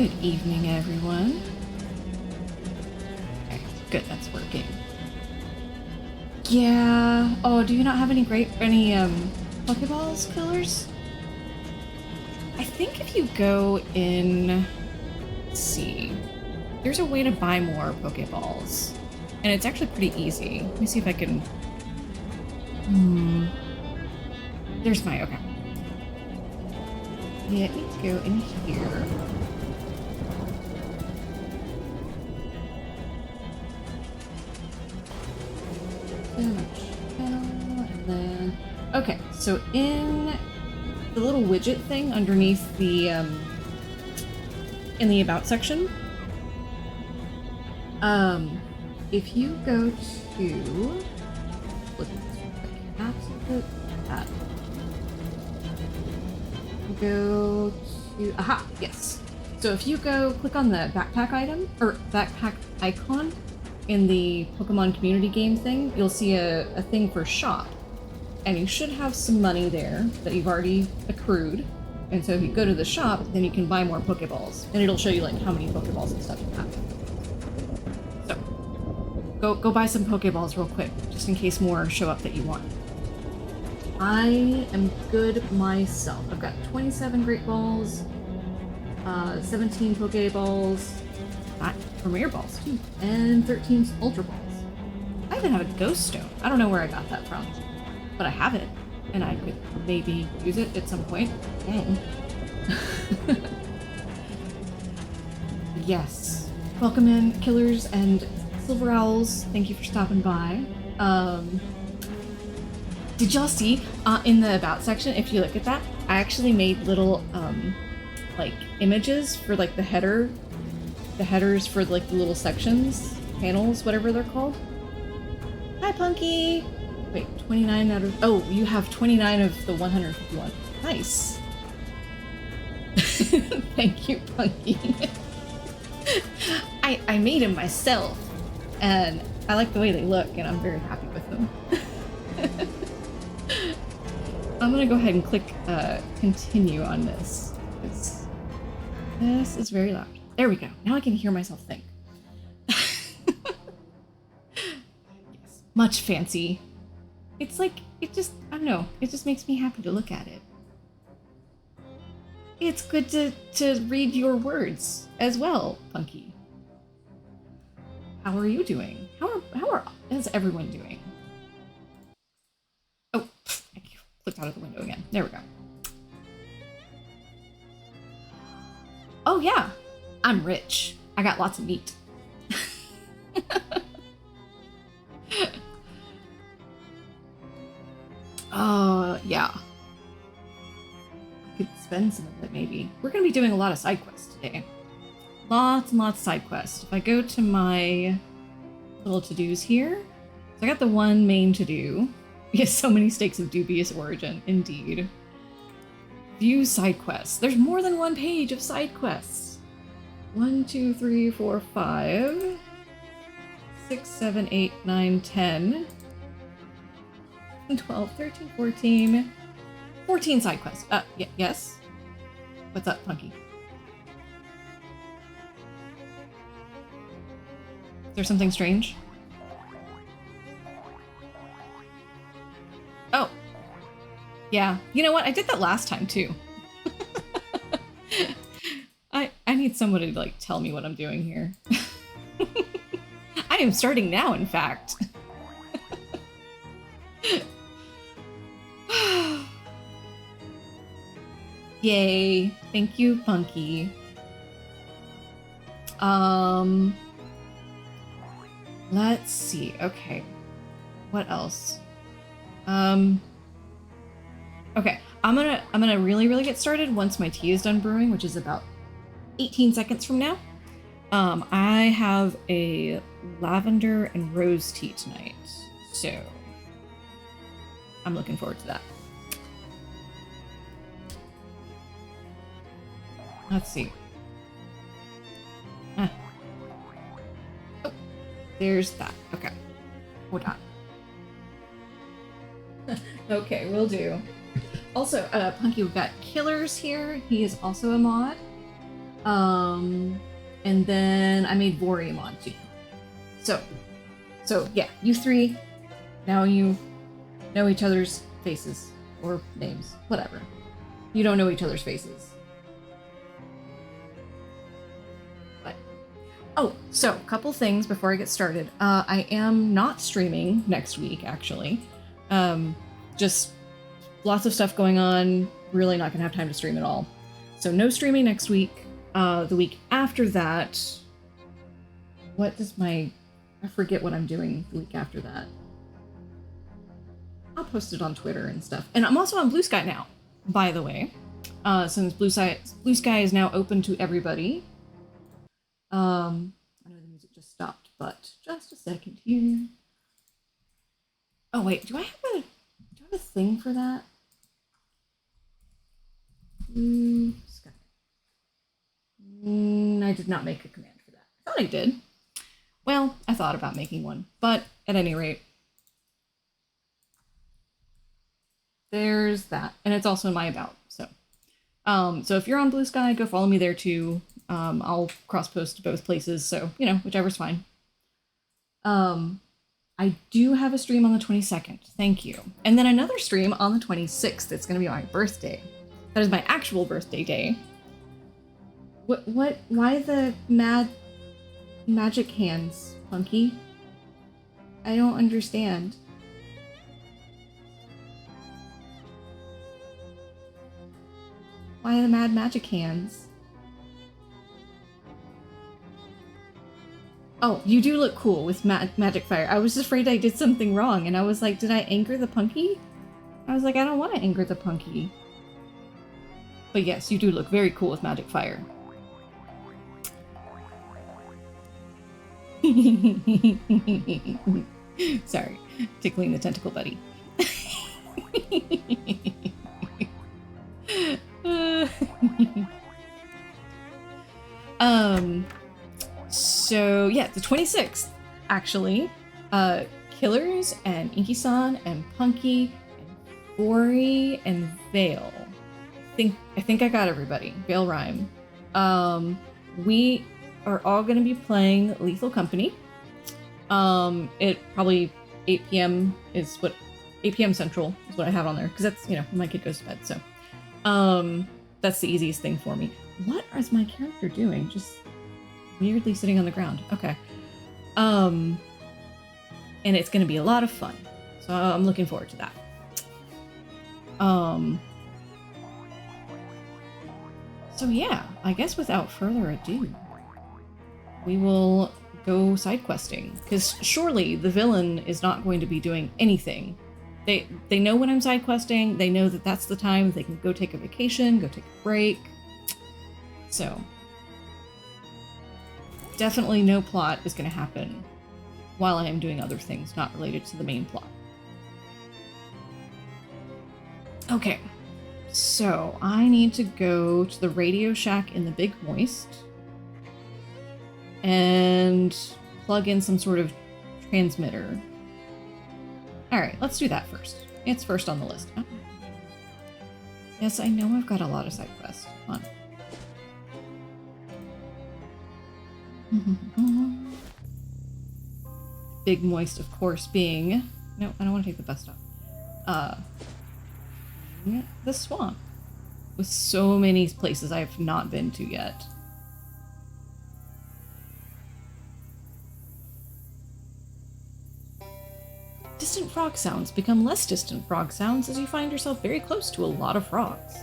Good evening, everyone. Okay, good, that's working. Yeah. Oh, do you not have any Pokeballs killers? I think if you go in, let's see, there's a way to buy more Pokeballs, and it's actually pretty easy. Let me see if I can. There's my okay. Yeah, I need to go in here. And then, okay, so in the little widget thing underneath the in the about section, if you go to go to yes. So if you go click on the backpack item or backpack icon in the Pokemon community game thing, you'll see a thing for shop, and you should have some money there that you've already accrued. And so if you go to the shop, then you can buy more Pokeballs, and it'll show you like how many Pokeballs and stuff you have. So go buy some Pokeballs real quick, just in case more show up that you want. I am good myself. I've got 27 Great Balls, 17 Pokeballs, 5 Premier Balls too, and 13 Ultra Balls. I even have a Ghost Stone. I don't know where I got that from, but I have it, and I could maybe use it at some point. Yes. Welcome in, Killers and Silver Owls. Thank you for stopping by. Did y'all see in the About section, if you look at that, I actually made little like images for like the headers for like the little sections, panels, whatever they're called. Hi, Punky! Wait, 29 out of... Oh, you have 29 of the 151. Nice. Thank you, Punky. I made them myself, and I like the way they look, and I'm very happy with them. I'm gonna go ahead and click continue on this, because this is very loud. There we go. Now I can hear myself think. Yes. Much fancy. It's like, it just, I don't know, it just makes me happy to look at it. It's good to read your words as well, Punky. How are you doing? How's everyone doing? Oh, I clicked out of the window again. There we go. Oh yeah, I'm rich. I got lots of meat. Yeah. I could spend some of it, maybe. We're gonna be doing a lot of side quests today. Lots and lots of side quests. If I go to my little to-dos here, so I got the one main to-do. Yes, so many stakes of dubious origin, indeed. View side quests. There's more than one page of side quests. 1, 2, 3, 4, 5, 6, 7, 8, 9, 10, 12, 13, 14, 14 side quests. Yes? What's up, Punky? Is there something strange? Oh. Yeah. You know what? I did that last time, too. I need somebody to, like, tell me what I'm doing here. I am starting now, in fact. Yay. Thank you, Punky. Let's see. Okay. What else? Okay. I'm gonna really get started once my tea is done brewing, which is about 18 seconds from now. I have a lavender and rose tea tonight, so I'm looking forward to that. Let's see. Oh, there's that. Okay. Hold on. Okay, will do. Also, Punky, we've got Killers here. He is also a mod. And then I made Voriamon too. So yeah, you three, now you know each other's faces or names, whatever. You don't know each other's faces. But oh, so a couple things before I get started. I am not streaming next week, actually. Just lots of stuff going on. Really not gonna have time to stream at all. So no streaming next week. The week after that, what does I forget what I'm doing the week after that. I'll post it on Twitter and stuff. And I'm also on Blue Sky now, by the way. Since Blue Sky is now open to everybody. I know the music just stopped, but just a second here. Oh wait, do I have a thing for that? Blue Sky. I did not make a command for that. I thought I did. Well, I thought about making one, but at any rate, there's that. And it's also in my about, so. So if you're on Blue Sky, go follow me there too. I'll cross-post to both places, so, you know, whichever's fine. I do have a stream on the 22nd, thank you. And then another stream on the 26th. It's gonna be my birthday. That is my actual birthday day. Why the magic hands, Punky? I don't understand. Why the mad magic hands? Oh, you do look cool with magic fire. I was afraid I did something wrong, and I was like, did I anger the Punky? I was like, I don't want to anger the Punky. But yes, you do look very cool with magic fire. Sorry, tickling the tentacle buddy. So yeah, the 26th, actually, Killers and Inky-san and Punky and Bori and Vale. I think I got everybody. Vale Rhyme. We are all going to be playing Lethal Company. It probably 8 p.m. is what 8 p.m. Central is what I have on there, because that's, you know, when my kid goes to bed. So, that's the easiest thing for me. What is my character doing? Just weirdly sitting on the ground. Okay. And it's going to be a lot of fun. So I'm looking forward to that. So yeah, I guess without further ado, we will go side questing, because surely the villain is not going to be doing anything. They know when I'm side questing. They know that that's the time they can go take a vacation, go take a break. So definitely no plot is going to happen while I am doing other things not related to the main plot. Okay, so I need to go to the Radio Shack in the Big Moist and plug in some sort of transmitter. Alright, let's do that first. It's first on the list. Oh. Yes, I know I've got a lot of side quests. Come on. Big Moist, of course, being... No, I don't want to take the bus stop. The swamp. With so many places I have not been to yet. Distant frog sounds become less distant frog sounds as you find yourself very close to a lot of frogs.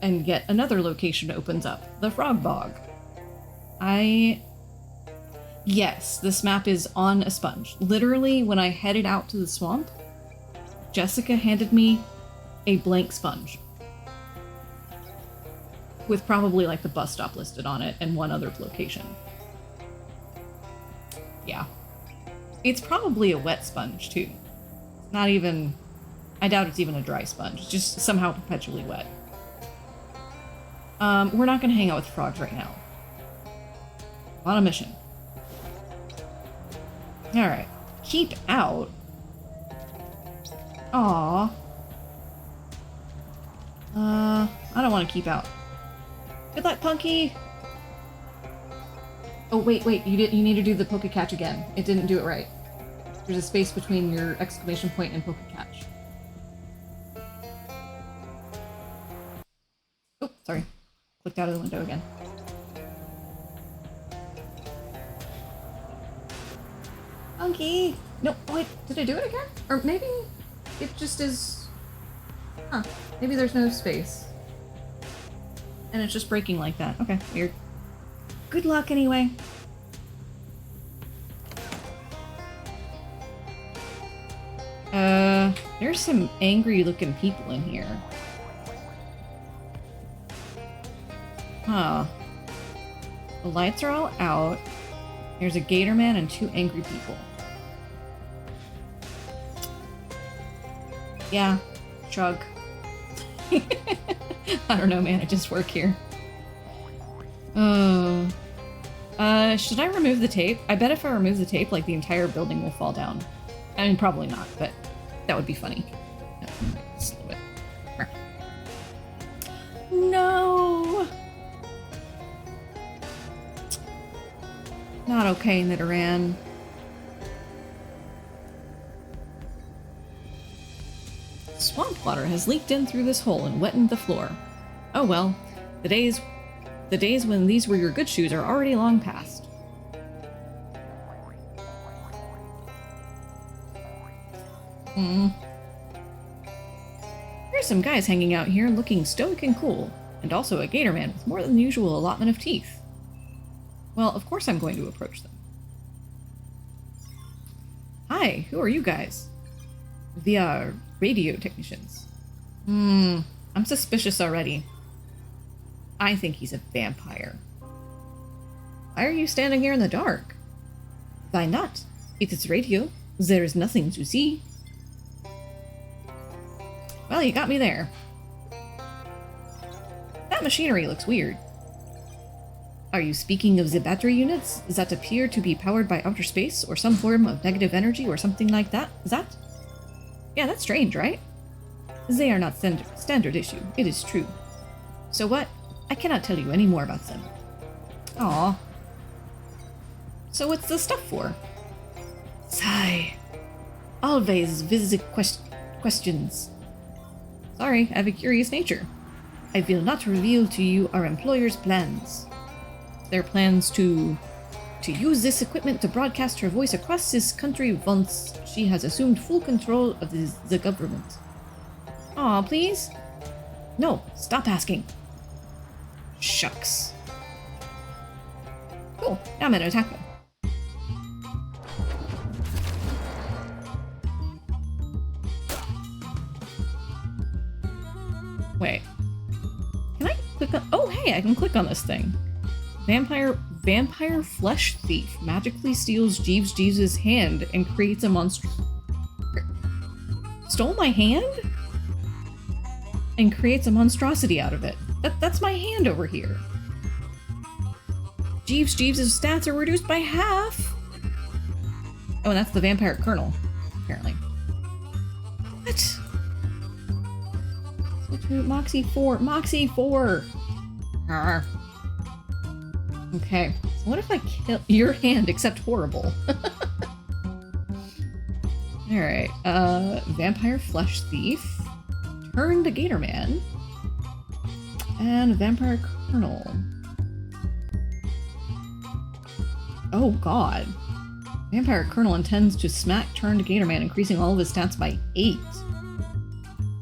And yet another location opens up, the Frog Bog. Yes, this map is on a sponge. Literally, when I headed out to the swamp, Jessica handed me a blank sponge. With probably like the bus stop listed on it and one other location. Yeah. It's probably a wet sponge, too. Not even... I doubt it's even a dry sponge. It's just somehow perpetually wet. We're not going to hang out with frogs right now. On a mission. Alright. Keep out? Aww. I don't want to keep out. Good luck, Punky! Oh, wait, you need to do the poke catch again. It didn't do it right. There's a space between your exclamation point and poke catch. Oh, sorry. Clicked out of the window again. Monkey! No, wait, did I do it again? Or maybe it just is... Huh. Maybe there's no space. And it's just breaking like that. Okay, weird. Good luck anyway. There's some angry looking people in here. Huh. The lights are all out. There's a gator man and 2 angry people. Yeah, shrug. I don't know, man. I just work here. Oh. Should I remove the tape? I bet if I remove the tape, like, the entire building will fall down. I mean, probably not, but that would be funny. Slow it. No! Not okay, Nidoran. Swamp water has leaked in through this hole and wetted the floor. Oh well, the days when these were your good shoes are already long past. There's some guys hanging out here looking stoic and cool, and also a gator man with more than the usual allotment of teeth. Well, of course I'm going to approach them. Hi, who are you guys? The, radio technicians. I'm suspicious already. I think he's a vampire. Why are you standing here in the dark? Why not? It is radio. There is nothing to see. Well, you got me there. That machinery looks weird. Are you speaking of the battery units that appear to be powered by outer space or some form of negative energy or something like that? Is that? Yeah, that's strange, right? They are not standard issue, it is true. So what? I cannot tell you any more about them. Aw. So what's the stuff for? Sigh. Always visit questions. Sorry, I have a curious nature. I will not reveal to you our employer's plans. Their plans to use this equipment to broadcast her voice across this country once she has assumed full control of the government. Aw, please? No, stop asking. Shucks. Cool, now I'm gonna attack them. Wait. Can I click on... Oh, hey, I can click on this thing. Vampire Flesh Thief magically steals Jeeves' hand and creates a monster... Stole my hand? And creates a monstrosity out of it. That's my hand over here. Jeeves' stats are reduced by half. Oh, and that's the Vampire Colonel, apparently. What? Moxie 4. Moxie 4! Arr. Okay, so what if I kill your hand except horrible? Alright, Vampire Flesh Thief, Turned Gator Man, and Vampire Colonel. Oh god. Vampire Colonel intends to smack Turned Gator Man, increasing all of his stats by 8.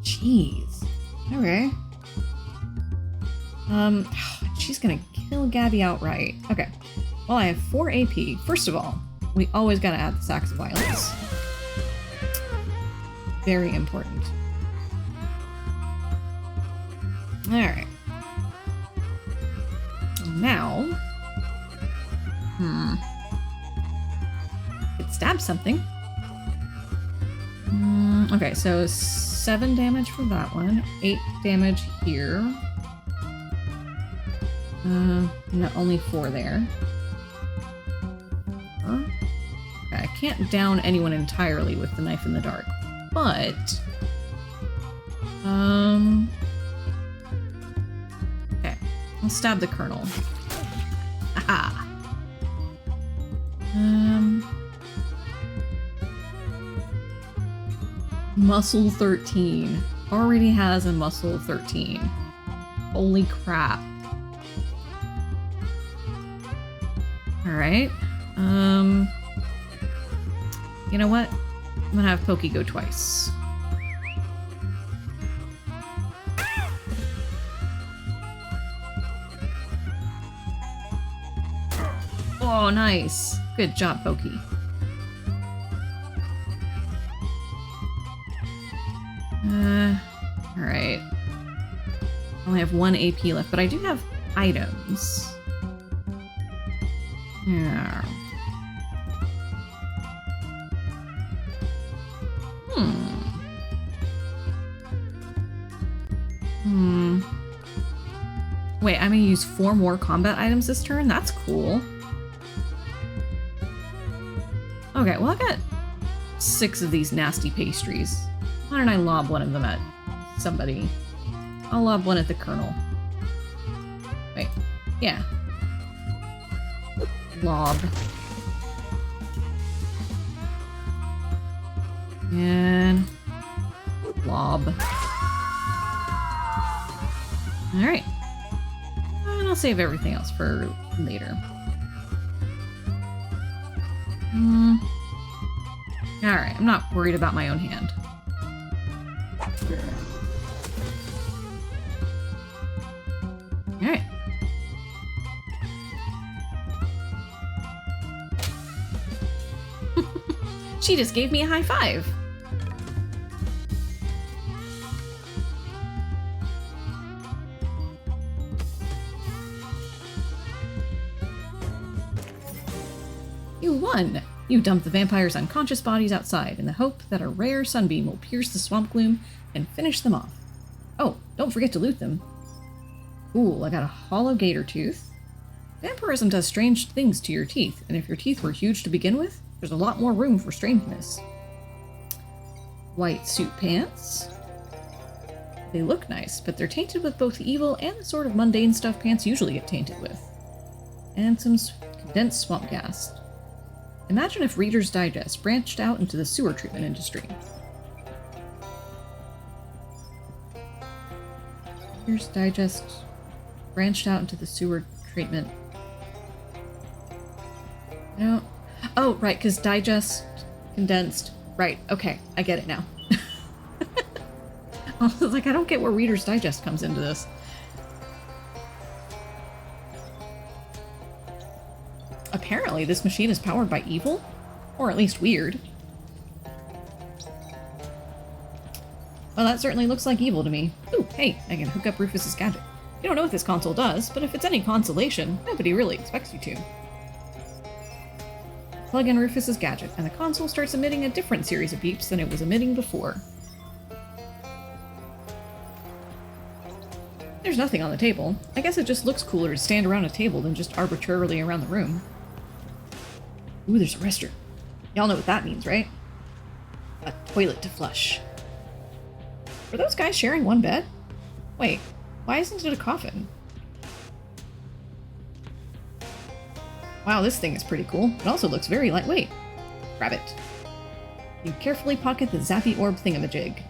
Jeez. Okay. She's gonna kill Gabby outright. Okay. Well, I have 4 AP. First of all, we always gotta add the Sacks of Violence. Very important. Alright. Now... It stabs something. Okay, so 7 damage for that one. 8 damage here. No, only 4 there. Okay, I can't down anyone entirely with the knife in the dark, but... Okay, I'll stab the Colonel. Aha! Muscle 13. Already has a muscle 13. Holy crap. Alright. You know what? I'm gonna have Pokey go twice. Oh, nice. Good job, Pokey. Alright. I only have 1 AP left, but I do have items. Yeah. Wait, I'm gonna use 4 more combat items this turn? That's cool. Okay, well I got 6 of these nasty pastries. Why don't I lob one of them at somebody? I'll lob one at the Colonel. Wait, yeah. Lob. And lob. Alright. And I'll save everything else for later. Alright, I'm not worried about my own hand. Alright. She just gave me a high five. You won! You dump the vampire's unconscious bodies outside in the hope that a rare sunbeam will pierce the swamp gloom and finish them off. Oh, don't forget to loot them. Cool, I got a hollow gator tooth. Vampirism does strange things to your teeth, and if your teeth were huge to begin with, there's a lot more room for strangeness. White suit pants. They look nice, but they're tainted with both evil and the sort of mundane stuff pants usually get tainted with. And some condensed swamp gas. Imagine if Reader's Digest branched out into the sewer treatment industry. Reader's Digest branched out into the sewer treatment. No. Oh, right, because digest, condensed. Right, okay, I get it now. I was like, I don't get where Reader's Digest comes into this. Apparently, this machine is powered by evil, or at least weird. Well, that certainly looks like evil to me. Ooh, hey, I can hook up Rufus's gadget. You don't know what this console does, but if it's any consolation, nobody really expects you to. Plug in Rufus's gadget, and the console starts emitting a different series of beeps than it was emitting before. There's nothing on the table. I guess it just looks cooler to stand around a table than just arbitrarily around the room. Ooh, there's a restroom. Y'all know what that means, right? A toilet to flush. Were those guys sharing one bed? Wait, why isn't it a coffin? Wow, this thing is pretty cool. It also looks very lightweight. Grab it. You carefully pocket the zappy orb thingamajig.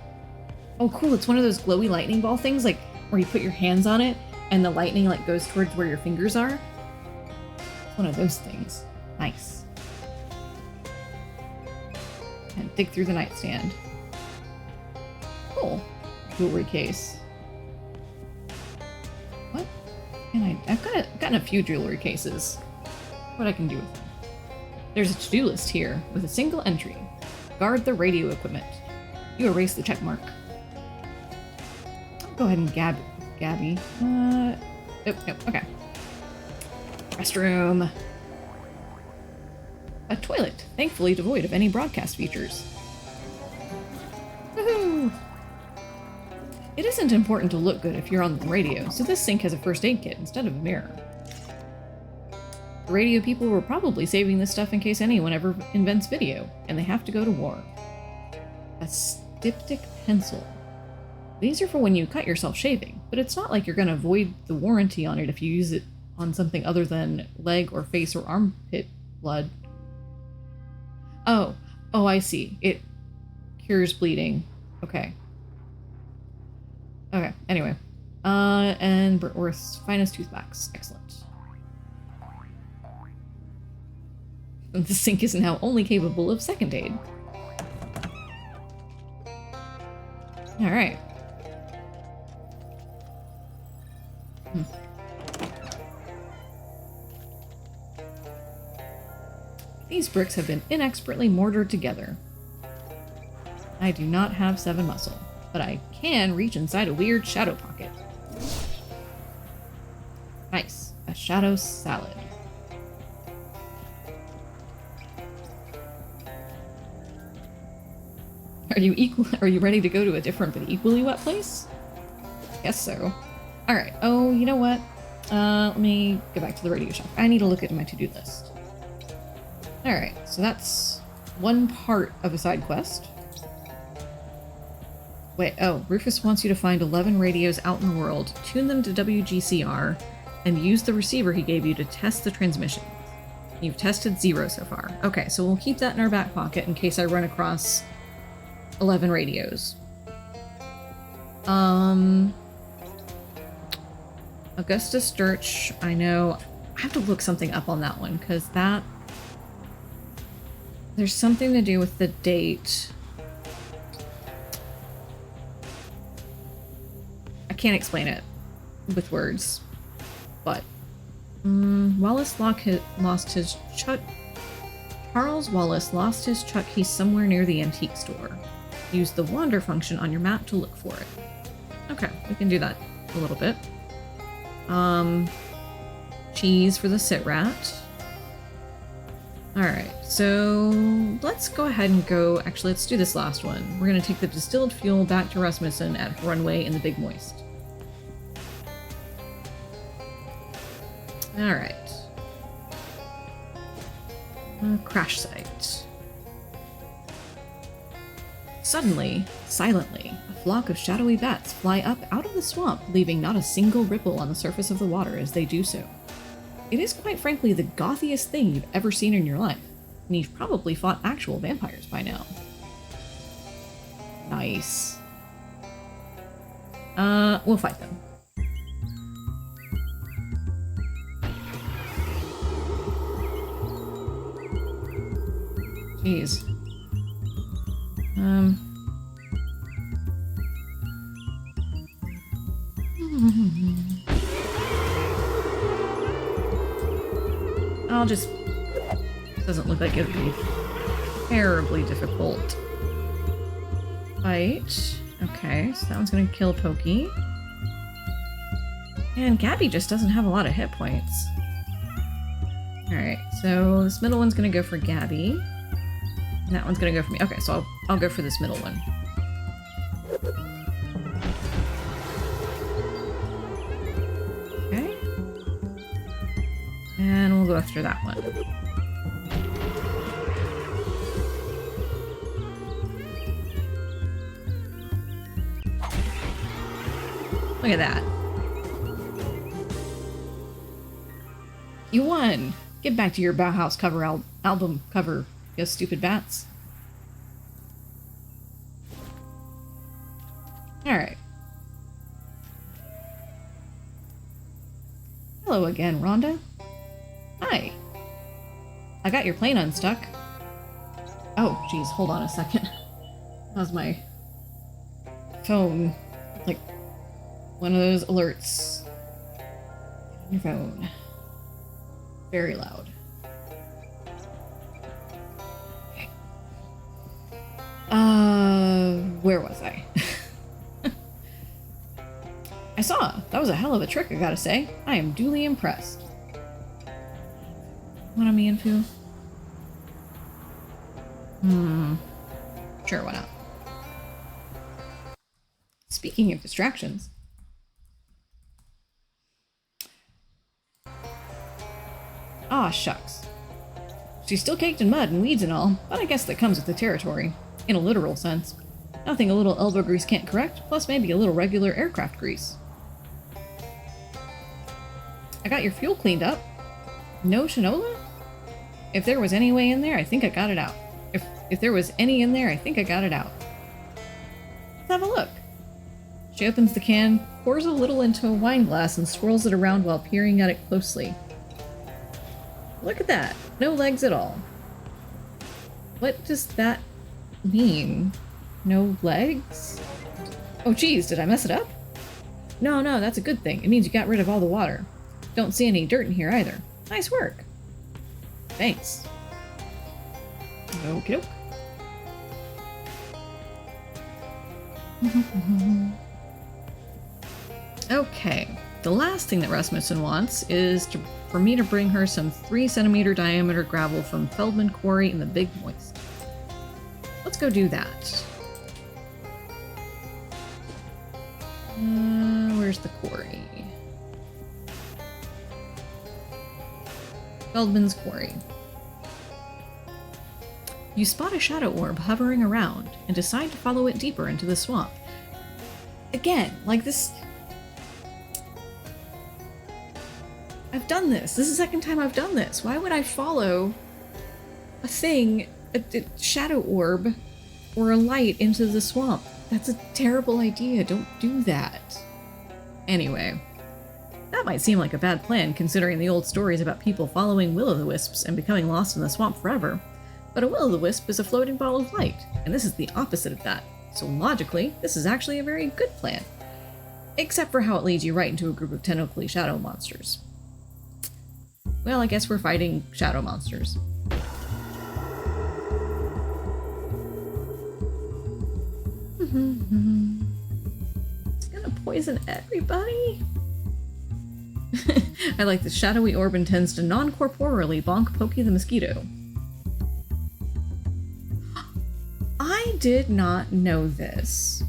Oh cool, it's one of those glowy lightning ball things, like where you put your hands on it and the lightning like goes towards where your fingers are. It's one of those things. Nice. And dig through the nightstand. Cool. Jewelry case. What? And I've gotten a few jewelry cases. What I can do with them. There's a to-do list here with a single entry. Guard the radio equipment. You erase the check mark. Go ahead and Gabby. Nope, okay. Restroom. A toilet, thankfully devoid of any broadcast features. Woohoo! It isn't important to look good if you're on the radio, so this sink has a first aid kit instead of a mirror. The radio people were probably saving this stuff in case anyone ever invents video, and they have to go to war. A styptic pencil. These are for when you cut yourself shaving, but it's not like you're going to void the warranty on it if you use it on something other than leg or face or armpit blood. Oh, I see. It cures bleeding. Okay. Okay, anyway. And Britworth's finest toothpicks. Excellent. The sink is now only capable of second aid. Alright. These bricks have been inexpertly mortared together. I do not have 7 muscle, but I can reach inside a weird shadow pocket. Nice. A shadow salad. Are you ready to go to a different but equally wet place? Guess so. Alright. Oh, you know what? Let me go back to the radio shack. I need to look at my to-do list. Alright, so that's one part of a side quest. Wait, oh, Rufus wants you to find 11 radios out in the world, tune them to WGCR, and use the receiver he gave you to test the transmission. You've tested 0 so far. Okay, so we'll keep that in our back pocket in case I run across 11 radios. Augustus Sturch, I know. I have to look something up on that one, because that... There's something to do with the date. I can't explain it with words, but... Wallace lost his Chuck... Charles Wallace lost his Chuck keys somewhere near the antique store. Use the wander function on your map to look for it. Okay, we can do that a little bit. Cheese for the sit rat. Alright, so let's go ahead and go... Actually, let's do this last one. We're going to take the distilled fuel back to Rasmussen at Runway in the Big Moist. Alright. Crash site. Suddenly, silently, a flock of shadowy bats fly up out of the swamp, leaving not a single ripple on the surface of the water as they do so. It is quite frankly the gothiest thing you've ever seen in your life, and you've probably fought actual vampires by now. Nice. We'll fight them. Jeez. I'll just... Doesn't look like it would be terribly difficult. Fight. Okay, so that one's gonna kill Pokey. And Gabby just doesn't have a lot of hit points. Alright, so this middle one's gonna go for Gabby. And that one's gonna go for me. Okay, so I'll go for this middle one. Okay. And we'll go after that one. Look at that. You won! Get back to your Bauhaus cover album cover, you stupid bats. Alright. Hello again, Rhonda. Hi. I got your plane unstuck. Oh, geez, hold on a second. That was my phone. Like, one of those alerts. On your phone. Very loud. Okay. Where was I? I saw. That was a hell of a trick, I gotta say. I am duly impressed. What on me and feel? Sure, why not? Speaking of distractions. Ah, shucks. She's still caked in mud and weeds and all, but I guess that comes with the territory. In a literal sense. Nothing a little elbow grease can't correct, plus maybe a little regular aircraft grease. I got your fuel cleaned up. No Shinola? If there was any way in there, I think I got it out. If there was any in there, I think I got it out. Let's have a look. She opens the can, pours a little into a wine glass, and swirls it around while peering at it closely. Look at that. No legs at all. What does that mean? No legs? Oh geez, did I mess it up? No, that's a good thing. It means you got rid of all the water. Don't see any dirt in here either. Nice work. Thanks. Okie doke. Okay, the last thing that Rasmussen wants is for me to bring her some 3-centimeter diameter gravel from Feldman Quarry in the Big Moist. Let's go do that. Where's the quarry? Feldman's Quarry. You spot a shadow orb hovering around and decide to follow it deeper into the swamp. Again, like this... I've done this. This is the second time I've done this. Why would I follow a thing, a shadow orb, or a light into the swamp? That's a terrible idea. Don't do that. Anyway, that might seem like a bad plan considering the old stories about people following will-o'-the-wisps and becoming lost in the swamp forever. But a will-o'-the-wisp is a floating ball of light, and this is the opposite of that. So logically, this is actually a very good plan. Except for how it leads you right into a group of tentacly shadow monsters. Well, I guess we're fighting shadow monsters. It's gonna poison everybody. I like the shadowy orb intends to non-corporeally bonk Pokey the mosquito. I did not know this.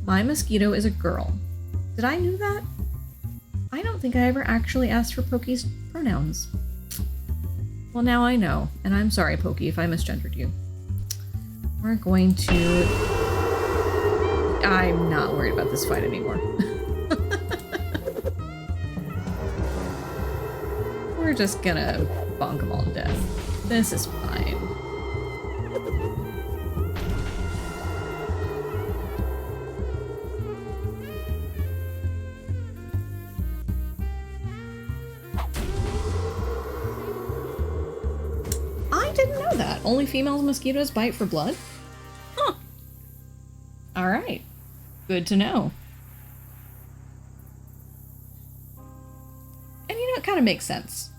My mosquito is a girl. Did I know that? I don't think I ever actually asked for Pokey's pronouns. Well, now I know, and I'm sorry, Pokey, if I misgendered you. We're going to... I'm not worried about this fight anymore. We're just gonna bonk them all to death. This is fine. I didn't know that. Only female mosquitoes bite for blood? Huh. Alright. Good to know. And you know, it kind of makes sense.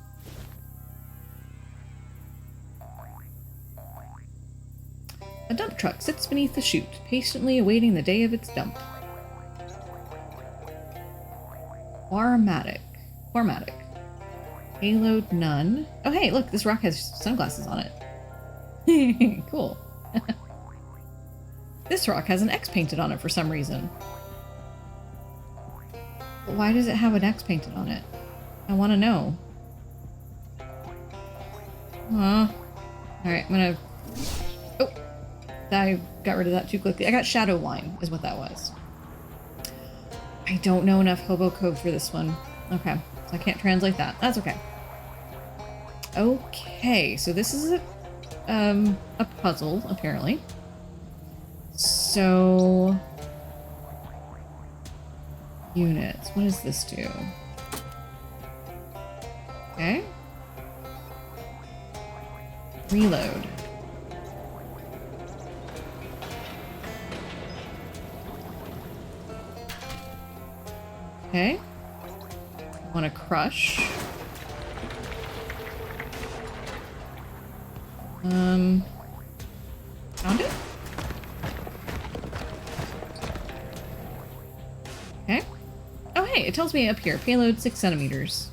A dump truck sits beneath the chute, patiently awaiting the day of its dump. Quarmatic. Payload none. Oh hey, look, this rock has sunglasses on it. Cool. This rock has an X painted on it for some reason. But why does it have an X painted on it? I want to know. Alright, I'm gonna... Oh! I got rid of that too quickly. I got Shadow Wine, is what that was. I don't know enough Hobo code for this one. Okay, so I can't translate that. That's okay. Okay, so this is a puzzle, apparently. So... Units. What does this do? Okay. Reload. Okay. I want to crush. Found it? Okay. Oh hey, it tells me up here, payload 6 centimeters.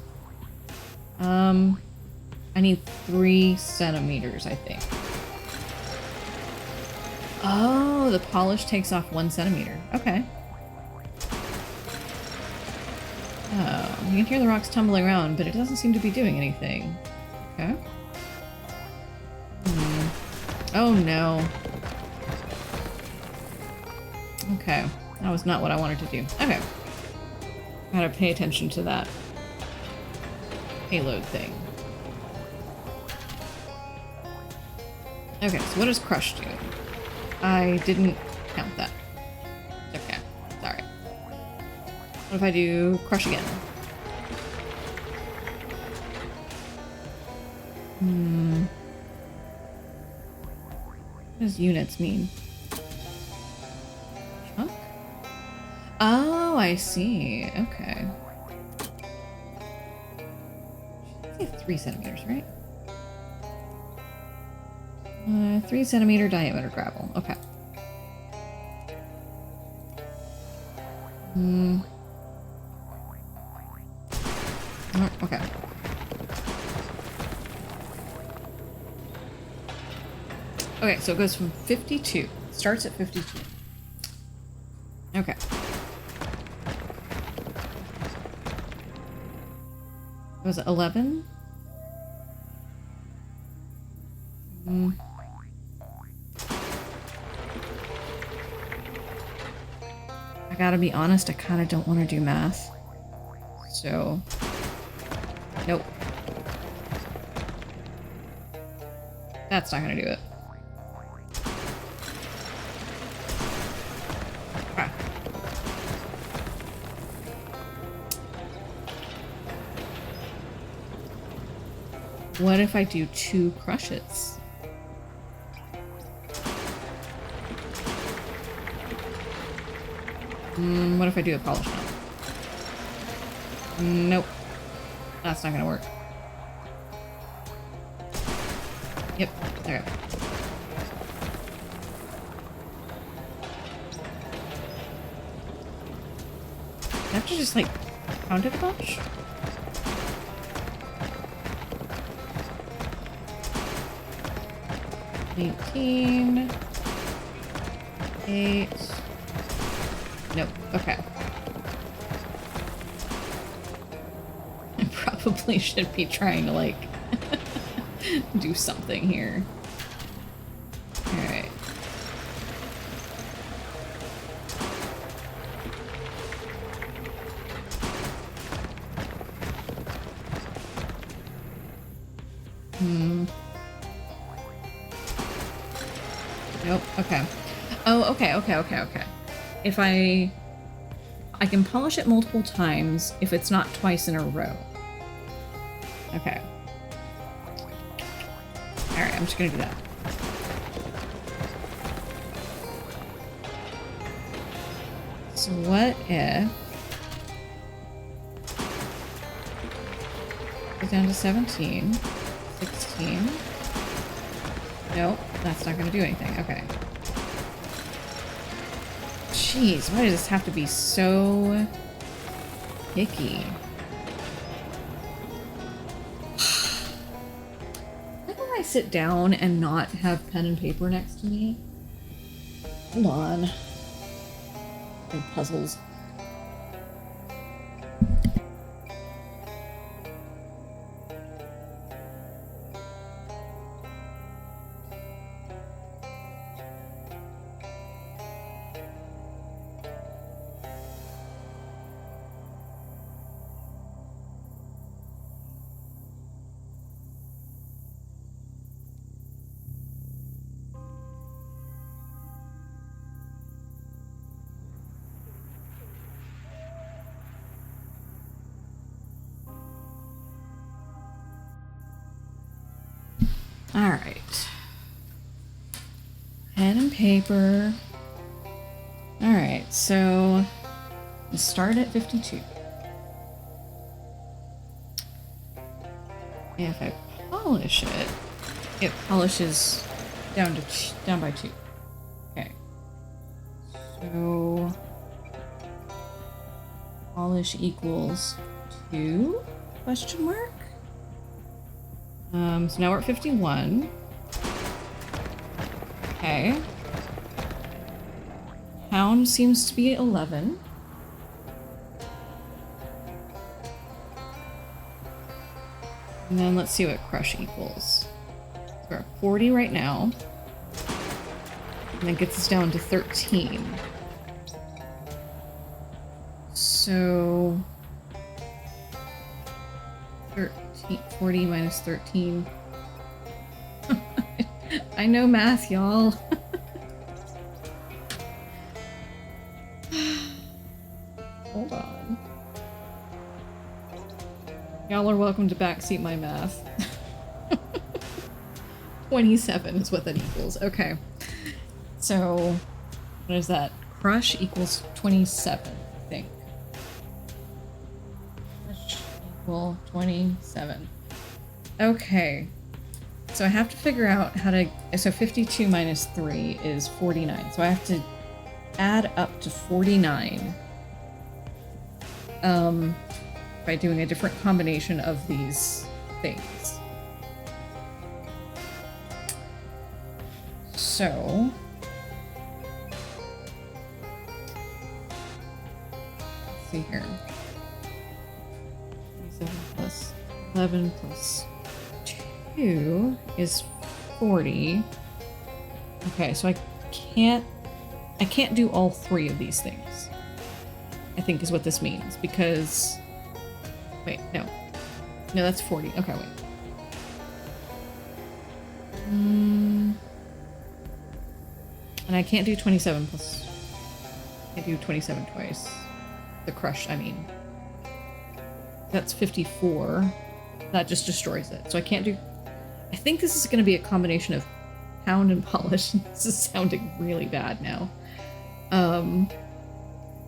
I need 3 centimeters, I think. Oh, the polish takes off 1 centimeter. Okay. Oh, you can hear the rocks tumbling around, but it doesn't seem to be doing anything. Okay. Oh no. Okay, that was not what I wanted to do. Okay. Gotta pay attention to that payload thing. Okay, so what does crush do? I didn't count that. What if I do crush again? What does units mean? Chunk? Oh, I see. Okay. 3 centimeters, right? 3 centimeter diameter gravel. Okay. Oh, okay. Okay, so it goes from 52. Starts at 52. Okay. Was it 11? I gotta be honest, I kind of don't want to do math. So, nope. That's not gonna do it. Okay. What if I do 2 crushes? What if I do a polish now? Nope. That's not gonna work. Yep, there we go. I have to just, like, count it a bunch? $18. 8. Nope. Okay. I probably should be trying to, like, do something here. Alright. Nope. Okay. Oh, okay. If I can polish it multiple times if it's not twice in a row. Okay. Alright, I'm just gonna do that. So what if... Go down to 17. 16. Nope, that's not gonna do anything. Okay. Jeez, why does this have to be so picky? Why don't I sit down and not have pen and paper next to me? Hold on. Big puzzles. All right. Pen and paper. All right, so we start at 52. And if I polish it, it polishes down by 2. Okay. So polish equals 2? Question mark. So now we're at 51. Okay. Pound seems to be 11. And then let's see what crush equals. We're at 40 right now. And that gets us down to 13. So 40 minus 13. I know math, y'all. Hold on. Y'all are welcome to backseat my math. 27 is what that equals. Okay. So, what is that? Crush equals 27, I think. Crush equal 27. Okay. So I have to figure out how to... So 52 minus 3 is 49. So I have to add up to 49. By doing a different combination of these things. So... let's see here. 27 plus 11 plus 2 is 40. Okay, so I can't do all three of these things, I think is what this means, because... Wait, no. No, that's 40. Okay, wait. And I can't do 27 plus... I can't do 27 twice. The crush, I mean. That's 54. That just destroys it. So I can't do... I think this is going to be a combination of pound and polish. This is sounding really bad now.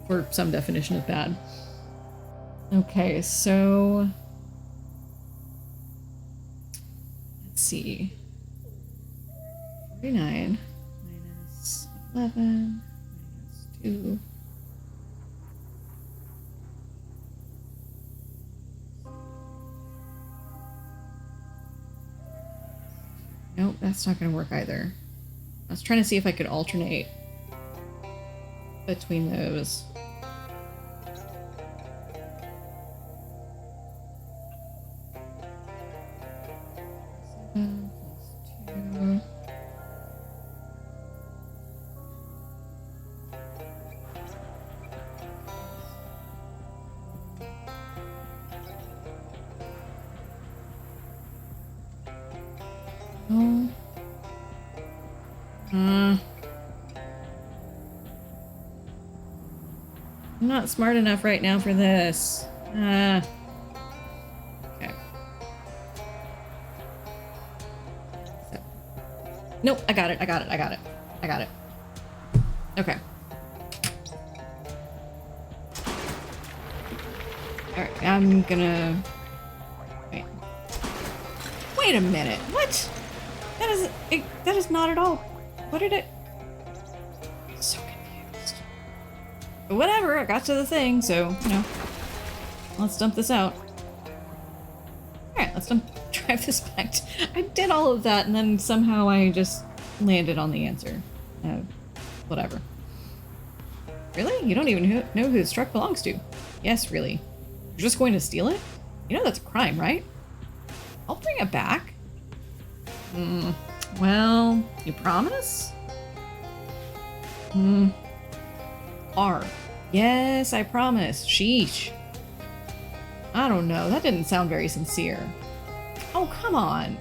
For some definition of bad. Okay, so... let's see. 49 minus 11 minus 2. Nope, that's not going to work either. I was trying to see if I could alternate between those. I'm not smart enough right now for this. Okay. So. Nope, I got it. Okay. Alright, I'm gonna... Wait a minute. What? That is not at all. What did it... So confused. But whatever, I got to the thing, so, you know. Let's dump this out. Alright, let's drive this back. I did all of that, and then somehow I just landed on the answer. Whatever. Really? You don't even know who this truck belongs to? Yes, really. You're just going to steal it? You know that's a crime, right? I'll bring it back. Well, you promise? R. Yes, I promise. Sheesh. I don't know. That didn't sound very sincere. Oh, come on.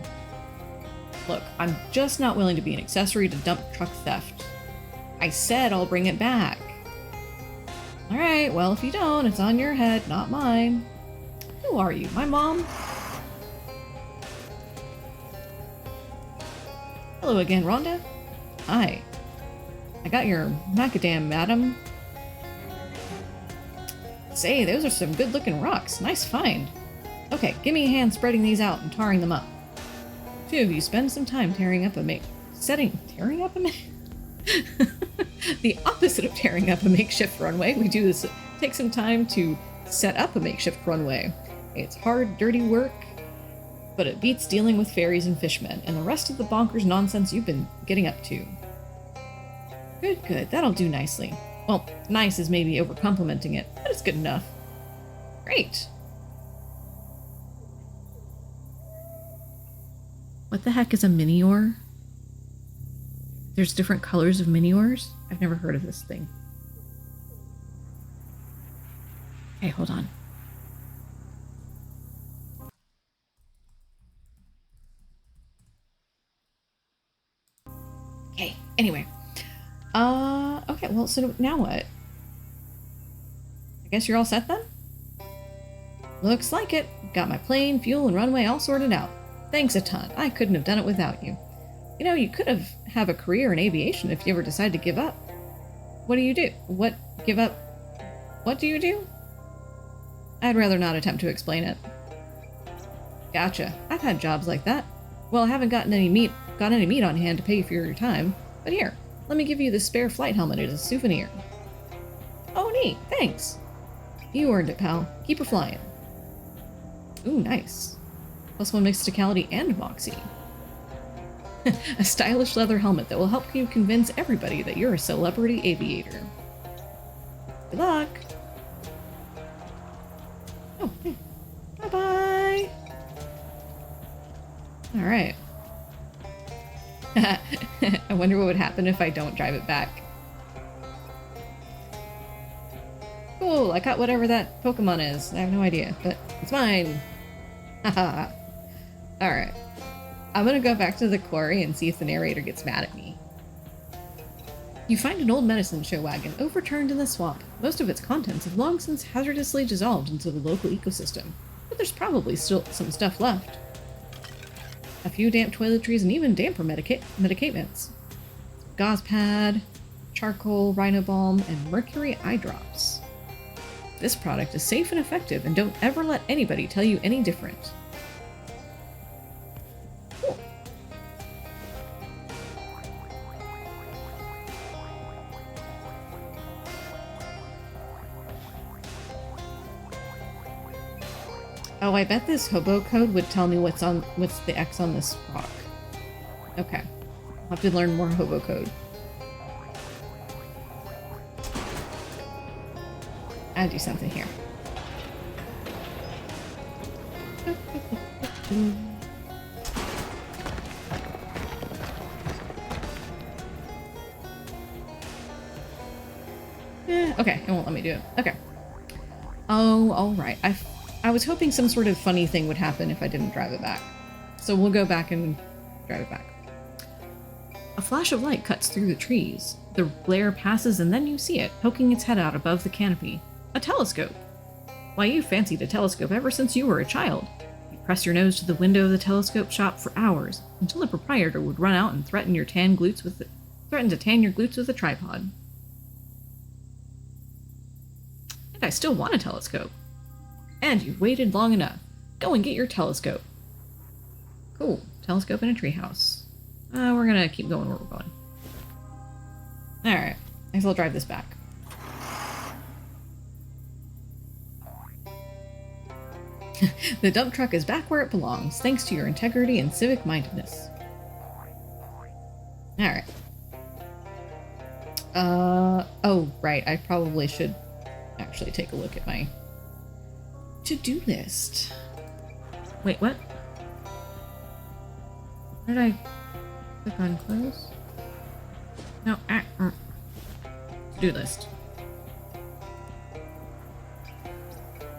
Look, I'm just not willing to be an accessory to dump truck theft. I said I'll bring it back. Alright, well, if you don't, it's on your head, not mine. Who are you? My mom? Hello again, Rhonda. Hi. I got your macadam, madam. Say, those are some good-looking rocks. Nice find. Okay, give me a hand spreading these out and tarring them up. Two of you spend some time tearing up a the opposite of tearing up a makeshift runway. We do this. Take some time to set up a makeshift runway. It's hard, dirty work, but it beats dealing with fairies and fishmen and the rest of the bonkers nonsense you've been getting up to. Good, good. That'll do nicely. Well, nice is maybe over-complimenting it, but it's good enough. Great. What the heck is a mini-ore? There's different colors of mini-ores? I've never heard of this thing. Okay, hold on. Okay, anyway. Okay, well, so now what? I guess you're all set then? Looks like it. Got my plane, fuel, and runway all sorted out. Thanks a ton. I couldn't have done it without you. You know, you could have a career in aviation if you ever decide to give up. What do you do? What? Give up? What do you do? I'd rather not attempt to explain it. Gotcha. I've had jobs like that. Well, I haven't got any meat on hand to pay for your time, but here, let me give you this spare flight helmet as a souvenir. Oh, neat. Thanks. You earned it, pal. Keep her flying. Ooh, nice. +1 mysticality and moxie. A stylish leather helmet that will help you convince everybody that you're a celebrity aviator. Good luck! Oh, hey. Bye-bye! Alright. I wonder what would happen if I don't drive it back. Cool, I caught whatever that Pokemon is. I have no idea, but it's mine! Haha. Alright. I'm gonna go back to the quarry and see if the narrator gets mad at me. You find an old medicine show wagon overturned in the swamp. Most of its contents have long since hazardously dissolved into the local ecosystem, but there's probably still some stuff left. A few damp toiletries and even damper medicaments. Gauze pad, charcoal, rhino balm, and mercury eye drops. This product is safe and effective, and don't ever let anybody tell you any different. Cool. Oh, I bet this hobo code would tell me what's the X on this rock. Okay. I'll have to learn more hobo code. I'll do something here. Okay, it won't let me do it. Okay. Oh, alright. I was hoping some sort of funny thing would happen if I didn't drive it back. So we'll go back and drive it back. A flash of light cuts through the trees. The glare passes and then you see it, poking its head out above the canopy. A telescope! Why, you fancied a telescope ever since you were a child. You press your nose to the window of the telescope shop for hours, until the proprietor would run out and threaten to tan your glutes with a tripod. And I still want a telescope. And you've waited long enough. Go and get your telescope. Cool. Telescope in a treehouse. We're gonna keep going where we're going. Alright. I guess I'll drive this back. The dump truck is back where it belongs, thanks to your integrity and civic-mindedness. Alright. Oh, right. I probably should actually take a look at my to-do list. Wait, what? Where did I click on close? No, to-do list.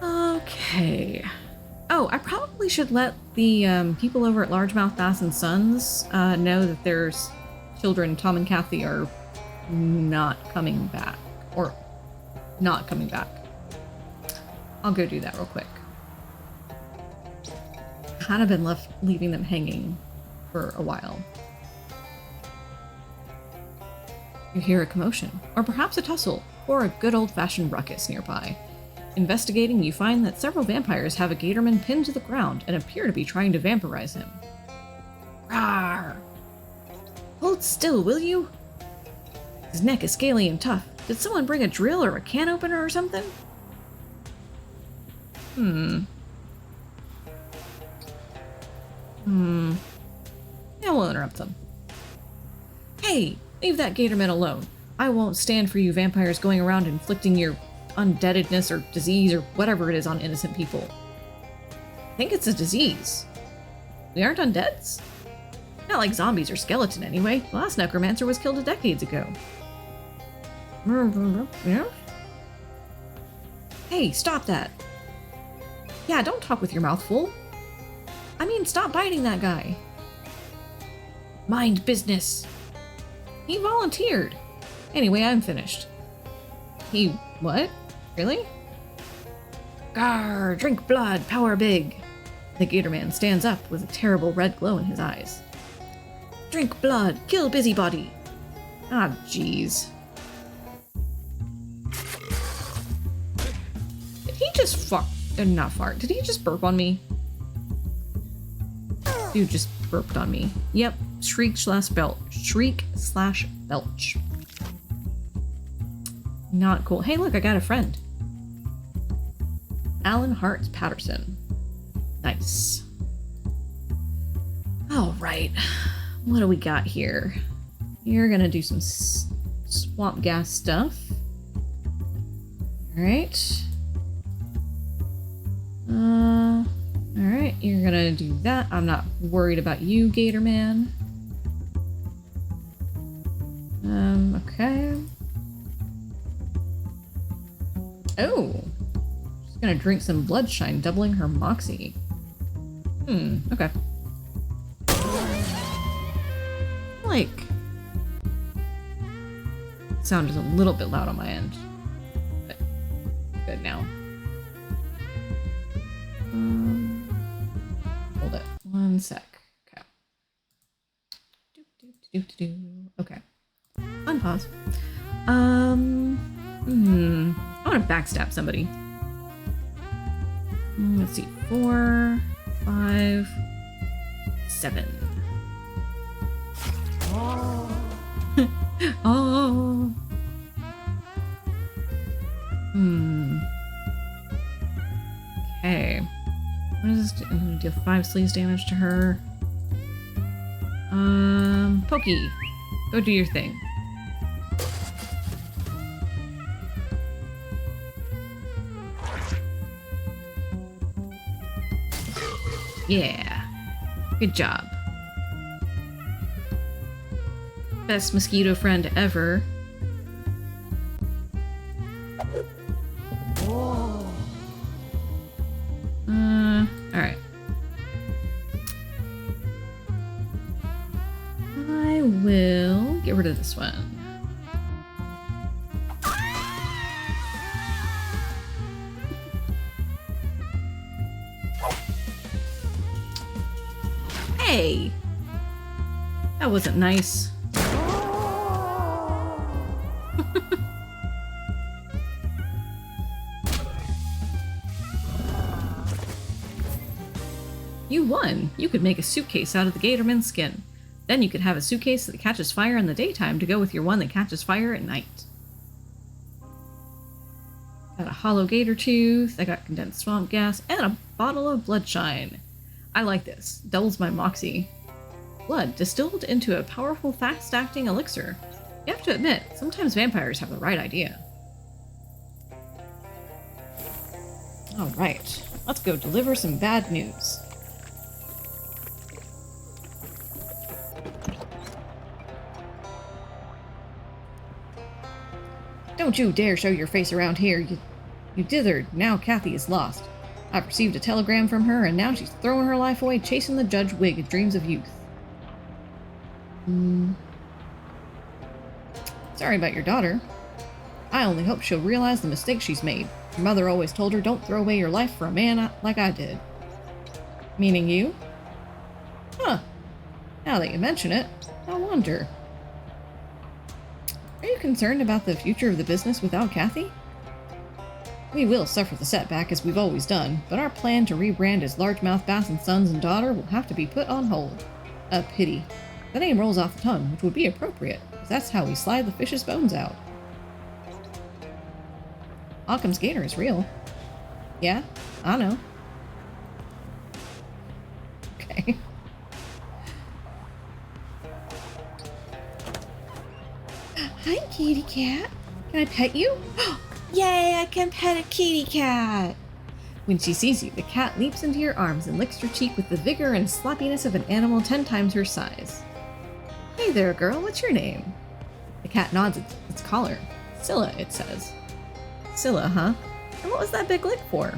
Okay. Oh, I probably should let the people over at Largemouth Bass and Sons know that there's children. Tom and Kathy are not coming back. Or not coming back. I'll go do that real quick. Kind of been leaving them hanging for a while. You hear a commotion, or perhaps a tussle, or a good old-fashioned ruckus nearby. Investigating, you find that several vampires have a Gatorman pinned to the ground and appear to be trying to vampirize him. Rawr! Hold still, will you? His neck is scaly and tough. Did someone bring a drill or a can opener or something? Yeah, we'll interrupt them. Hey, leave that Gatorman alone. I won't stand for you vampires going around inflicting your undeadedness or disease or whatever it is on innocent people. I think it's a disease. We aren't undeads? Not like zombies or skeleton anyway. The last necromancer was killed decades ago. Hey, stop that. Yeah, don't talk with your mouth full. I mean, stop biting that guy. Mind business. He volunteered. Anyway, I'm finished. He... what? Really? Gar, drink blood, power big. The Gator Man stands up with a terrible red glow in his eyes. Drink blood, kill busybody. Ah, jeez. Did he just not fart. Did he just burp on me? Dude just burped on me. Yep. Shriek/belch. Not cool. Hey, look, I got a friend. Alan Hart Patterson. Nice. All right. What do we got here? You're gonna do some swamp gas stuff. All right. All right. You're gonna do that. I'm not worried about you, Gator Man. Okay. Oh. She's gonna drink some bloodshine, doubling her moxie. Okay. Like, sound is a little bit loud on my end, but good now. Hold it 1 sec. Okay. Okay. Unpause. I want to backstab somebody. Let's see. 4, 5, 7. Oh. Okay. What is this? I'm gonna deal 5 sleaze damage to her. Pokey, go do your thing. Yeah. Good job. Best mosquito friend ever. Alright. I will get rid of this one. Hey! That wasn't nice. You won! You could make a suitcase out of the Gatorman's skin. Then you could have a suitcase that catches fire in the daytime to go with your one that catches fire at night. Got a hollow gator tooth, I got condensed swamp gas, and a bottle of bloodshine. I like this. Doubles my moxie. Blood distilled into a powerful, fast-acting elixir. You have to admit, sometimes vampires have the right idea. Alright, let's go deliver some bad news. Don't you dare show your face around here, you dithered. Now Kathy is lost. I've received a telegram from her, and now she's throwing her life away chasing the Judge Wig of dreams of youth. Sorry about your daughter. I only hope she'll realize the mistake she's made. Her mother always told her, don't throw away your life for a man like I did. Meaning you? Huh. Now that you mention it, I wonder. Are you concerned about the future of the business without Kathy? We will suffer the setback as we've always done, but our plan to rebrand as Largemouth Bass & Sons and Daughter will have to be put on hold. A pity. The name rolls off the tongue, which would be appropriate, because that's how we slide the fish's bones out. Occam's Gator is real. Yeah, I know. Okay. Hi, kitty cat. Can I pet you? Yay, I can pet a kitty cat! When she sees you, the cat leaps into your arms and licks your cheek with the vigor and sloppiness of an animal 10 times her size. Hey there, girl, what's your name? The cat nods at its collar. Scylla, it says. Scylla, huh? And what was that big lick for?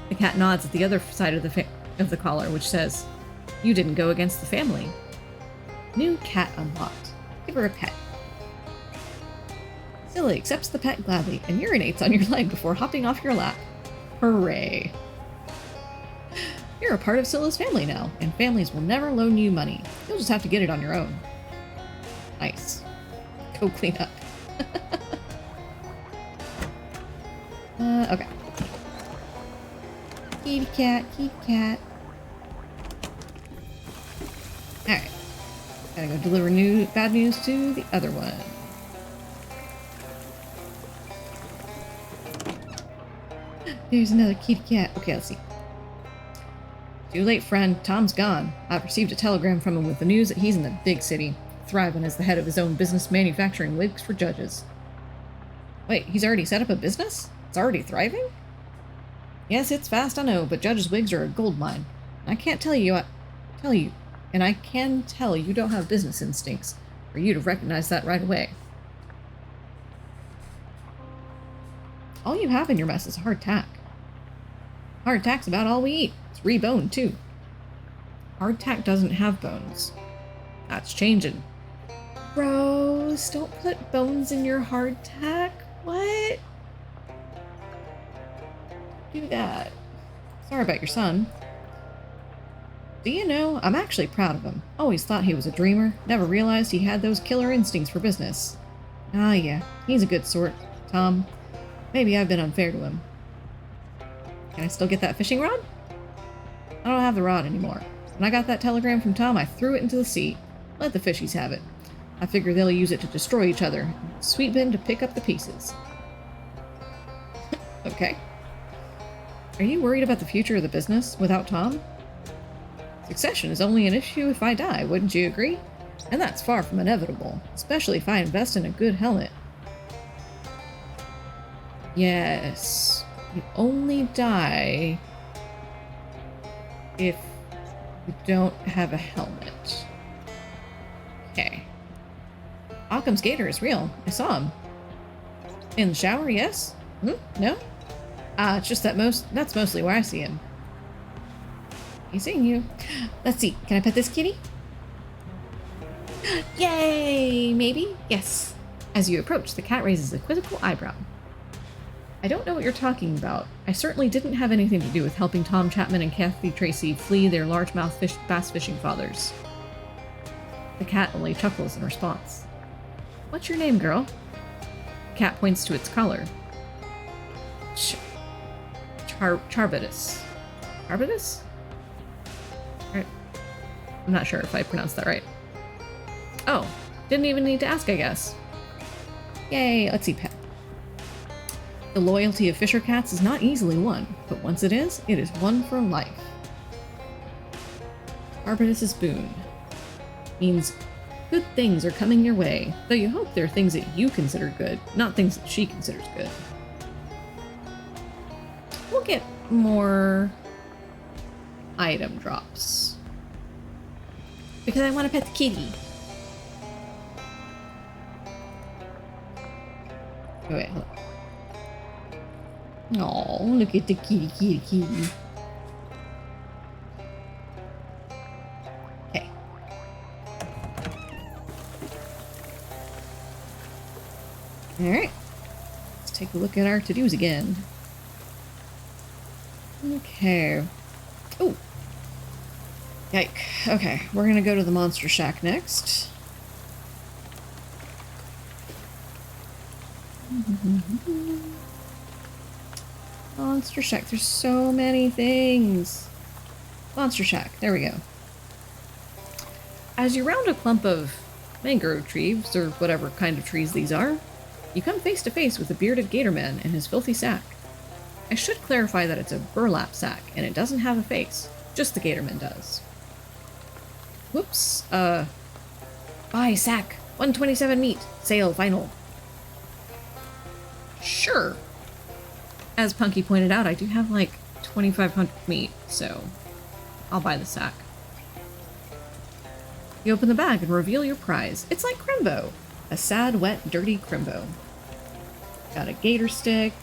The cat nods at the other side of the collar, which says, you didn't go against the family. New cat unlocked. Give her a pet. Scylla accepts the pet gladly and urinates on your leg before hopping off your lap. Hooray. You're a part of Scylla's family now, and families will never loan you money. You'll just have to get it on your own. Nice. Go clean up. Okay. Kitty cat, kitty cat. Alright. Gotta go deliver bad news to the other one. There's another kitty cat. Okay, let's see. Too late, friend. Tom's gone. I've received a telegram from him with the news that he's in the big city, thriving as the head of his own business manufacturing wigs for judges. Wait, he's already set up a business? It's already thriving? Yes, it's fast, I know, but judges' wigs are a gold mine. And I can't tell you, and I can tell you don't have business instincts for you to recognize that right away. All you have in your mess is hardtack. Hardtack's about all we eat. It's reboned, too. Hardtack doesn't have bones. That's changing. Bros, don't put bones in your hardtack. What? Do that. Sorry about your son. Do you know, I'm actually proud of him. Always thought he was a dreamer. Never realized he had those killer instincts for business. Ah, yeah. He's a good sort, Tom. Maybe I've been unfair to him. Can I still get that fishing rod? I don't have the rod anymore. When I got that telegram from Tom, I threw it into the sea. Let the fishies have it. I figure they'll use it to destroy each other. Sweetbin to pick up the pieces. Okay. Are you worried about the future of the business without Tom? Succession is only an issue if I die, wouldn't you agree? And that's far from inevitable, especially if I invest in a good helmet. Yes. You only die if you don't have a helmet. Okay. Occam's gator is real. I saw him. In the shower, yes? No? It's just that that's mostly where I see him. He's seeing you. Let's see. Can I pet this kitty? Yay! Maybe? Yes. As you approach, the cat raises a quizzical eyebrow. I don't know what you're talking about. I certainly didn't have anything to do with helping Tom Chapman and Kathy Tracy flee their largemouth bass fishing fathers. The cat only chuckles in response. What's your name, girl? The cat points to its collar. Charbitus. Charbitus? I'm not sure if I pronounced that right. Oh, didn't even need to ask, I guess. Yay, let's see, pet. The loyalty of fisher cats is not easily won, but once it is won for life. Arbitus's boon means good things are coming your way, though you hope they're things that you consider good, not things that she considers good. We'll get more item drops. Because I want to pet the kitty. Oh, wait, hold on. Oh, look at the kitty. Okay. Alright. Let's take a look at our to-dos again. Okay. Oh! Yike. Okay, we're gonna go to the Monster Shack next. Monster Shack. There's so many things. Monster Shack. There we go. As you round a clump of mangrove trees, or whatever kind of trees these are, you come face to face with a bearded gator man and his filthy sack. I should clarify that it's a burlap sack, and it doesn't have a face. Just the gatorman does. Whoops. Buy sack. 127 meat. Sale final. Sure. As Punky pointed out, I do have like 2,500 meat, so I'll buy the sack. You open the bag and reveal your prize. It's like Crimbo. A sad, wet, dirty Crimbo. Got a gator stick,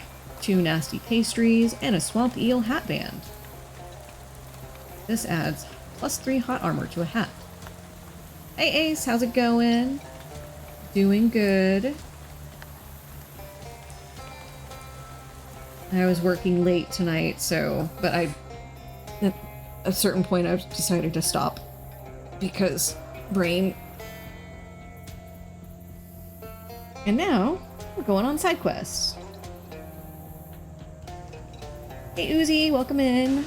2 nasty pastries, and a swamp eel hat band. This adds +3 hot armor to a hat. Hey Ace, how's it going? Doing good. I was working late tonight, so, but at a certain point I've decided to stop because brain. And now we're going on side quests. Hey Uzi, welcome in.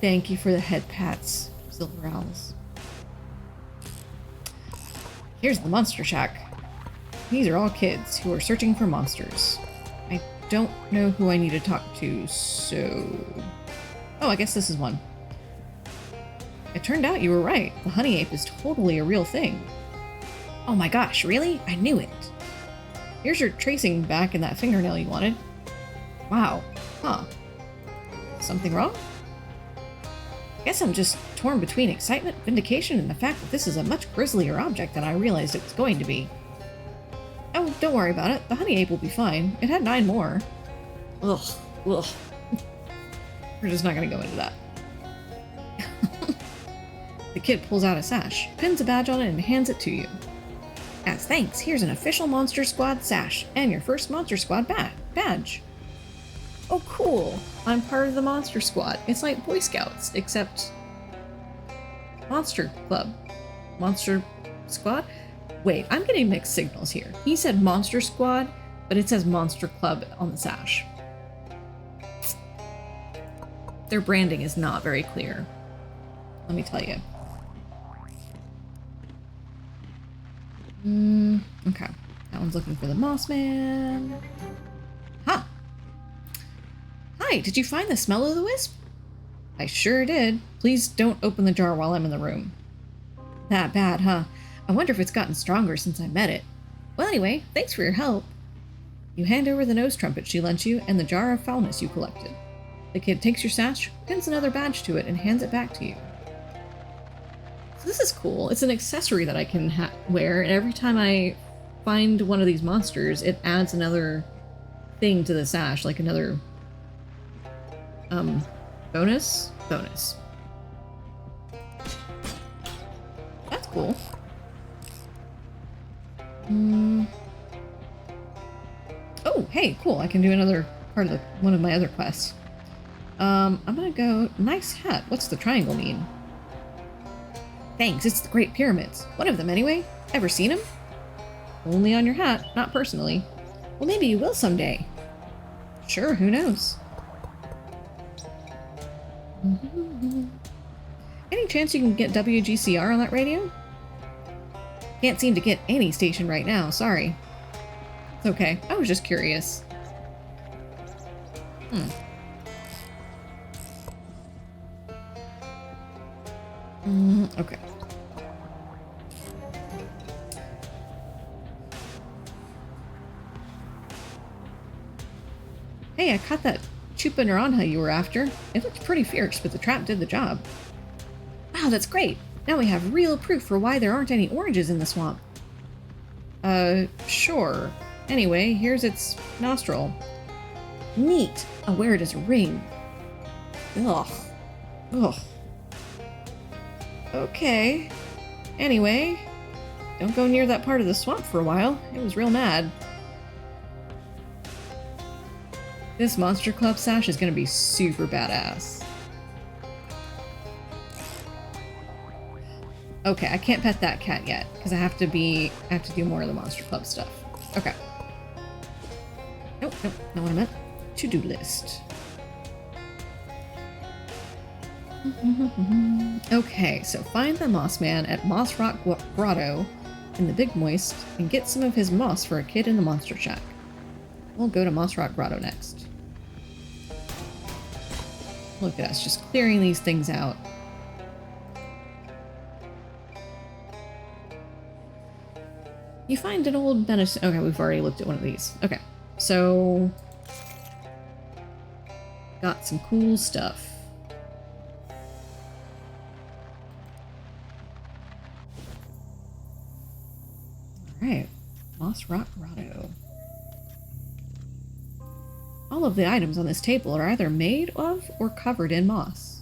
Thank you for the head pats, Silver Owls. Here's the monster shack. These are all kids who are searching for monsters. I don't know who I need to talk to, so... Oh, I guess this is one. It turned out you were right. The honey ape is totally a real thing. Oh my gosh, really? I knew it. Here's your tracing back in that fingernail you wanted. Wow. Huh. Something wrong? Guess I'm just torn between excitement, vindication, and the fact that this is a much grislier object than I realized it was going to be. Oh, don't worry about it. The honey ape will be fine. It had 9 more. Ugh. Ugh. We're just not gonna go into that. The kid pulls out a sash, pins a badge on it, and hands it to you. As thanks, here's an official Monster Squad sash, and your first Monster Squad badge. Oh, cool. I'm part of the Monster Squad. It's like Boy Scouts, except... Monster Club. Monster Squad? Wait, I'm getting mixed signals here. He said Monster Squad, but it says Monster Club on the sash. Their branding is not very clear. Let me tell you. Okay. That one's looking for the Moss Man. Huh. Hi, did you find the Smell-o'-the-Wisp? I sure did. Please don't open the jar while I'm in the room. That bad, huh? I wonder if it's gotten stronger since I met it. Well, anyway, thanks for your help. You hand over the nose trumpet she lent you and the jar of foulness you collected. The kid takes your sash, pins another badge to it, and hands it back to you. So this is cool. It's an accessory that I can wear, and every time I find one of these monsters, it adds another thing to the sash, like another bonus. That's cool. Oh, hey, cool. I can do another part of one of my other quests. I'm gonna go, nice hat. What's the triangle mean? Thanks, it's the Great Pyramids. One of them, anyway. Ever seen them? Only on your hat, not personally. Well, maybe you will someday. Sure, who knows? Any chance you can get WGCR on that radio? Can't seem to get any station right now, sorry. It's okay, I was just curious. Okay. Hey, I caught that Chupa Naranja you were after. It looked pretty fierce, but the trap did the job. Wow, that's great. Now we have real proof for why there aren't any oranges in the swamp. Sure. Anyway, here's its nostril. Neat. I'll wear it as a ring. Ugh. Ugh. Okay. Anyway, don't go near that part of the swamp for a while. It was real mad. This Monster Club sash is gonna be super badass. Okay, I can't pet that cat yet, because I have to do more of the Monster Club stuff. Okay. Nope, not what I meant. To-do list. Okay, so find the Moss Man at Moss Rock Grotto in the Big Moist and get some of his moss for a kid in the Monster Shack. We'll go to Moss Rock Grotto next. Look at us, just clearing these things out. You find an old medicine... Okay, we've already looked at one of these. Okay, so... got some cool stuff. Alright, Moss Rock Grotto. All of the items on this table are either made of or covered in moss.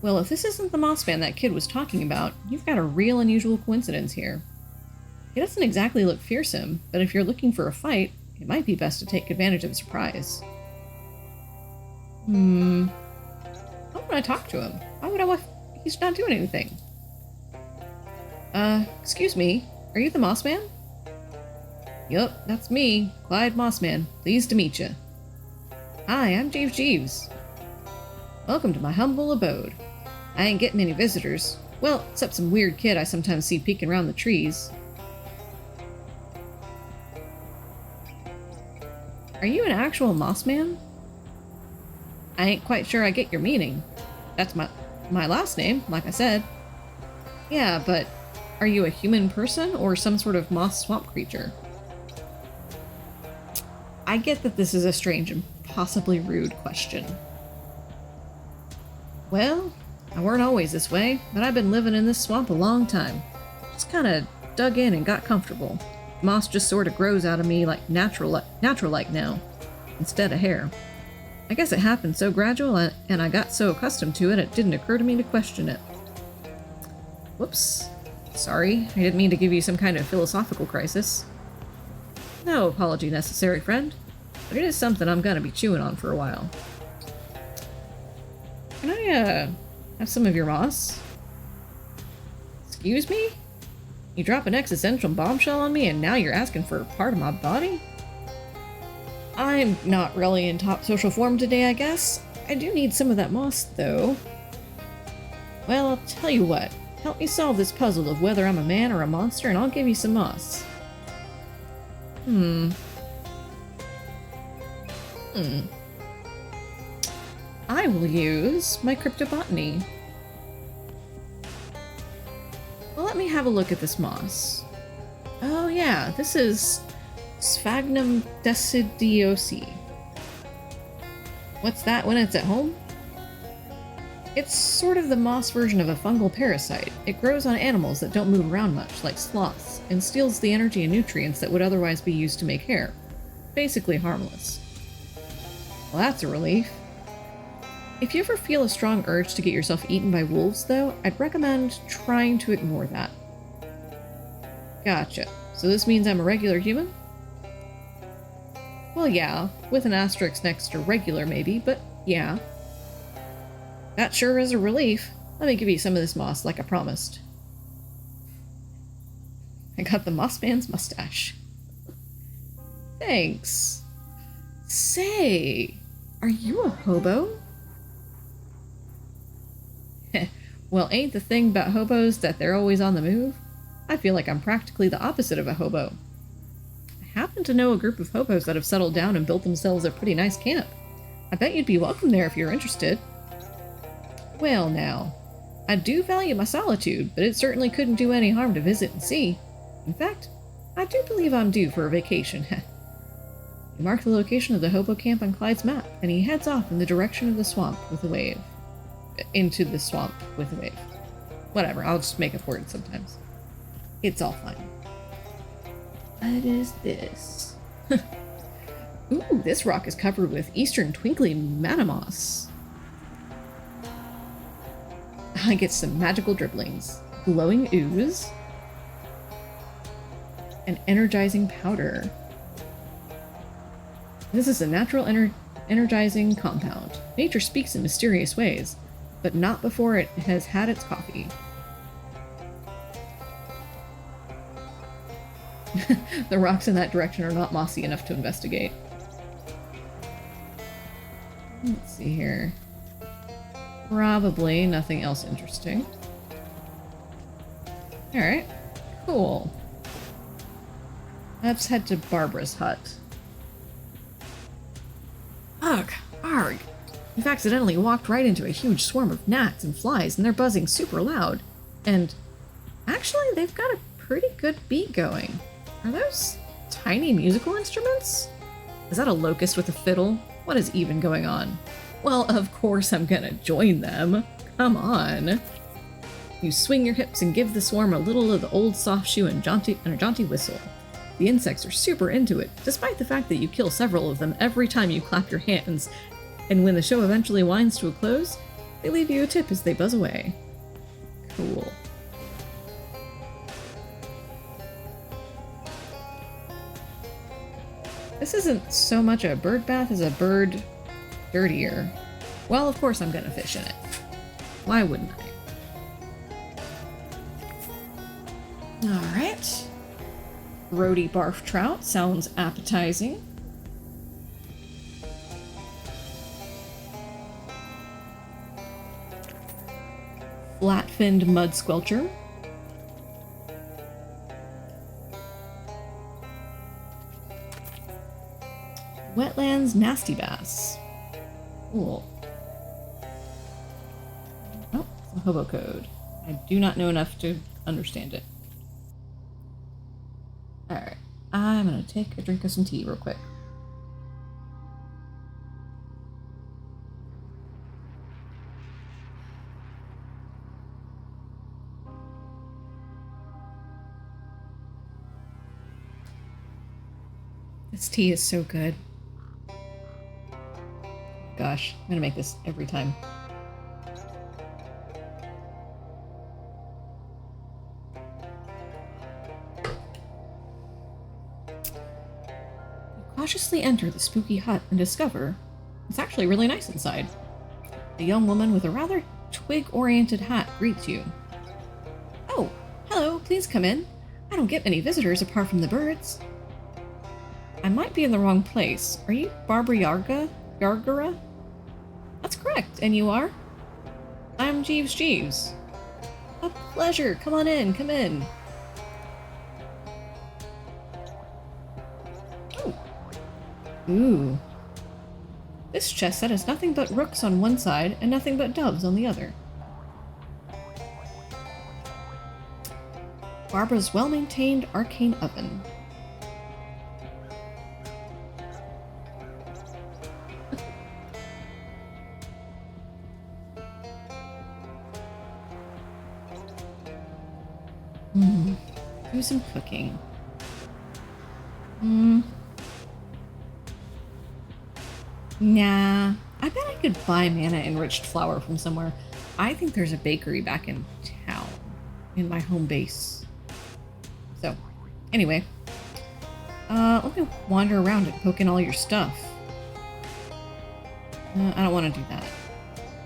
Well, if this isn't the moss man that kid was talking about, you've got a real unusual coincidence here. He doesn't exactly look fearsome, but if you're looking for a fight, it might be best to take advantage of the surprise. How would I talk to him? Why would I? He's not doing anything. Excuse me, are you the moss man? Yup, that's me, Clyde Mossman. Pleased to meet you. Hi, I'm Jeeves Jeeves. Welcome to my humble abode. I ain't getting many visitors. Well, except some weird kid I sometimes see peeking around the trees. Are you an actual moss man? I ain't quite sure I get your meaning. That's my last name, like I said. Yeah, but are you a human person or some sort of moss swamp creature? I get that this is a strange and possibly rude question. Well, I weren't always this way, but I've been living in this swamp a long time. Just kinda dug in and got comfortable. Moss just sorta grows out of me like natural like now, instead of hair. I guess it happened so gradual and I got so accustomed to it, it didn't occur to me to question it. Whoops. Sorry, I didn't mean to give you some kind of philosophical crisis. No apology necessary, friend, but it is something I'm gonna be chewing on for a while. Can I, have some of your moss? Excuse me? You drop an existential bombshell on me and now you're asking for a part of my body? I'm not really in top social form today, I guess. I do need some of that moss, though. Well, I'll tell you what. Help me solve this puzzle of whether I'm a man or a monster and I'll give you some moss. I will use my cryptobotany. Well, let me have a look at this moss. Oh yeah, this is Sphagnum decidiosi. What's that when it's at home? It's sort of the moss version of a fungal parasite. It grows on animals that don't move around much, like sloths, and steals the energy and nutrients that would otherwise be used to make hair. Basically harmless. Well, that's a relief. If you ever feel a strong urge to get yourself eaten by wolves, though, I'd recommend trying to ignore that. Gotcha. So this means I'm a regular human? Well, yeah, with an asterisk next to regular, maybe, but yeah. That sure is a relief. Let me give you some of this moss like I promised. I got the moss man's mustache. Thanks. Say, are you a hobo? Well, ain't the thing about hobos that they're always on the move? I feel like I'm practically the opposite of a hobo. I happen to know a group of hobos that have settled down and built themselves a pretty nice camp. I bet you'd be welcome there if you're interested. Well now, I do value my solitude, but it certainly couldn't do any harm to visit and see. In fact, I do believe I'm due for a vacation. You mark the location of the hobo camp on Clyde's map, and he heads off in the direction of the swamp with a wave. Into the swamp with a wave. Whatever, I'll just make up words sometimes. It's all fine. What is this? Ooh, this rock is covered with eastern twinkly matamoss. I get some magical dribblings, glowing ooze, and energizing powder. This is a natural energizing compound. Nature speaks in mysterious ways, but not before it has had its coffee. The rocks in that direction are not mossy enough to investigate. Let's see here. Probably nothing else interesting. Alright, cool. Let's head to Barbara's hut. Ugh, arg. You've accidentally walked right into a huge swarm of gnats and flies, and they're buzzing super loud. And actually, they've got a pretty good beat going. Are those tiny musical instruments? Is that a locust with a fiddle? What is even going on? Well, of course I'm gonna join them. Come on. You swing your hips and give the swarm a little of the old soft shoe and a jaunty whistle. The insects are super into it, despite the fact that you kill several of them every time you clap your hands. And when the show eventually winds to a close, They leave you a tip as they buzz away. Cool. This isn't so much a bird bath as a bird dirtier. Well, of course I'm gonna fish in it. Why wouldn't I? Alright. Roadie barf trout sounds appetizing. Flat-finned mud squelcher. Wetlands nasty bass. Cool. Oh, some hobo code. I do not know enough to understand it. Alright, I'm gonna take a drink of some tea real quick. This tea is so good. Gosh, I'm gonna make this every time. You cautiously enter the spooky hut and discover it's actually really nice inside. A young woman with a rather twig-oriented hat greets you. Oh, hello, please come in. I don't get many visitors apart from the birds. I might be in the wrong place. Are you Barbara Yargara? That's correct, and you are? I'm Jeeves Jeeves. A pleasure. Come on in, come in. Oh. Ooh. This chest set has nothing but rooks on one side and nothing but doves on the other. Barbara's well-maintained arcane oven. Do some cooking. Nah. I bet I could buy mana-enriched flour from somewhere. I think there's a bakery back in town. In my home base. So, anyway. Let me wander around and poke in all your stuff. I don't want to do that.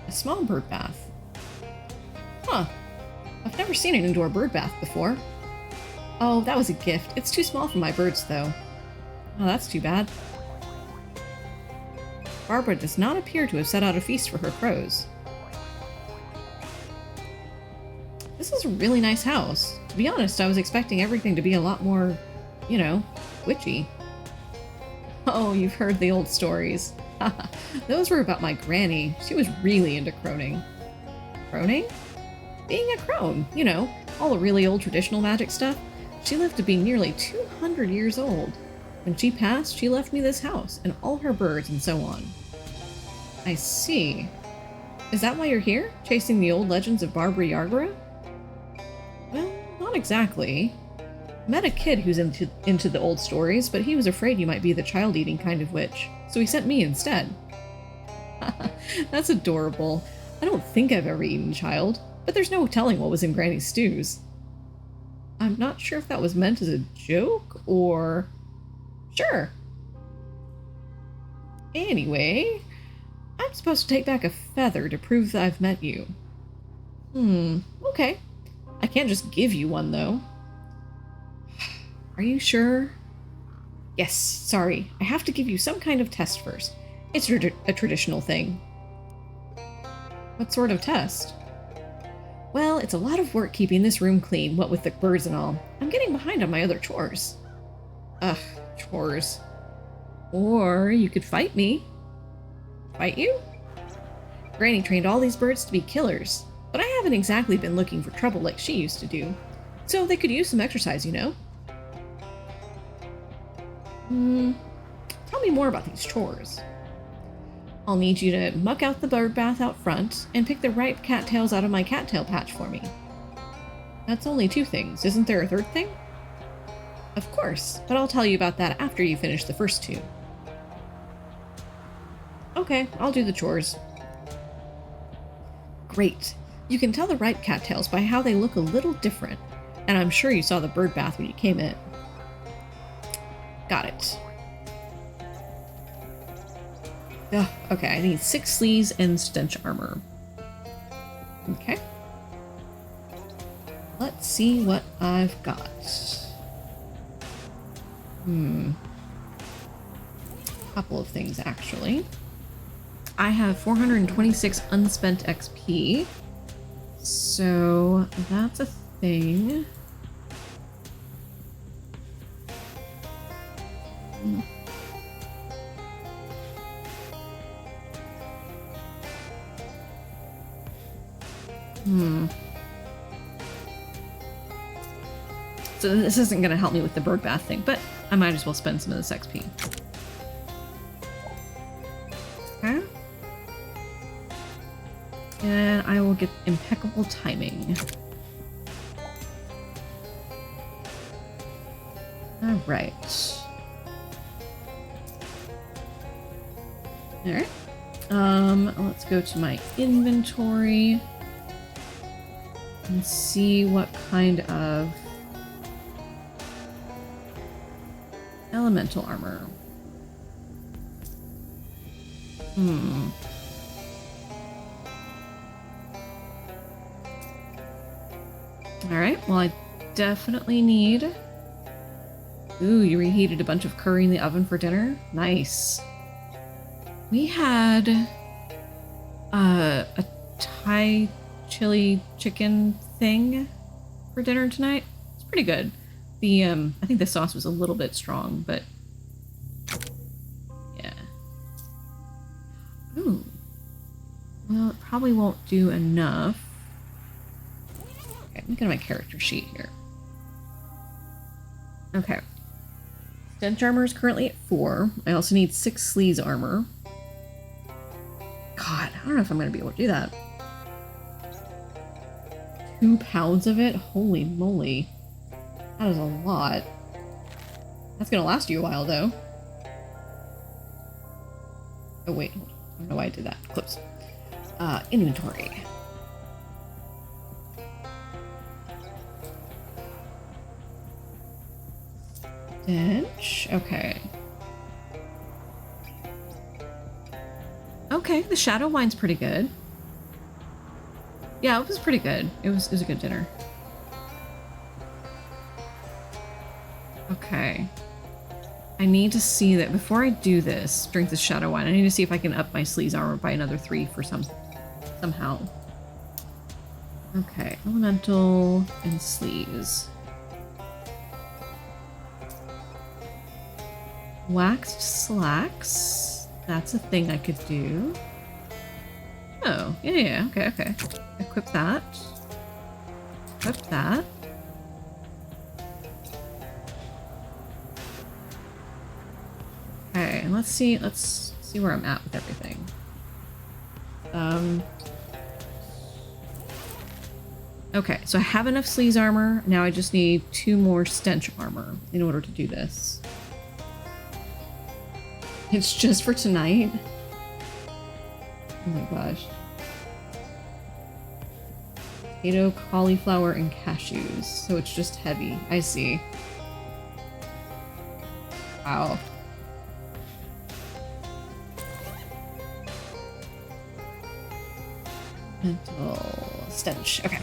A small bird bath. Huh. I've never seen an indoor bird bath before. Oh, that was a gift. It's too small for my birds, though. Oh, that's too bad. Barbara does not appear to have set out a feast for her crows. This is a really nice house. To be honest, I was expecting everything to be a lot more, you know, witchy. Oh, you've heard the old stories. Those were about my granny. She was really into croning. Croning? Being a crone, you know, all the really old traditional magic stuff. She lived to be nearly 200 years old. When she passed, she left me this house and all her birds and so on. I see. Is that why you're here? Chasing the old legends of Barbara Yargara? Well, not exactly. I met a kid who's into the old stories, but he was afraid you might be the child-eating kind of witch, so he sent me instead. That's adorable. I don't think I've ever eaten child, but there's no telling what was in Granny's stews. I'm not sure if that was meant as a joke, or... Sure. Anyway, I'm supposed to take back a feather to prove that I've met you. Okay. I can't just give you one, though. Are you sure? Yes, sorry. I have to give you some kind of test first. It's a traditional thing. What sort of test? Well, it's a lot of work keeping this room clean, what with the birds and all. I'm getting behind on my other chores. Ugh, chores. Or you could fight me. Fight you? Granny trained all these birds to be killers, but I haven't exactly been looking for trouble like she used to do. So they could use some exercise, you know? Tell me more about these chores. I'll need you to muck out the bird bath out front and pick the ripe cattails out of my cattail patch for me. That's only 2 things. Isn't there a 3rd thing? Of course, but I'll tell you about that after you finish the first 2. Okay, I'll do the chores. great. You can tell the ripe cattails by how they look a little different. And I'm sure you saw the bird bath when you came in. Got it. Ugh, okay, I need 6 sleeves and stench armor. Okay. Let's see what I've got. Couple of things, actually. I have 426 unspent XP. So that's a thing. So this isn't going to help me with the bird bath thing, but I might as well spend some of this XP. Okay. And I will get impeccable timing. Alright. Alright. Let's go to my inventory and see what kind of elemental armor. Alright, well I definitely need... Ooh, you reheated a bunch of curry in the oven for dinner? Nice. We had a Thai chili chicken thing for dinner tonight. It's pretty good. The I think the sauce was a little bit strong, but yeah. Ooh. Well, it probably won't do enough. Okay, look at my character sheet here. Okay. Stench armor is currently at 4. I also need 6 sleeves armor. God, I don't know if I'm going to be able to do that. 2 pounds of it? Holy moly. That is a lot. That's going to last you a while, though. Oh, wait. I don't know why I did that. Clips. Inventory. Stench. Okay. Okay, the shadow wine's pretty good. Yeah, it was pretty good. It was a good dinner. Okay. I need to see that before I do this, drink the shadow wine, I need to see if I can up my sleeves armor by another 3 for somehow. Okay, elemental and sleeves. Waxed slacks. That's a thing I could do. Oh, yeah, okay. Equip that. Equip that. Okay, let's see where I'm at with everything. Okay, so I have enough sleeves armor. Now I just need 2 more stench armor in order to do this. It's just for tonight? Oh my gosh. Potato, cauliflower, and cashews. So it's just heavy. I see. Wow. Mental stench. Okay.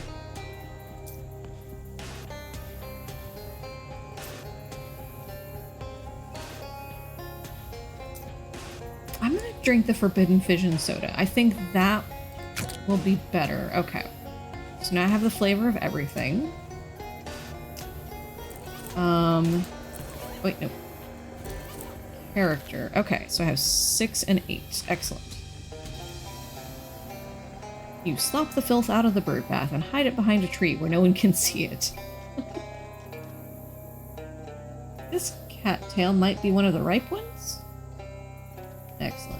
I'm gonna drink the Forbidden Fission Soda. I think that will be better. Okay. So now I have the flavor of everything. Wait, no. Character. Okay, so I have 6 and 8. Excellent. You slop the filth out of the bird bath and hide it behind a tree where no one can see it. This cattail might be one of the ripe ones? Excellent.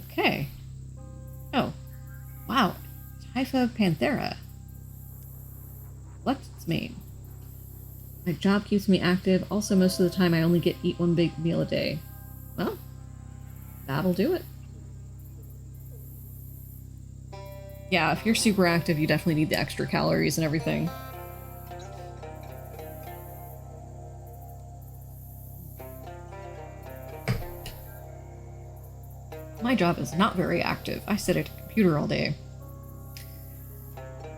Okay. Oh. Wow. Typha panthera. What? That's Maine. My job keeps me active. Also, most of the time I only eat one big meal a day. Well, that'll do it. Yeah, if you're super active, you definitely need the extra calories and everything. My job is not very active. I sit at a computer all day.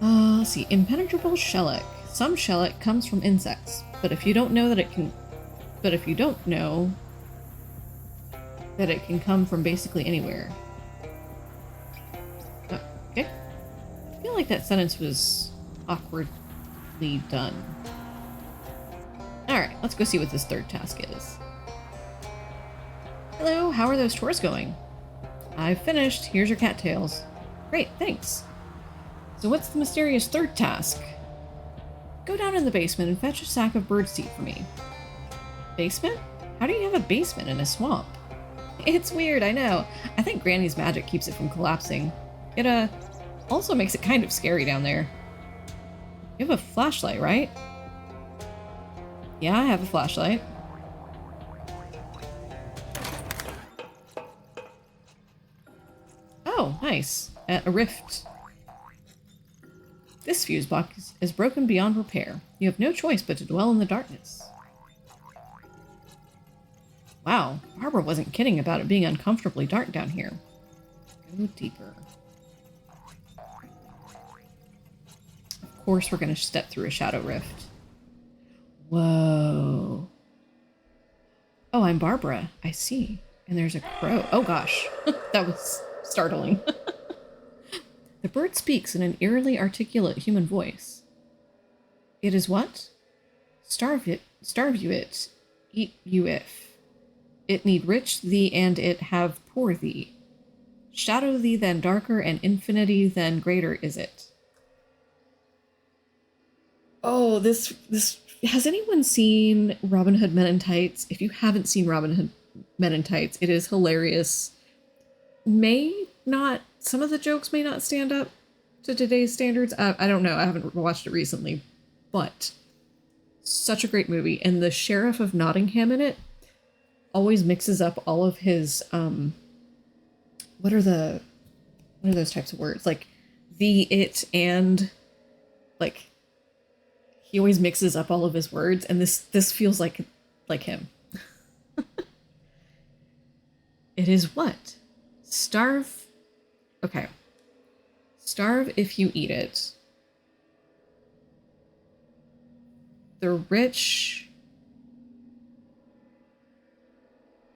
Let's see. Impenetrable shellac. Some shellac comes from insects, but if you don't know that it can come from basically anywhere. Okay. I feel like that sentence was awkwardly done. Alright, let's go see what this third task is. Hello, how are those chores going? I've finished. Here's your cattails. Great, thanks. So what's the mysterious third task? Go down in the basement and fetch a sack of birdseed for me. Basement? How do you have a basement in a swamp? It's weird, I know. I think Granny's magic keeps it from collapsing. It, also makes it kind of scary down there. You have a flashlight, right? Yeah, I have a flashlight. Oh, nice. A rift. This fuse box is broken beyond repair. You have no choice but to dwell in the darkness. Wow, Barbara wasn't kidding about it being uncomfortably dark down here. Go deeper. Of course we're going to step through a shadow rift. Whoa. Oh, I'm Barbara. I see. And there's a crow. Oh gosh, that was startling. The bird speaks in an eerily articulate human voice. It is what? Starve you it, eat you if. It need rich thee and it have poor thee. Shadow thee then darker and infinity then greater is it. Oh, this has anyone seen Robin Hood Men in Tights? If you haven't seen Robin Hood Men in Tights, it is hilarious. Some of the jokes may not stand up to today's standards. I don't know. I haven't watched it recently, but such a great movie. And the Sheriff of Nottingham in it always mixes up all of his, what are those types of words? Like the, it, and like, he always mixes up all of his words. And this feels like him. It is what? Starve. Okay. Starve if you eat it. The rich.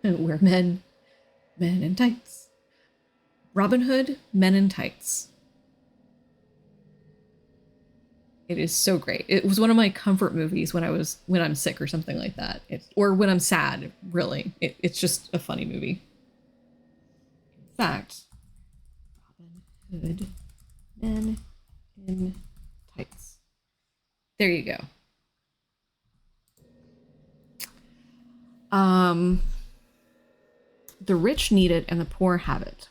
We're men in tights. Robin Hood, Men in Tights. It is so great. It was one of my comfort movies when I'm sick or something like that. Or when I'm sad, really. It's just a funny movie. In fact, Robin Hood, Men in Tights. There you go. The rich need it and the poor have it.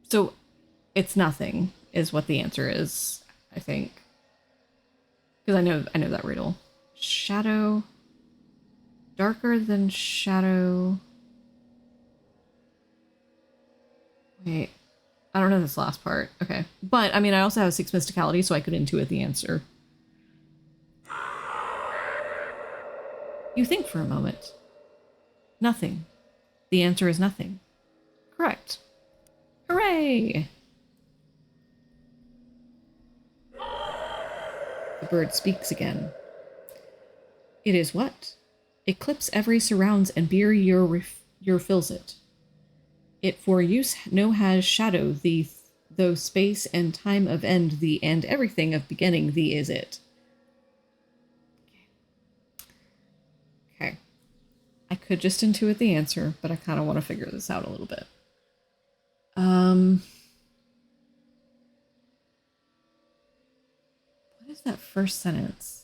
So it's nothing is what the answer is, I think. Because I know that riddle. Shadow. Darker than shadow. Wait. I don't know this last part. Okay. But, I mean, I also have 6 mysticality, so I could intuit the answer. You think for a moment. Nothing. The answer is nothing. Correct. Hooray! The bird speaks again. It is what? Eclipse every surrounds and beer your fills it. It for use no has shadow thee, though space and time of end thee, and everything of beginning thee is it. Okay. I could just intuit the answer, but I kind of want to figure this out a little bit. What is that first sentence?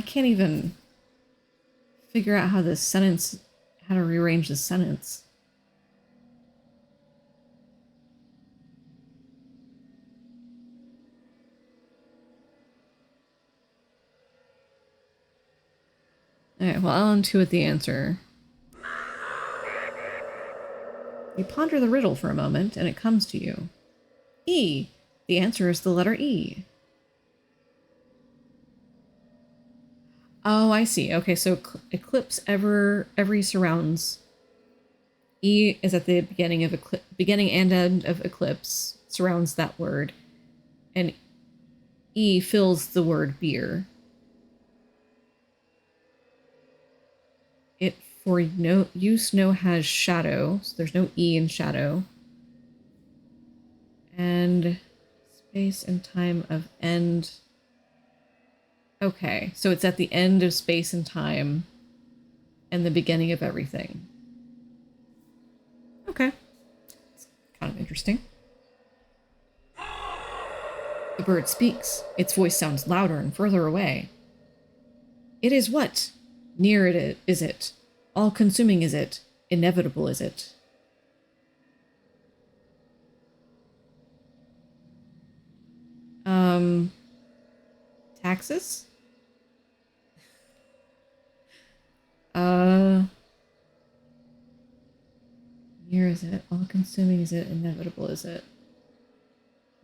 can't even figure out how how to rearrange this sentence. Alright, well, I'll intuit the answer. You ponder the riddle for a moment, and it comes to you. E. The answer is the letter E. Oh, I see. Okay, so eclipse every surrounds. E is at the beginning of beginning and end of eclipse, surrounds that word, and E fills the word beer. It for no use no has shadow, so there's no E in shadow. And space and time of end. Okay, so it's at the end of space and time and the beginning of everything. Okay. It's kind of interesting. The bird speaks. Its voice sounds louder and further away. It is what? Near it is it. All-consuming is it. Inevitable is it. Taxes? Near is it? All-consuming is it? Inevitable is it?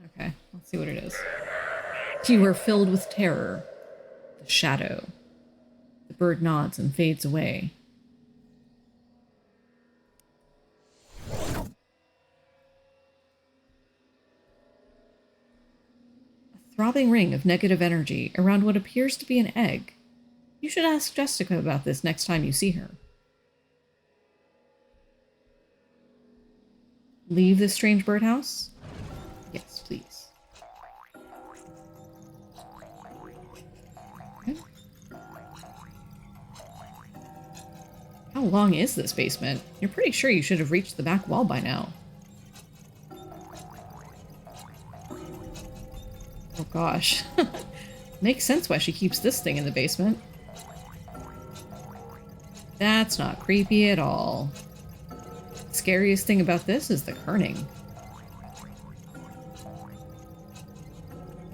Okay, let's see what it is. You are filled with terror. The shadow. The bird nods and fades away. A throbbing ring of negative energy around what appears to be an egg. You should ask Jessica about this next time you see her. Leave this strange birdhouse? Yes, please. Okay. How long is this basement? You're pretty sure you should have reached the back wall by now. Oh gosh. Makes sense why she keeps this thing in the basement. That's not creepy at all. The scariest thing about this is the kerning.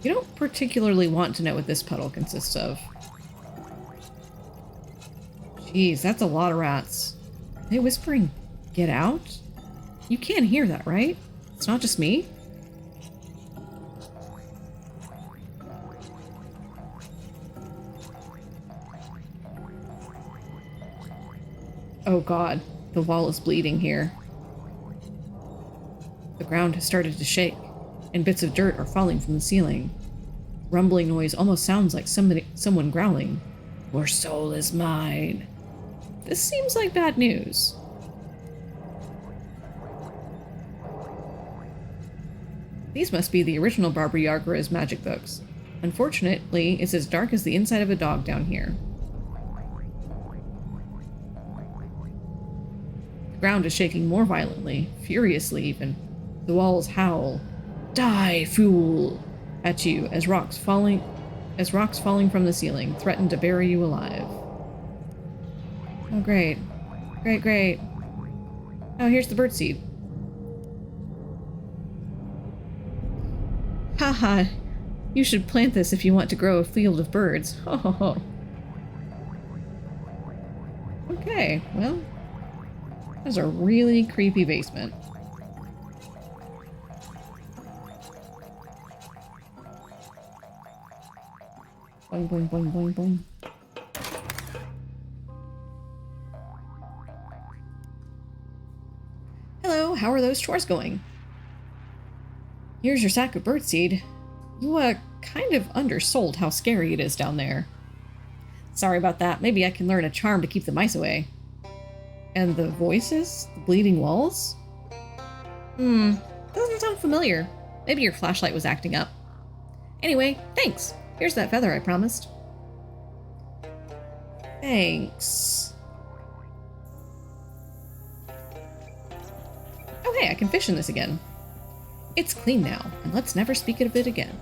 You don't particularly want to know what this puddle consists of. Jeez, that's a lot of rats. Are they whispering, "Get out"? You can't hear that, right? It's not just me? Oh god, the wall is bleeding here. The ground has started to shake, and bits of dirt are falling from the ceiling. Rumbling noise almost sounds like someone growling. Your soul is mine. This seems like bad news. These must be the original Barbara Yargara's magic books. Unfortunately, it's as dark as the inside of a dog down here. The ground is shaking more violently, furiously even. The walls howl, "Die, fool!" at you as rocks falling from the ceiling threaten to bury you alive. Oh great. Great, great. Oh, here's the birdseed. Haha, you should plant this if you want to grow a field of birds. Ho ho ho. Okay, well, that's a really creepy basement. Boing, boing, boing, boing, boing. Hello, how are those chores going? Here's your sack of birdseed. You, kind of undersold how scary it is down there. Sorry about that. Maybe I can learn a charm to keep the mice away. And the voices? The bleeding walls? Doesn't sound familiar. Maybe your flashlight was acting up. Anyway, thanks. Here's that feather I promised. Thanks. Oh hey, I can fish in this again. It's clean now, and let's never speak of it again.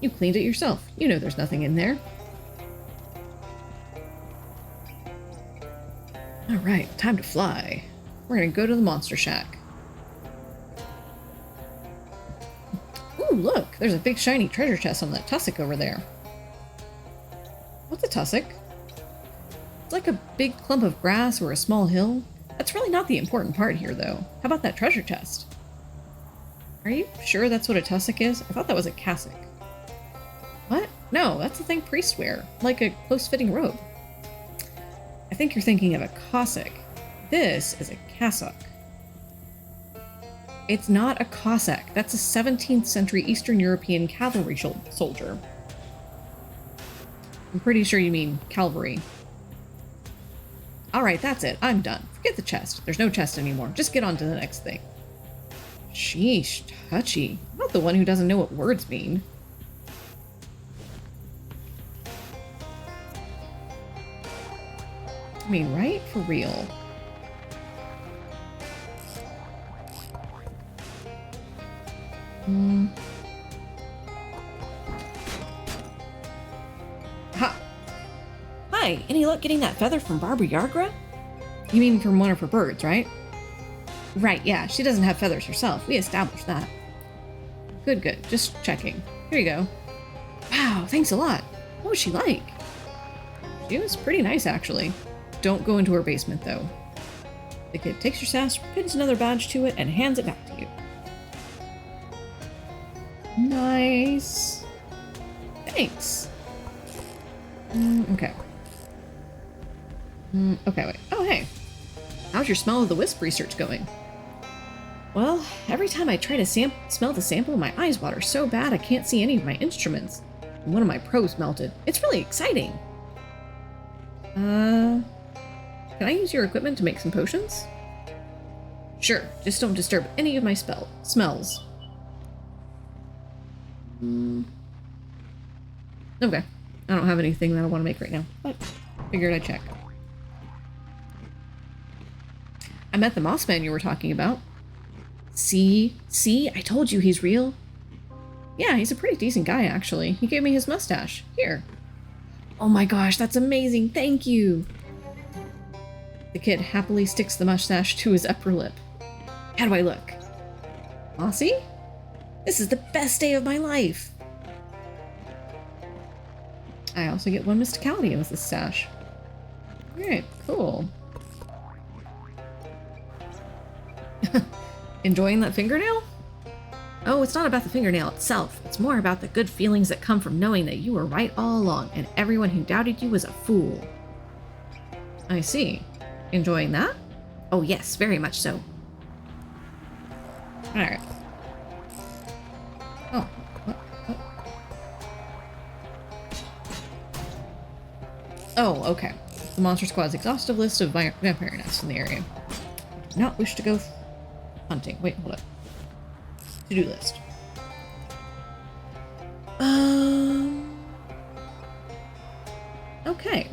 You cleaned it yourself. You know there's nothing in there. Alright, time to fly. We're gonna go to the Monster Shack. Ooh, look! There's a big shiny treasure chest on that tussock over there. What's a tussock? It's like a big clump of grass or a small hill. That's really not the important part here, though. How about that treasure chest? Are you sure that's what a tussock is? I thought that was a cassock. What? No, that's the thing priests wear, like a close-fitting robe. I think you're thinking of a cassock. This is a cassock. It's not a Cossack. That's a 17th century Eastern European cavalry soldier. I'm pretty sure you mean cavalry. Alright, that's it. I'm done. Forget the chest. There's no chest anymore. Just get on to the next thing. Sheesh, touchy. I'm not the one who doesn't know what words mean. I mean, right? For real. Ha! Hi, any luck getting that feather from Barbara Yargra? You mean from one of her birds, right? Right, yeah, she doesn't have feathers herself. We established that. Good, good. Just checking. Here you go. Wow, thanks a lot. What was she like? She was pretty nice, actually. Don't go into her basement, though. The kid takes your sash, pins another badge to it, and hands it back to you. Nice. Thanks. Okay. Okay, wait. Oh, hey. How's your smell of the wisp research going? Well, every time I try to smell the sample, my eyes water so bad I can't see any of my instruments. And one of my probes melted. It's really exciting. Can I use your equipment to make some potions? Sure, just don't disturb any of my smells. Okay. I don't have anything that I want to make right now, but figured I'd check. I met the moss man you were talking about. See? I told you he's real. Yeah, he's a pretty decent guy, actually. He gave me his mustache. Here. Oh my gosh, that's amazing. Thank you. The kid happily sticks the mustache to his upper lip. How do I look? Mossy? This is the best day of my life. I also get one mysticality with this sash. Alright, cool. Enjoying that fingernail? Oh, it's not about the fingernail itself. It's more about the good feelings that come from knowing that you were right all along and everyone who doubted you was a fool. I see. Enjoying that? Oh yes, very much so. Alright. Oh. Oh, okay. The Monster Squad's exhaustive list of vampire nests in the area. Do not wish to go hunting. Wait, hold up. To-do list. Okay.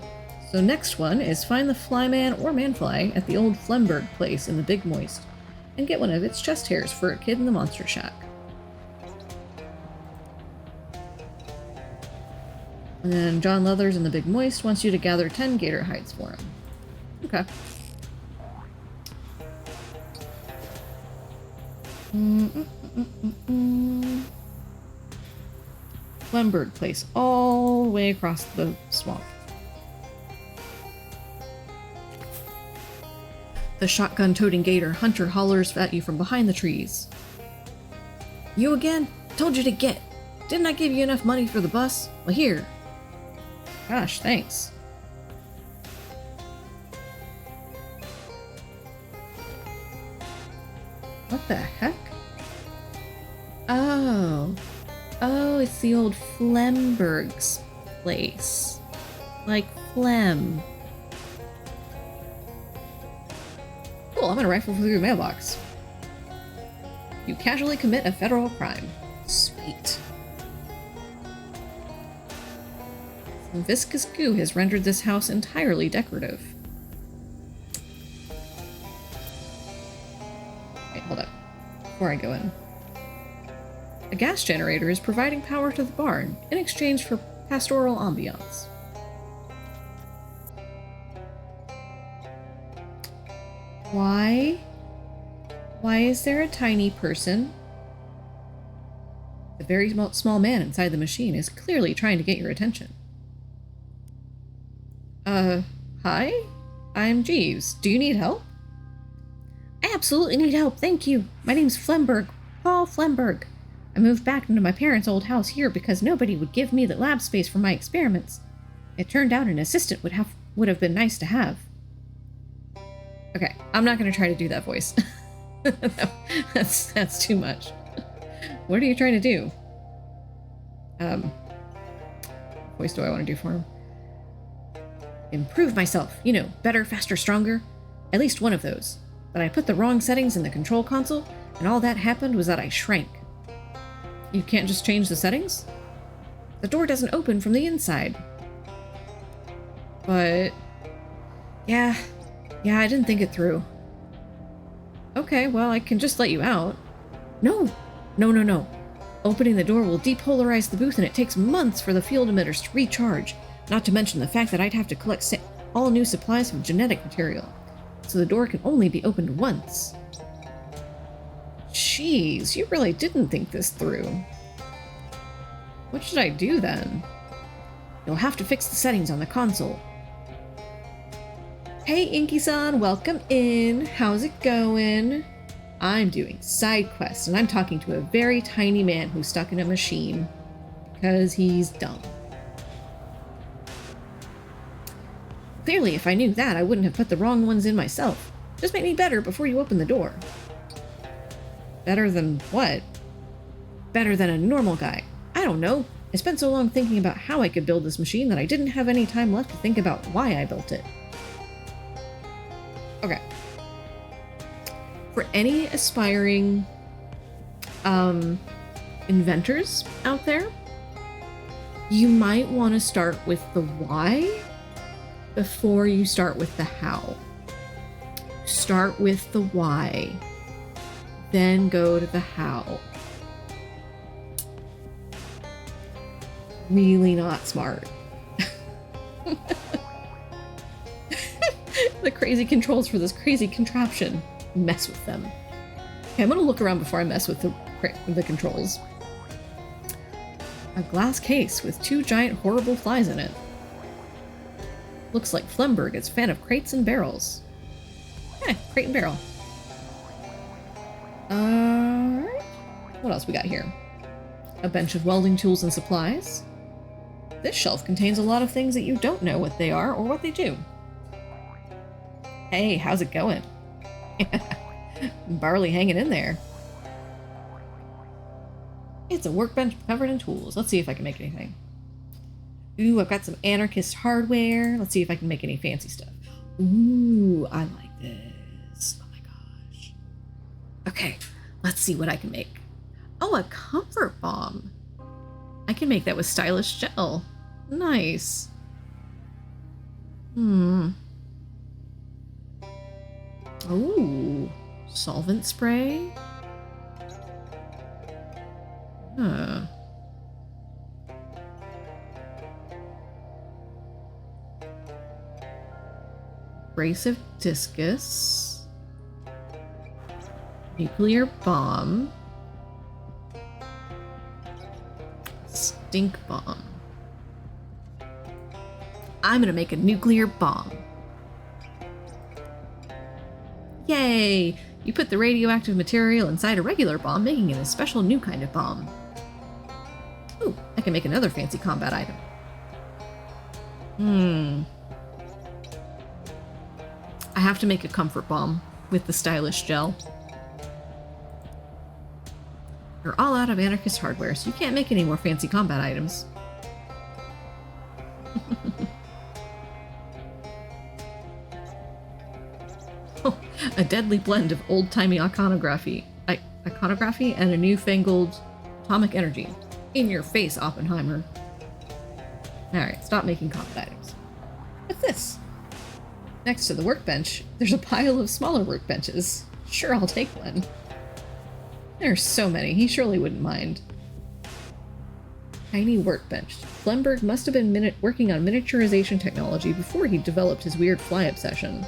So next one is find the flyman or manfly at the old Flemberg place in the Big Moist and get one of its chest hairs for a kid in the Monster Shack. And then John Leathers in the Big Moist wants you to gather 10 gator hides for him. Okay. Flemberg place, all the way across the swamp. The shotgun-toting gator hunter hollers at you from behind the trees. You again? Told you to get. Didn't I give you enough money for the bus? Well, here. Gosh, thanks. What the heck? Oh. Oh, it's the old Flemberg's place. Like phlegm. Cool, I'm gonna rifle through your mailbox. You casually commit a federal crime. Sweet. Some viscous goo has rendered this house entirely decorative. Wait, hold up. Before I go in. A gas generator is providing power to the barn in exchange for pastoral ambiance. Why? Why is there a tiny person? The very small man inside the machine is clearly trying to get your attention. Hi? I'm Jeeves. Do you need help? I absolutely need help, thank you. My name's Flemberg. Paul Flemberg. I moved back into my parents' old house here because nobody would give me the lab space for my experiments. It turned out an assistant would have been nice to have. Okay, I'm not going to try to do that voice. No, that's too much. What are you trying to do? What voice do I want to do for him? Improve myself. You know, better, faster, stronger. At least one of those. But I put the wrong settings in the control console, and all that happened was that I shrank. You can't just change the settings? The door doesn't open from the inside. But... Yeah, I didn't think it through. Okay, well, I can just let you out. No. Opening the door will depolarize the booth, and it takes months for the field emitters to recharge. Not to mention the fact that I'd have to collect all new supplies of genetic material. So the door can only be opened once. Jeez, you really didn't think this through. What should I do then? You'll have to fix the settings on the console. Hey Inky-san, welcome in. How's it going? I'm doing side quests, and I'm talking to a very tiny man who's stuck in a machine because he's dumb. Clearly, if I knew that, I wouldn't have put the wrong ones in myself. Just make me better before you open the door. Better than what? Better than a normal guy. I don't know. I spent so long thinking about how I could build this machine that I didn't have any time left to think about why I built it. Okay. For any aspiring inventors out there, you might want to start with the why before you start with the how. Start with the why, then go to the how. Really not smart. The crazy controls for this crazy contraption. Mess with them. Okay, I'm gonna look around before I mess with the controls. A glass case with 2 giant horrible flies in it. Looks like Flemberg is a fan of crates and barrels. Crate and barrel. Alright. What else we got here? A bench of welding tools and supplies. This shelf contains a lot of things that you don't know what they are or what they do. Hey, how's it going? Barley hanging in there. It's a workbench covered in tools. Let's see if I can make anything. Ooh, I've got some anarchist hardware. Let's see if I can make any fancy stuff. Ooh, I like this. Oh my gosh. Okay, let's see what I can make. Oh, a comfort bomb. I can make that with stylish gel. Nice. Ooh, solvent spray. Huh. Abrasive discus. Nuclear bomb. Stink bomb. I'm gonna make a nuclear bomb. Yay! You put the radioactive material inside a regular bomb, making it a special new kind of bomb. Ooh, I can make another fancy combat item. I have to make a comfort bomb with the stylish gel. You're all out of anarchist hardware, so you can't make any more fancy combat items. Oh, a deadly blend of old-timey iconography and a newfangled atomic energy. In your face, Oppenheimer. Alright, stop making combat items. What's this? Next to the workbench, there's a pile of smaller workbenches. Sure, I'll take one. There's so many, he surely wouldn't mind. Tiny workbench. Flemberg must have been working on miniaturization technology before he developed his weird fly obsession.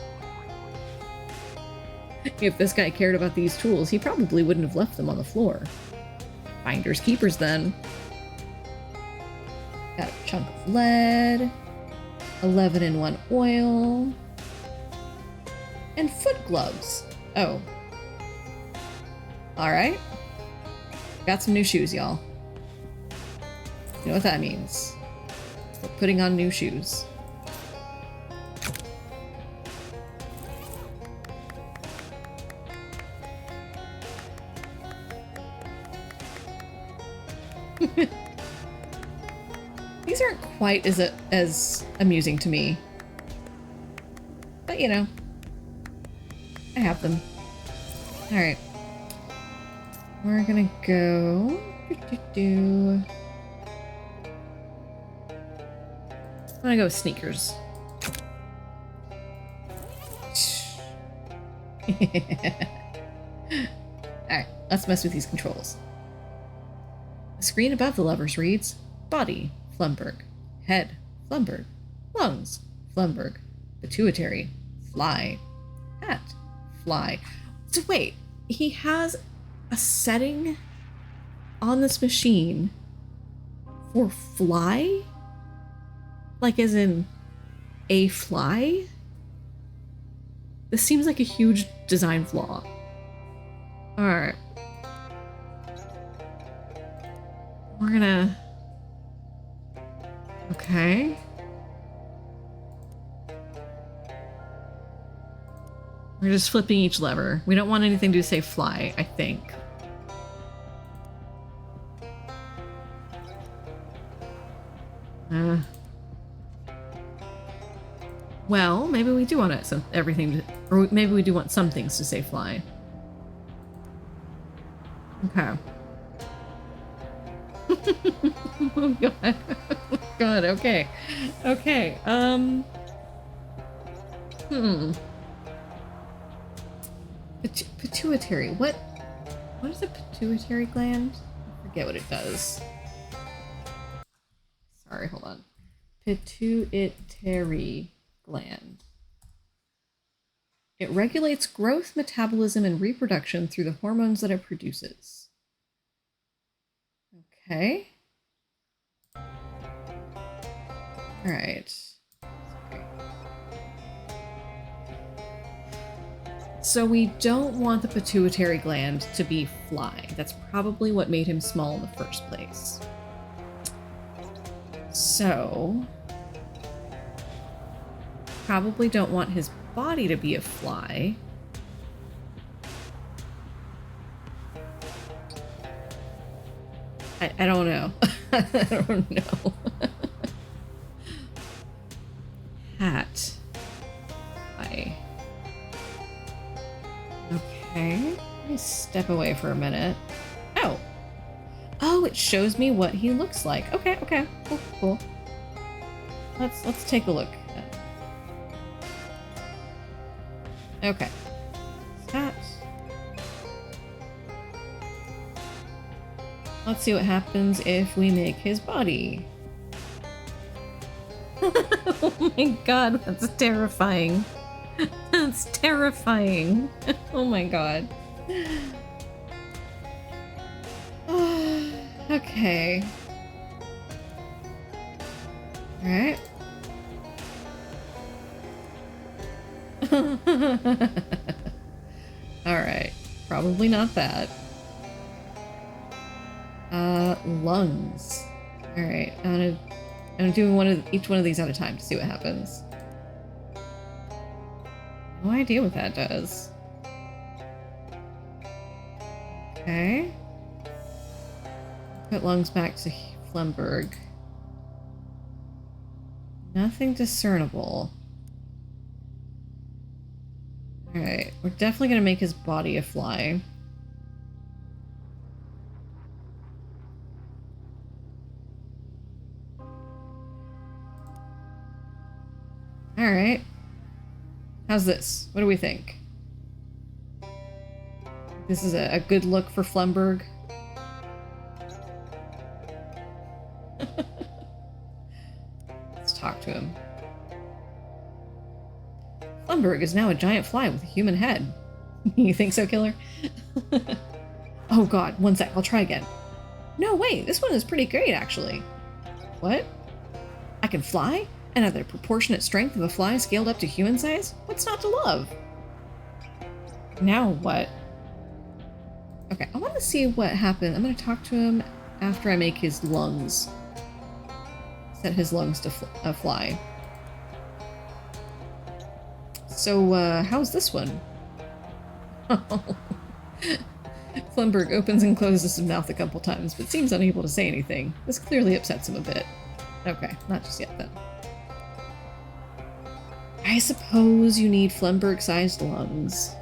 If this guy cared about these tools, he probably wouldn't have left them on the floor. Finders keepers, then. Got a chunk of lead, 11 in 1 oil, and foot gloves. Oh. Alright. Got some new shoes, y'all. You know what that means. We're putting on new shoes. These aren't quite as amusing to me. But you know, I have them. Alright. We're gonna go... I'm gonna go with sneakers. Alright, let's mess with these controls. The screen above the levers reads, Body, Flumberg. Head, Flumberg. Lungs, Flumberg. Pituitary, Fly. Hat, Fly. So wait, he has a setting on this machine for fly? Like as in a fly? This seems like a huge design flaw. Alright. We're gonna... Okay. We're just flipping each lever. We don't want anything to say fly, I think. Well, maybe we do want everything to, or maybe we do want some things to say fly. Okay. Oh god. Oh god, okay. Okay, Pituitary. What is a pituitary gland? I forget what it does. Sorry, hold on. Pituitary gland. It regulates growth, metabolism, and reproduction through the hormones that it produces. Okay. Alright. So we don't want the pituitary gland to be fly. That's probably what made him small in the first place. So... probably don't want his body to be a fly. I don't know. I don't know. Hat. Fly. Okay. Let me step away for a minute. Oh! Oh, it shows me what he looks like. Okay, okay. Cool, cool. Let's take a look. Okay. Hat. Let's see what happens if we make his body. Oh my god, that's terrifying. That's terrifying. Oh my god. Okay. Alright. Alright. Probably not that. Lungs. Alright, I'm gonna do each one of these at a time to see what happens. No idea what that does. Okay. Put lungs back to Flumberg. Nothing discernible. Alright, we're definitely gonna make his body a fly. Alright. How's this? What do we think? This is a good look for Flumberg. Let's talk to him. Flumberg is now a giant fly with a human head. You think so, killer? Oh god, one sec, I'll try again. No, wait, this one is pretty great, actually. What? I can fly? And have the proportionate strength of a fly scaled up to human size? What's not to love? Now what? Okay, I want to see what happens. I'm going to talk to him after I make his lungs. Set his lungs to fly. So, how's this one? Flemberg opens and closes his mouth a couple times, but seems unable to say anything. This clearly upsets him a bit. Okay, not just yet then. I suppose you need Flemberg-sized lungs.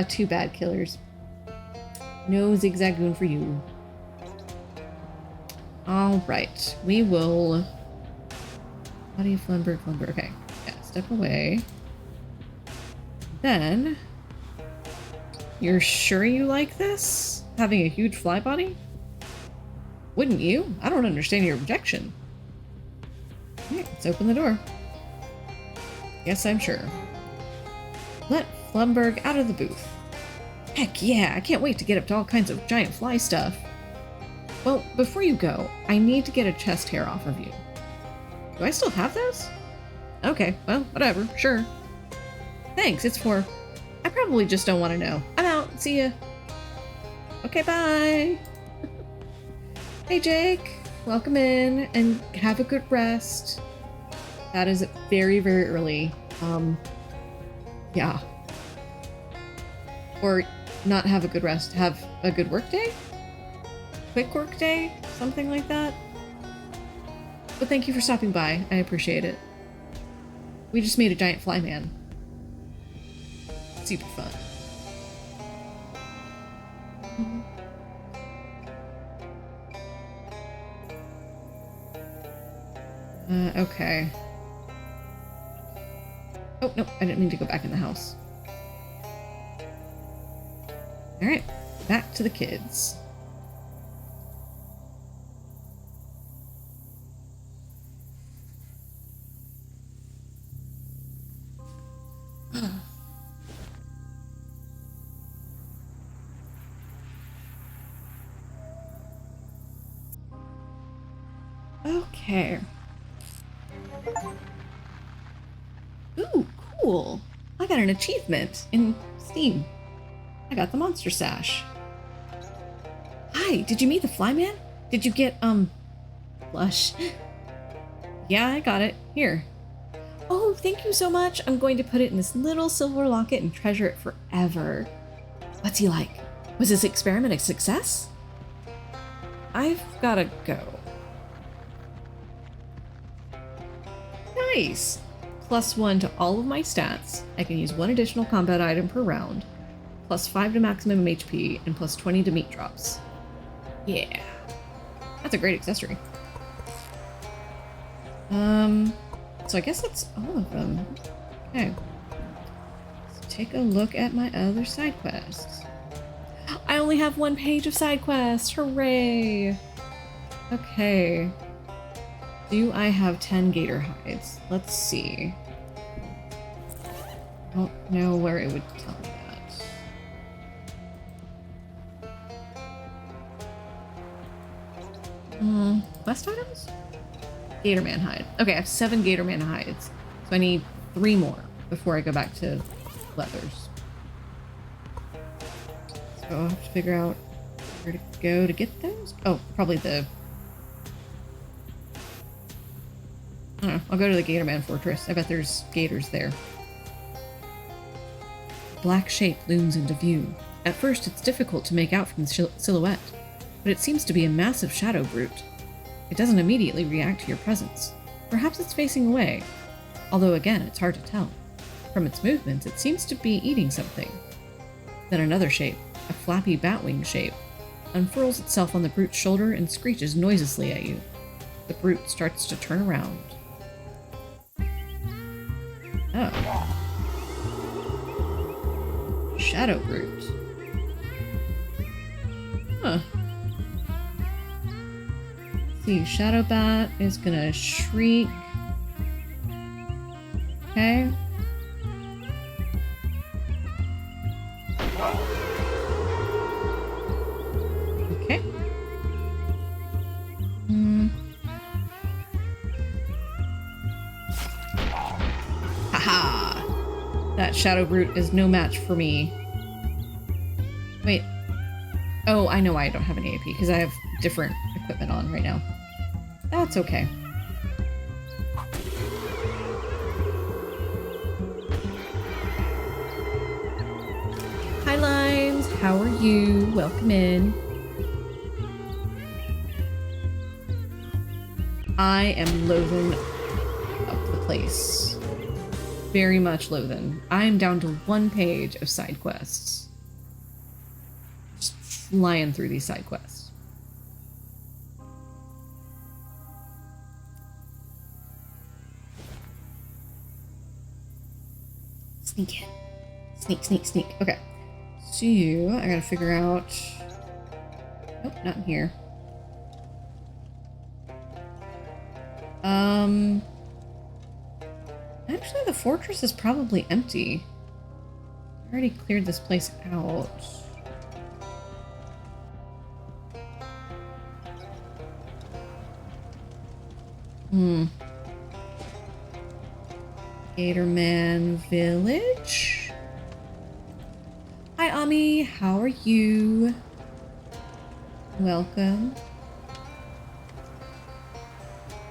Too bad, killers. No zigzagoon for you. Alright, we will... How do you Flemberg? Okay, yeah, step away. Then... You're sure you like this? Having a huge fly body? Wouldn't you? I don't understand your objection. Okay, let's open the door. Yes, I'm sure. Let Flemberg out of the booth. Heck yeah, I can't wait to get up to all kinds of giant fly stuff. Well, before you go, I need to get a chest hair off of you. Do I still have those? Okay, well, whatever, sure. Thanks, it's for... I probably just don't want to know. I'm out, see ya. Okay, bye. Hey, Jake. Welcome in, and have a good rest. That is very, very early. Yeah. Or not have a good rest, have a good work day? Quick work day? Something like that? But thank you for stopping by. I appreciate it. We just made a giant fly man. Super fun. Okay. Oh, no, I didn't mean to go back in the house. Alright, back to the kids. Okay. Ooh, cool. I got an achievement in Steam. I got the monster sash. Hi, did you meet the flyman? Did you get, blush? Yeah, I got it. Here. Oh, thank you so much. I'm going to put it in this little silver locket and treasure it forever. What's he like? Was this experiment a success? I've gotta go. Nice! +1 to all of my stats. I can use 1 additional combat item per round. +5 to maximum HP, and +20 to meat drops. Yeah. That's a great accessory. So I guess that's all of them. Okay. Let's take a look at my other side quests. I only have 1 page of side quests! Hooray! Okay. Do I have 10 gator hides? Let's see. I don't know where it would tell me that. Quest items? Gatorman hide. Okay, I have 7 Gatorman hides. So I need 3 more before I go back to leathers. So I'll have to figure out where to go to get those. Oh, probably the... I don't know. I'll go to the Gatorman Fortress. I bet there's gators there. A black shape looms into view. At first, it's difficult to make out from the silhouette, but it seems to be a massive shadow brute. It doesn't immediately react to your presence. Perhaps it's facing away, although again, it's hard to tell. From its movements, it seems to be eating something. Then another shape, a flappy batwing shape, unfurls itself on the brute's shoulder and screeches noiselessly at you. The brute starts to turn around. Oh. Shadow brute. Huh. Let's see, Shadow Bat is gonna shriek. Okay. Aha! That Shadow Brute is no match for me. Wait. Oh, I know why I don't have any AP, because I have different equipment on right now. That's okay. Hi, Lines. How are you? Welcome in. I am loathing up the place. Very much loathing. I am down to 1 page of side quests. Just flying through these side quests. Sneak in. Sneak, sneak, sneak. Okay. So, I gotta figure out... Nope, not in here. Actually, the fortress is probably empty. I already cleared this place out. Gatorman Village? Hi, Ami. How are you? Welcome.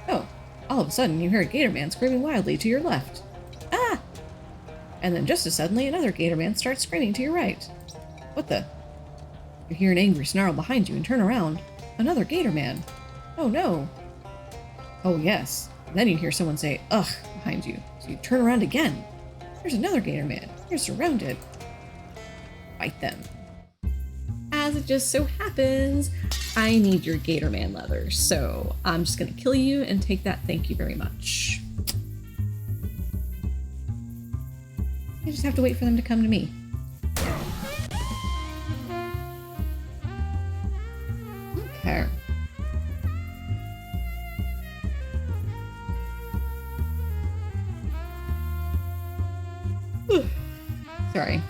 Oh, all of a sudden you heard Gatorman screaming wildly to your left. Ah! And then just as suddenly another Gatorman starts screaming to your right. What the? You hear an angry snarl behind you and turn around. Another Gatorman. Oh no. Oh yes. And then you hear someone say, ugh, behind you. So you turn around again. There's another Gatorman. You're surrounded. Fight them. As it just so happens, I need your Gatorman leather, so I'm just gonna kill you and take that. Thank you very much. I just have to wait for them to come to me. Okay. Sorry.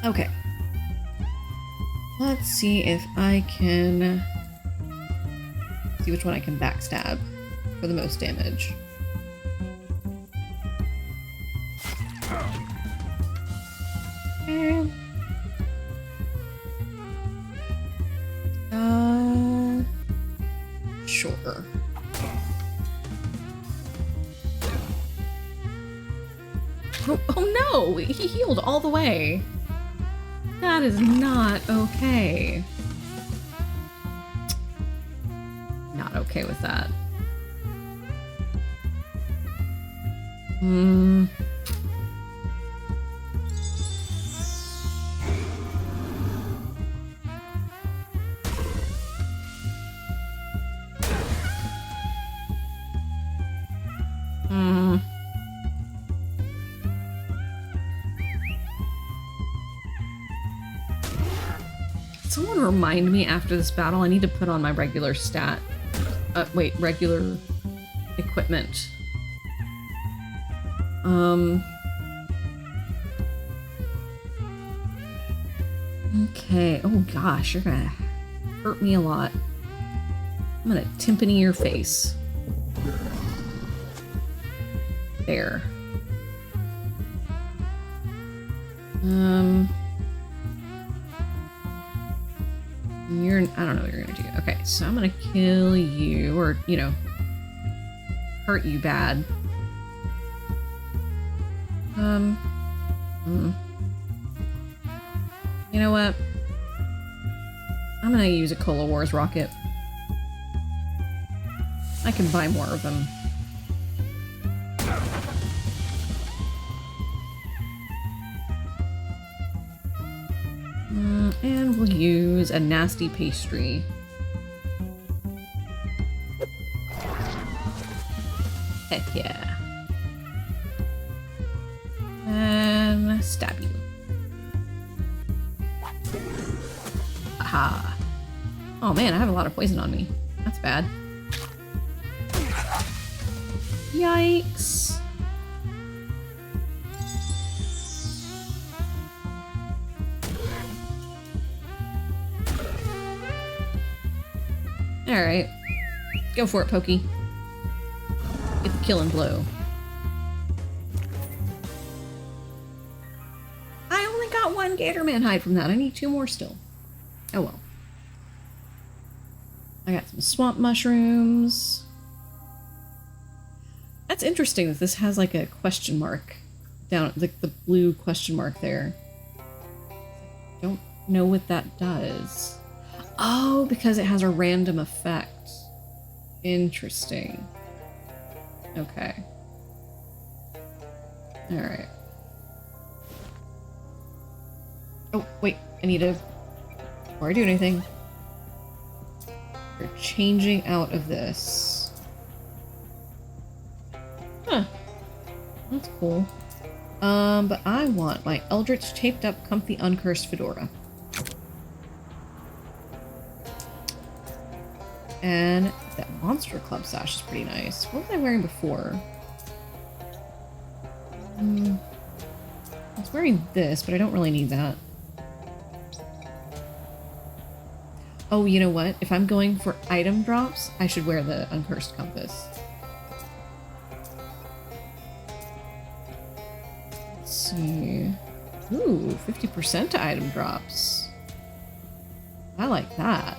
Okay. Let's see if I can see which one I can backstab for the most damage. Okay. Sure. Oh no! He healed all the way. That is not okay. Not okay with that. Someone remind me after this battle, I need to put on my regular regular equipment. Okay, oh gosh, you're gonna hurt me a lot. I'm gonna timpani your face. There. I don't know what you're gonna do. Okay, so I'm gonna kill you, or, you know, hurt you bad. You know what? I'm gonna use a Cola Wars rocket. I can buy more of them. And we'll use a nasty pastry. Heck yeah. And stab you. Aha. Oh man, I have a lot of poison on me. That's bad. Yikes. Alright. Go for it, Pokey. Get the killing blow. I only got one Gatorman hide from that. I need 2 more still. Oh well. I got some swamp mushrooms. That's interesting that this has like a question mark down, like the blue question mark there. Don't know what that does. Oh, because it has a random effect. Interesting. Okay. Alright. Oh, wait. I need to... Before I do anything... We're changing out of this. Huh. That's cool. But I want my Eldritch Taped Up Comfy Uncursed Fedora. And that Monster Club sash is pretty nice. What was I wearing before? I was wearing this, but I don't really need that. Oh, you know what? If I'm going for item drops, I should wear the Uncursed Compass. Let's see. Ooh, 50% to item drops. I like that.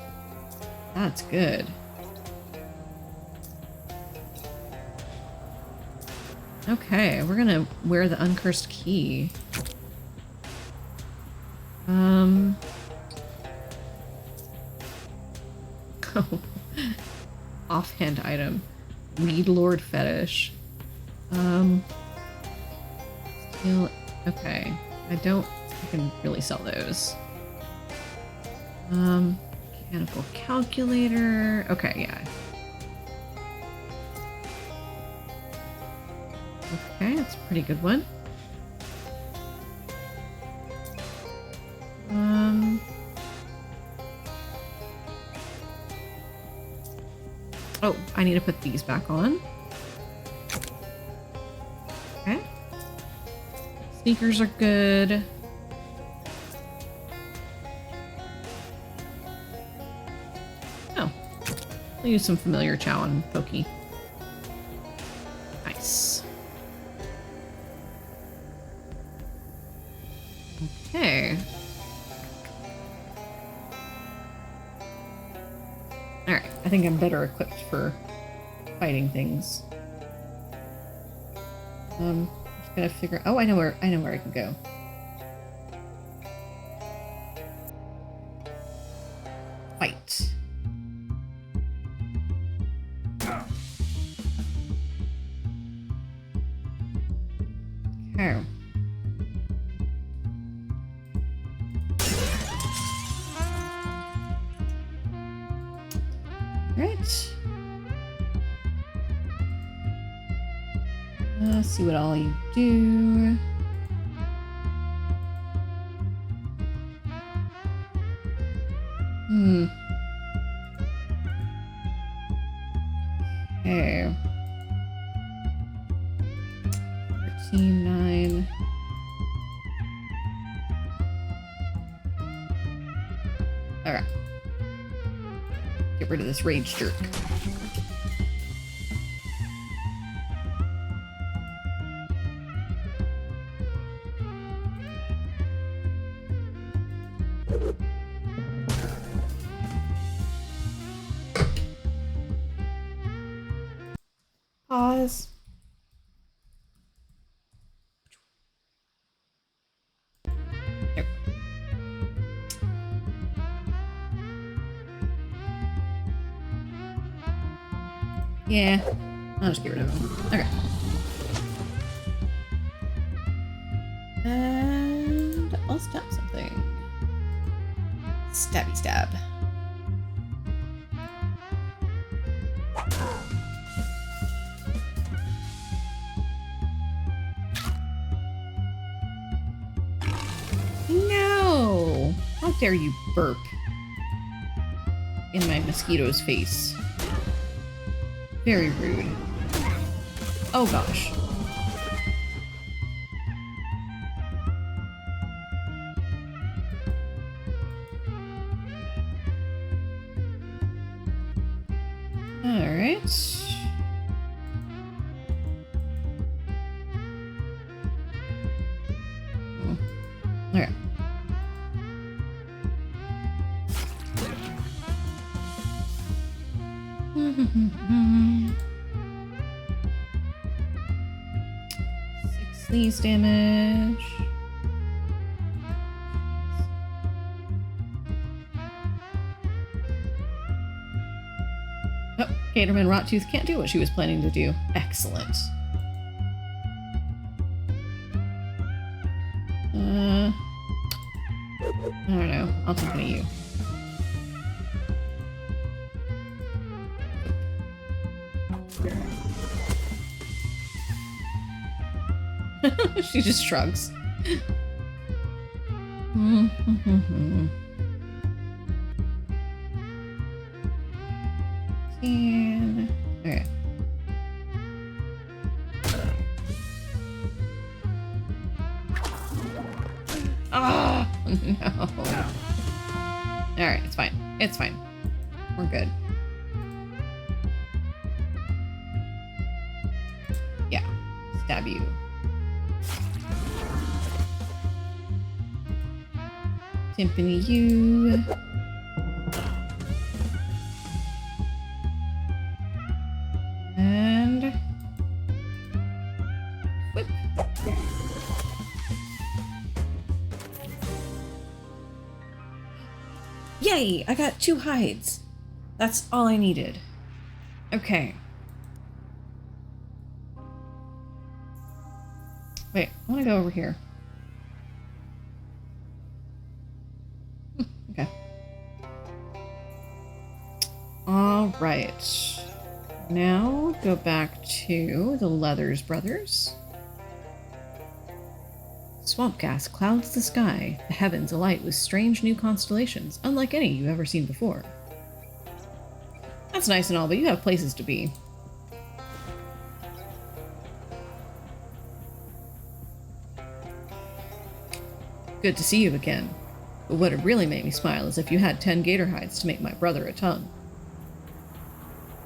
That's good. Okay, we're gonna wear the Uncursed Key. Oh. Offhand item. Weed Lord Fetish. Steel... Okay. I can really sell those. Mechanical calculator. Okay, yeah. Okay, that's a pretty good one. Oh, I need to put these back on. Okay. Sneakers are good. Oh. I'll use some familiar chow on Pokey. Nice. Okay. Alright, I think I'm better equipped for fighting things. Just gotta figure... Oh, I know where I can go. Fight. Okay. Right. Let's see what all you do. Okay. 13, 9. Alright. Get rid of this rage jerk. Pause. There. Yeah, I'll just get rid of him. Okay. And I'll stab something. Stabby stab. No! How dare you burp in my mosquito's face. Very rude. Oh gosh. Alright. Okay. 6 sneeze damage. Oh, Gatorman Rottooth can't do what she was planning to do. Excellent. I don't know. I'll take one of you. She just shrugs. And okay. Oh no. Alright, it's fine. It's fine. We're good. Yeah. Stab you. Timpani you. And whip. Yay! I got 2 hides. That's all I needed. Okay. Wait, I want to go over here. Okay. All right. Now go back to the Leathers Brothers. Swamp gas clouds the sky, the heavens alight with strange new constellations, unlike any you've ever seen before. That's nice and all, but you have places to be. Good to see you again. But what would really make me smile is if you had 10 gator hides to make my brother a tongue.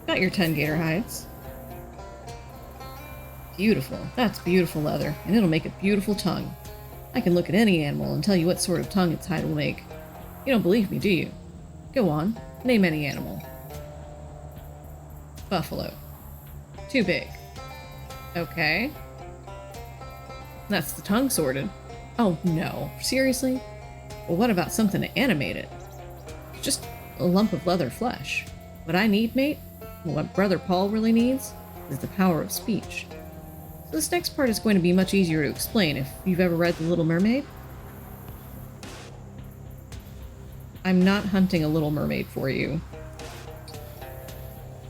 Got your 10 gator hides. Beautiful. That's beautiful leather, and it'll make a beautiful tongue. I can look at any animal and tell you what sort of tongue its hide will make. You don't believe me, do you? Go on, name any animal. Buffalo. Too big. Okay. That's the tongue sorted. Oh no, seriously? Well, what about something to animate it? Just a lump of leather flesh. What I need, mate, and what Brother Paul really needs, is the power of speech. So this next part is going to be much easier to explain if you've ever read The Little Mermaid. I'm not hunting a Little Mermaid for you.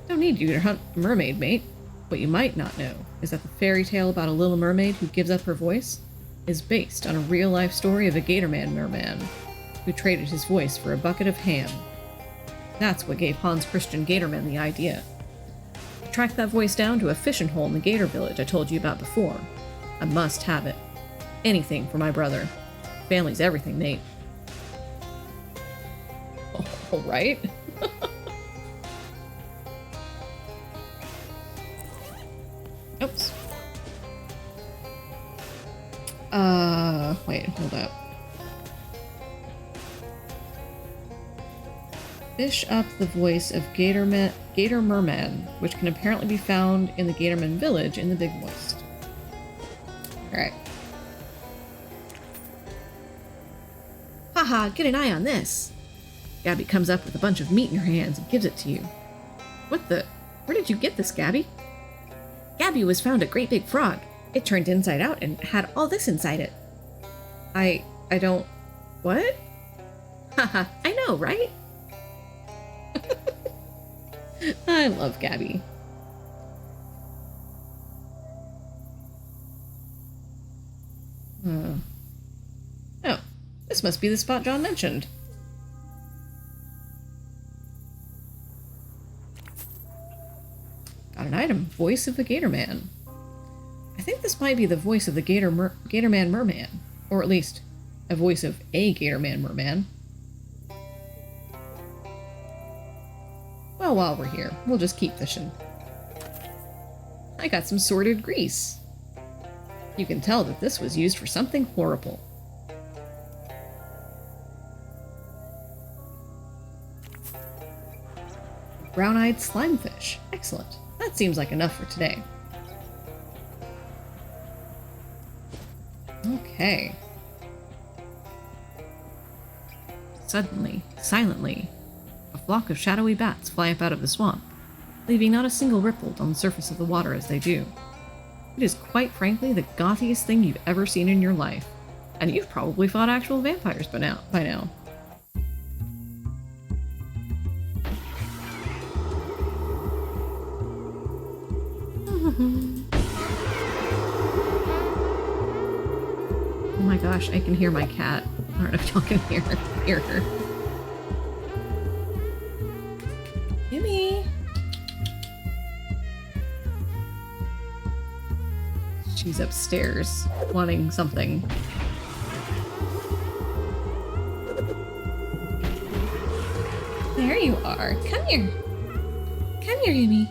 Don't need you to hunt a mermaid, mate. What you might not know is that the fairy tale about a little mermaid who gives up her voice is based on a real-life story of a Gatorman merman who traded his voice for a bucket of ham. That's what gave Hans Christian Gatorman the idea. Track that voice down to a fishing hole in the Gator Village I told you about before. I must have it. Anything for my brother. Family's everything, mate. All right. Oops. Wait, hold up. Fish up the voice of Gator Merman, which can apparently be found in the Gatorman village in the Big Moist. Alright. Haha, get an eye on this. Gabby comes up with a bunch of meat in her hands and gives it to you. What the? Where did you get this, Gabby? Gabby was found a great big frog. It turned inside out and had all this inside it. I don't... What? Haha, I know, right? I love Gabby. Oh, this must be the spot John mentioned. Got an item. Voice of the Gatorman. I think this might be the voice of the Gatorman Merman. Or at least, a voice of a Gatorman Merman. Oh, while we're here, we'll just keep fishing. I got some sorted grease. You can tell that this was used for something horrible. Brown-eyed slimefish. Excellent. That seems like enough for today. Okay. Suddenly, silently, a flock of shadowy bats fly up out of the swamp, leaving not a single ripple on the surface of the water as they do. It is quite frankly the gothiest thing you've ever seen in your life, and you've probably fought actual vampires by now. Oh my gosh, I can hear my cat. I don't know if y'all can hear her. Jimmy! She's upstairs, wanting something. There you are. Come here. Come here, Jimmy.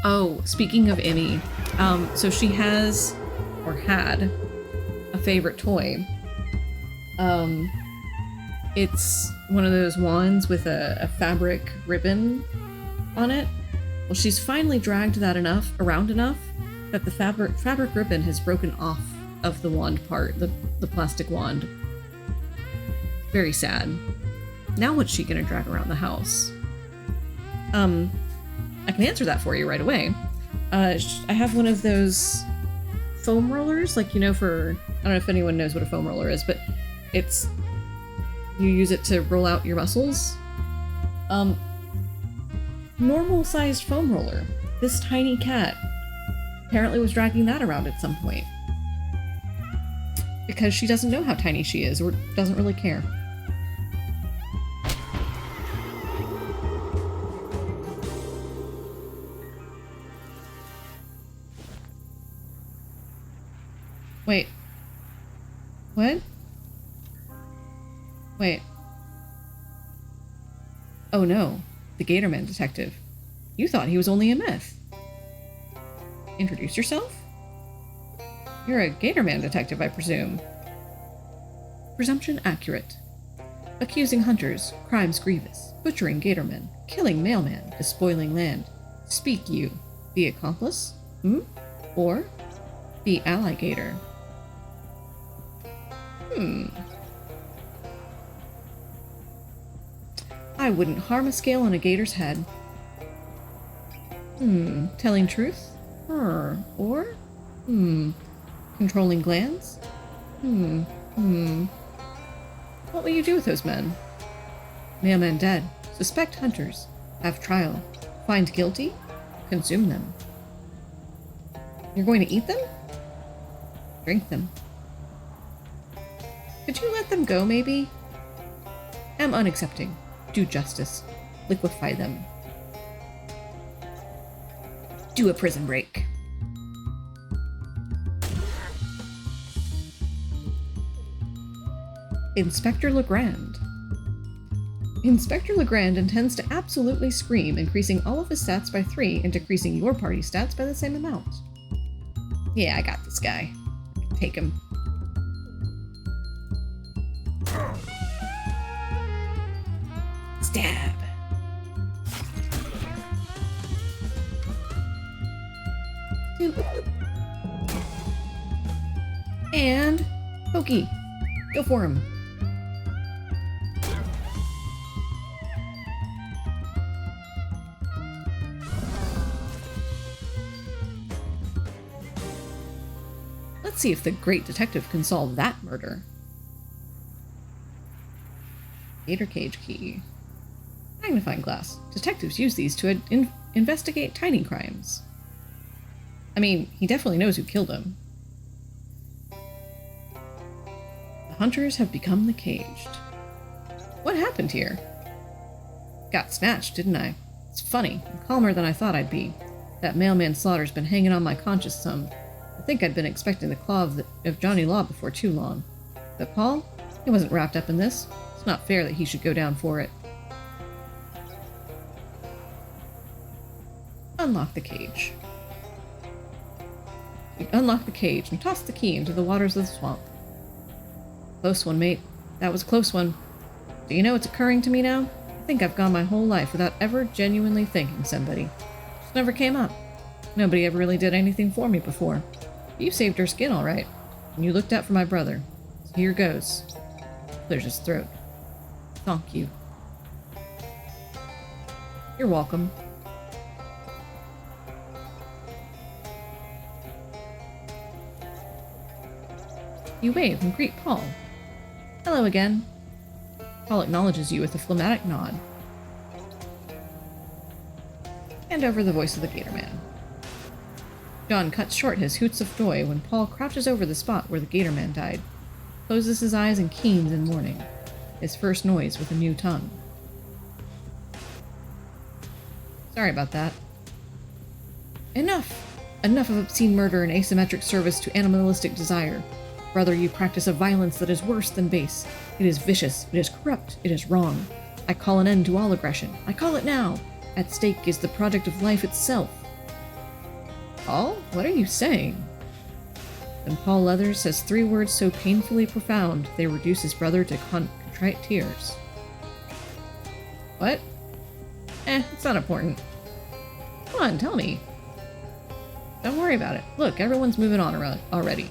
Oh, speaking of Emmy, so she has, or had, a favorite toy. It's one of those wands with a fabric ribbon on it. Well, she's finally dragged that around enough that the fabric ribbon has broken off of the wand part, the plastic wand. Very sad. Now what's she gonna drag around the house? I can answer that for you right away. I have one of those foam rollers, like, you know, for, I don't know if anyone knows what a foam roller is, but it's, you use it to roll out your muscles. Normal sized foam roller. This tiny cat apparently was dragging that around at some point. Because she doesn't know how tiny she is, or doesn't really care. Wait. What? Wait. Oh no, the Gatorman detective. You thought he was only a myth. Introduce yourself? You're a Gatorman detective, I presume. Presumption accurate. Accusing hunters, crimes grievous, butchering Gatormen, killing mailman, despoiling land. Speak you, the accomplice? Or the alligator? I wouldn't harm a scale on a gator's head. Telling truth? Or? Controlling glands? What will you do with those men? Mailman dead. Suspect hunters. Have trial. Find guilty? Consume them. You're going to eat them? Drink them. Could you let them go, maybe? Am unaccepting. Do justice. Liquefy them. Do a prison break. Inspector Legrand. Inspector Legrand intends to absolutely scream, increasing all of his stats by 3 and decreasing your party stats by the same amount. Yeah, I got this guy. Take him. Stab. And Pokey. Go for him. Let's see if the great detective can solve that murder. Gator cage key. Magnifying glass. Detectives use these to investigate tiny crimes. I mean, he definitely knows who killed him. The hunters have become the caged. What happened here? Got snatched, didn't I? It's funny. I'm calmer than I thought I'd be. That mailman slaughter's been hanging on my conscience some. I think I'd been expecting the claw of Johnny Law before too long. But Paul? He wasn't wrapped up in this. It's not fair that he should go down for it. Unlock the cage. You unlock the cage and toss the key into the waters of the swamp. Close one, mate. That was a close one. Do you know what's occurring to me now? I think I've gone my whole life without ever genuinely thanking somebody. Just never came up. Nobody ever really did anything for me before. You saved her skin all right. And you looked out for my brother. So here goes. Clears his throat. Thank you. You're welcome. You wave and greet Paul. Hello again. Paul acknowledges you with a phlegmatic nod. Hand over the voice of the Gator Man. John cuts short his hoots of joy when Paul crouches over the spot where the Gator Man died, closes his eyes and keens in mourning, his first noise with a new tongue. Sorry about that. Enough! Enough of obscene murder and asymmetric service to animalistic desire. Rather, you practice a violence that is worse than base. It is vicious, it is corrupt, it is wrong. I call an end to all aggression. I call it now. At stake is the project of life itself. Paul, what are you saying? Then Paul Leathers says 3 words so painfully profound they reduce his brother to contrite tears. What? It's not important. Come on, tell me. Don't worry about it. Look, everyone's moving on already.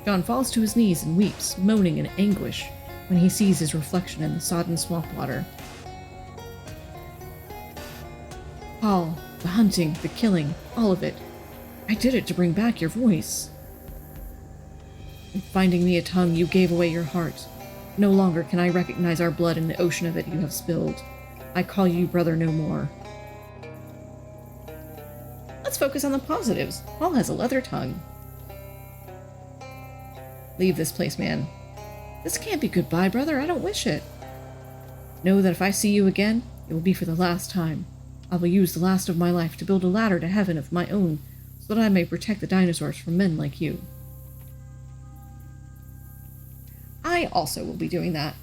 John falls to his knees and weeps, moaning in anguish, when he sees his reflection in the sodden swamp water. Paul, the hunting, the killing, all of it. I did it to bring back your voice. In finding me a tongue, you gave away your heart. No longer can I recognize our blood in the ocean of it you have spilled. I call you brother no more. Let's focus on the positives. Paul has a leather tongue. Leave this place, man. This can't be goodbye, brother. I don't wish it. Know that if I see you again, it will be for the last time. I will use the last of my life to build a ladder to heaven of my own, so that I may protect the dinosaurs from men like you. I also will be doing that.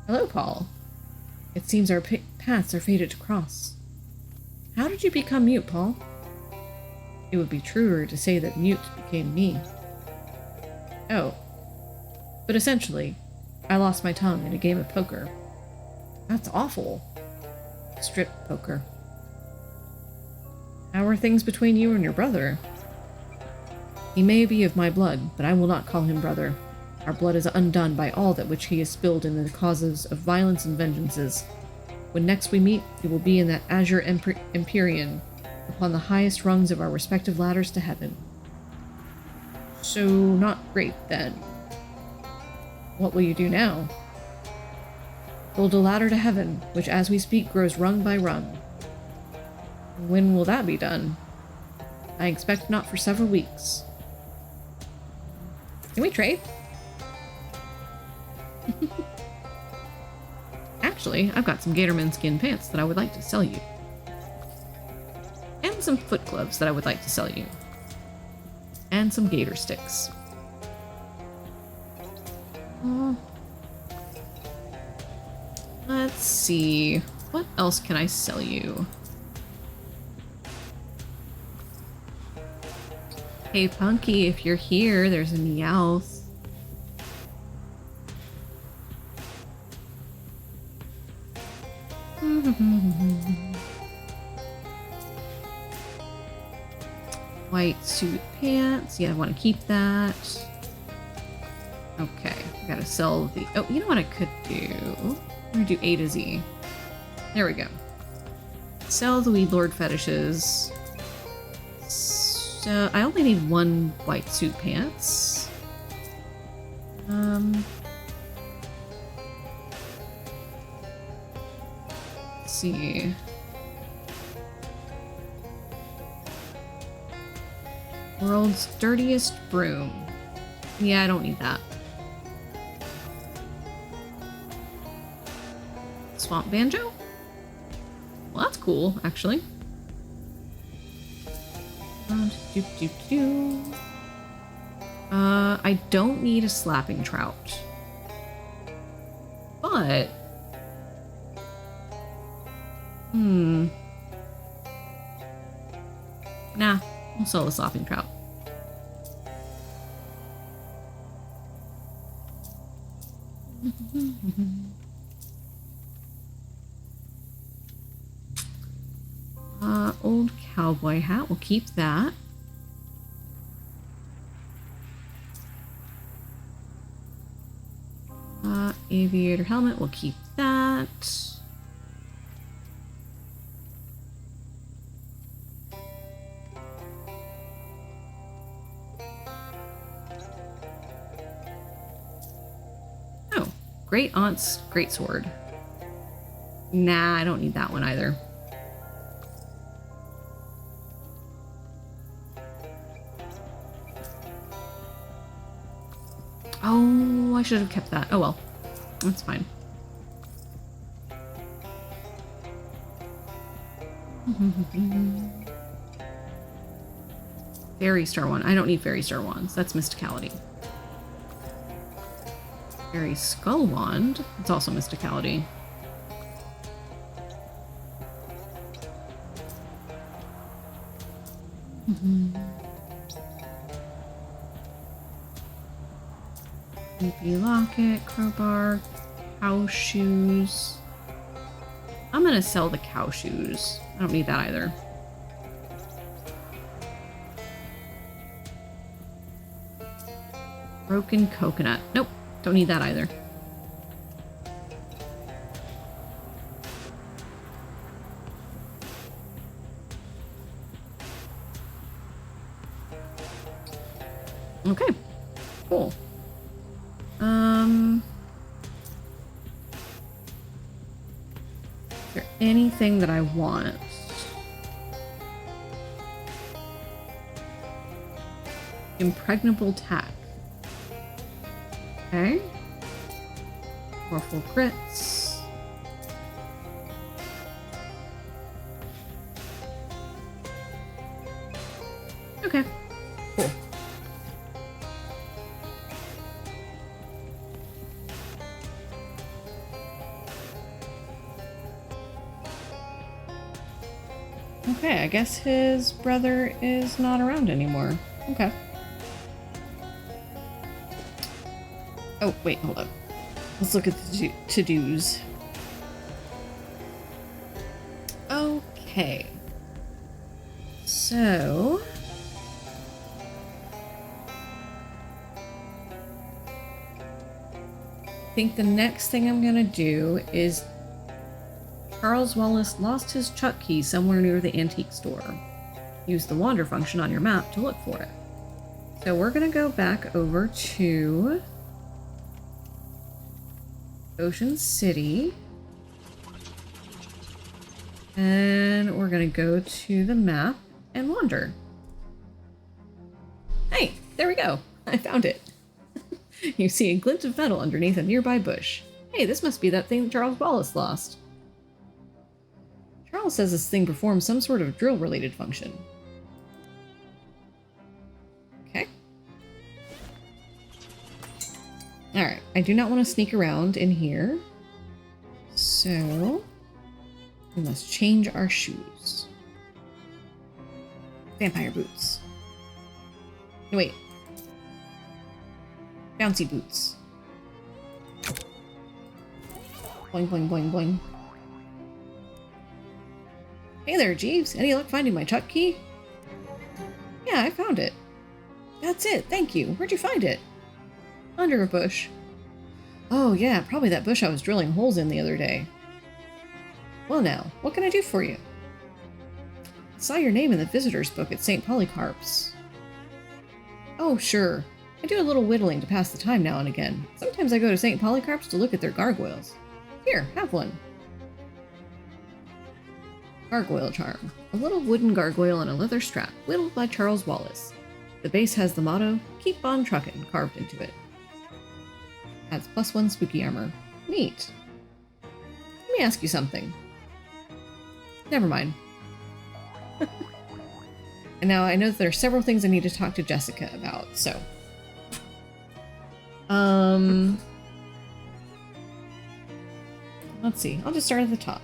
Hello, Paul. It seems our paths are fated to cross. How did you become mute, Paul? It would be truer to say that mute became me. Oh. But essentially, I lost my tongue in a game of poker. That's awful. Strip poker. How are things between you and your brother? He may be of my blood, but I will not call him brother. Our blood is undone by all that which he has spilled in the causes of violence and vengeances. When next we meet, it will be in that azure empyrean, upon the highest rungs of our respective ladders to heaven. So, not great, then. What will you do now? Build a ladder to heaven, which as we speak grows rung by rung. When will that be done? I expect not for several weeks. Can we trade? Actually, I've got some Gatorman skin pants that I would like to sell you. And some foot gloves that I would like to sell you. And some gator sticks. Let's see. What else can I sell you? Hey, Punky, if you're here, there's a Meowth. White suit pants. Yeah, I want to keep that. Okay, I gotta sell the... Oh, you know what I could do? I'm gonna do A to Z. There we go. Sell the Weed Lord fetishes. So, I only need 1 white suit pants. Let's see. World's dirtiest broom. Yeah, I don't need that. Swamp banjo? Well, that's cool, actually. Do, do, do. I don't need a slapping trout. But... Nah, I'll sell the slapping trout. Old cowboy hat, we'll keep that. Aviator helmet, we'll keep that. Oh, Great Aunt's greatsword. Nah, I don't need that one either. Oh, I should have kept that. Oh well, that's fine. Fairy Star one. I don't need Fairy Star wands. That's Mysticality. Fairy Skull wand. It's also Mysticality. Ruby locket, crowbar, cow shoes. I'm gonna sell the cow shoes. I don't need that either. Broken coconut. Nope, don't need that either. Okay, cool. Is there anything that I want? Impregnable tack. Okay. Powerful crits. Okay. Cool. Okay, I guess his brother is not around anymore. Okay. Oh, wait, hold up. Let's look at the to-dos. Okay. So... I think the next thing I'm gonna do is... Charles Wallace lost his Chuck key somewhere near the antique store. Use the wander function on your map to look for it. So we're gonna go back over to... Ocean City. And we're gonna go to the map and wander. Hey, there we go. I found it. You see a glint of metal underneath a nearby bush. Hey, this must be that thing Charles Wallace lost. Charles says this thing performs some sort of drill-related function. Okay. Alright, I do not want to sneak around in here. So, we must change our shoes. Vampire boots. No, wait. Bouncy boots. Boing, boing, boing, boing. Hey there, Jeeves. Any luck finding my Chuck key? Yeah, I found it. That's it, thank you. Where'd you find it? Under a bush. Oh yeah, probably that bush I was drilling holes in the other day. Well now, what can I do for you? I saw your name in the visitor's book at St. Polycarp's. Oh, sure. I do a little whittling to pass the time now and again. Sometimes I go to St. Polycarp's to look at their gargoyles. Here, have one. Gargoyle charm. A little wooden gargoyle on a leather strap, whittled by Charles Wallace. The base has the motto, "Keep on truckin'," carved into it. Adds +1 spooky armor. Neat. Let me ask you something. Never mind. And now I know that there are several things I need to talk to Jessica about, so. Let's see. I'll just start at the top.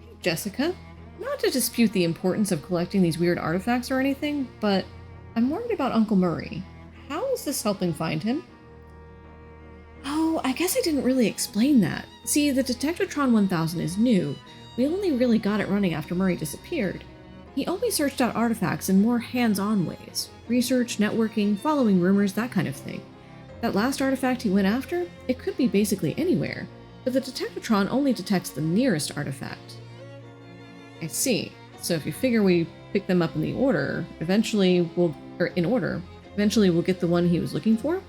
Hey, Jessica. Not to dispute the importance of collecting these weird artifacts or anything, but I'm worried about Uncle Murray. How is this helping find him? Oh, I guess I didn't really explain that. See, the Detectatron 1000 is new. We only really got it running after Murray disappeared. He only searched out artifacts in more hands-on ways. Research, networking, following rumors, that kind of thing. That last artifact he went after, it could be basically anywhere, but the Detectatron only detects the nearest artifact. I see. So if you figure we pick them up in the order, eventually we'll get the one he was looking for?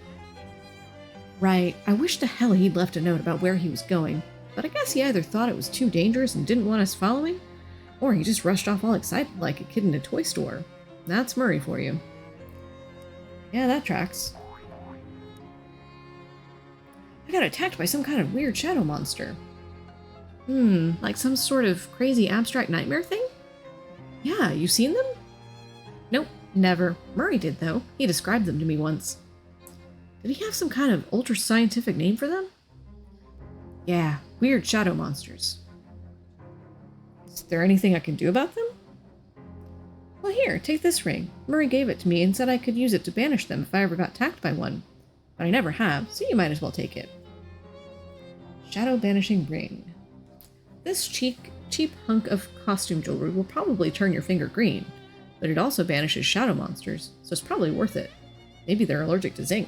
Right. I wish to hell he'd left a note about where he was going, but I guess he either thought it was too dangerous and didn't want us following, or he just rushed off all excited like a kid in a toy store. That's Murray for you. Yeah, that tracks. I got attacked by some kind of weird shadow monster. Like some sort of crazy abstract nightmare thing? Yeah, you seen them? Nope, never. Murray did, though. He described them to me once. Did he have some kind of ultra-scientific name for them? Yeah, weird shadow monsters. Is there anything I can do about them? Well, here, take this ring. Murray gave it to me and said I could use it to banish them if I ever got attacked by one. But I never have, so you might as well take it. Shadow Banishing Ring. This cheap hunk of costume jewelry will probably turn your finger green, but it also banishes shadow monsters, so it's probably worth it. Maybe they're allergic to zinc.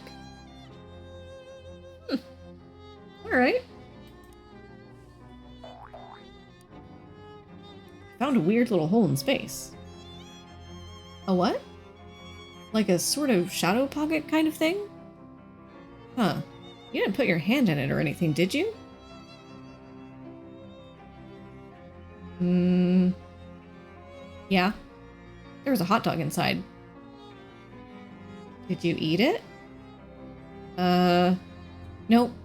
Alright. Found a weird little hole in space. A what? Like a sort of shadow pocket kind of thing? Huh. You didn't put your hand in it or anything, did you? Yeah. There was a hot dog inside. Did you eat it? No,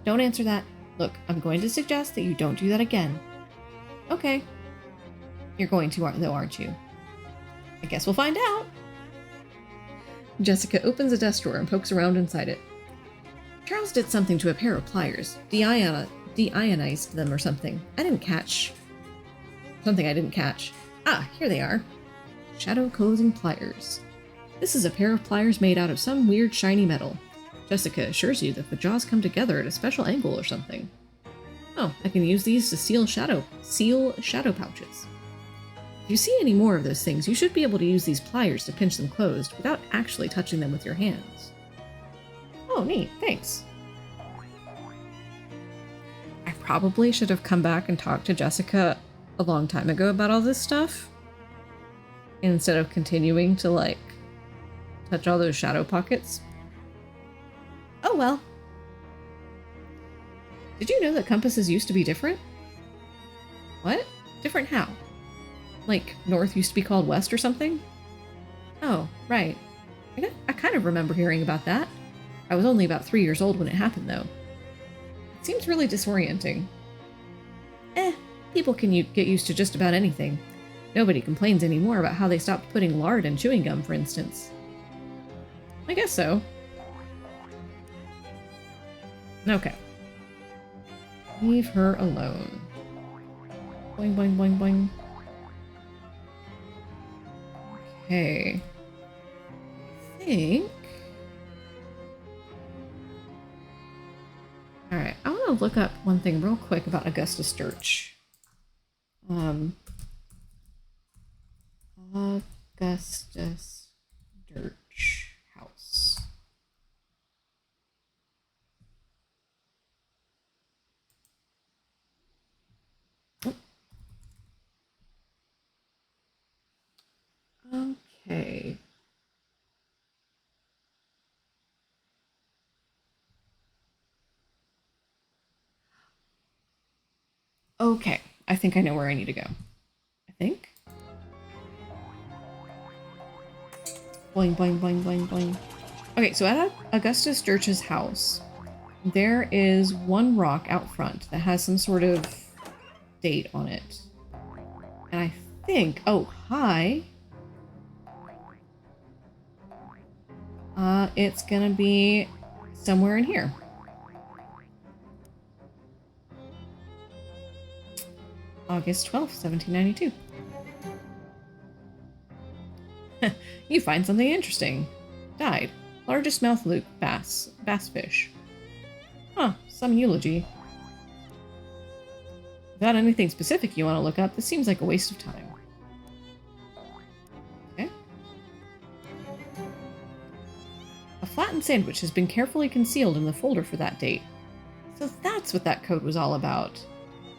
don't answer that. Look, I'm going to suggest that you don't do that again. Okay. You're going to, though, aren't you? I guess we'll find out. Jessica opens a desk drawer and pokes around inside it. Charles did something to a pair of pliers. Deionized them or something. I didn't catch. Ah, here they are. Shadow closing pliers. This is a pair of pliers made out of some weird shiny metal. Jessica assures you that the jaws come together at a special angle or something. Oh, I can use these to seal shadow pouches. If you see any more of those things, you should be able to use these pliers to pinch them closed without actually touching them with your hands. Oh, neat, thanks. I probably should have come back and talked to Jessica a long time ago about all this stuff, instead of continuing to, like, touch all those shadow pockets. Oh well. Did you know that compasses used to be different? What? Different how? Like, north used to be called west or something? Oh, right. I kind of remember hearing about that. I was only about 3 years old when it happened, though. It seems really disorienting. People can get used to just about anything. Nobody complains anymore about how they stopped putting lard in chewing gum, for instance. I guess so. Okay. Leave her alone. Boing, boing, boing, boing. Okay. I think... Alright, I want to look up one thing real quick about Augustus Dirch. Augustus Dirch house. Okay. Okay, I think I know where I need to go. I think. Boing, boing, boing, boing, boing. Okay, so at Augustus Dirch's house, there is one rock out front that has some sort of date on it. And I think, oh, hi. It's gonna be somewhere in here. August 12th, 1792. You find something interesting. Died. Largest mouth luke bass fish. Huh, some eulogy. Without anything specific you want to look up, this seems like a waste of time. Okay. A flattened sandwich has been carefully concealed in the folder for that date. So that's what that code was all about.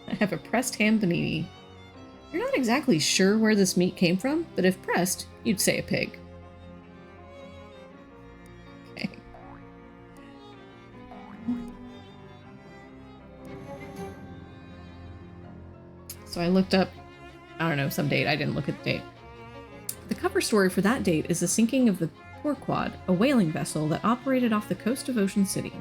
I have a pressed ham panini. You're not exactly sure where this meat came from, but if pressed, you'd say a pig. Okay. So I looked up, I don't know, some date. I didn't look at the date. The cover story for that date is the sinking of the Porquad, a whaling vessel that operated off the coast of Ocean City.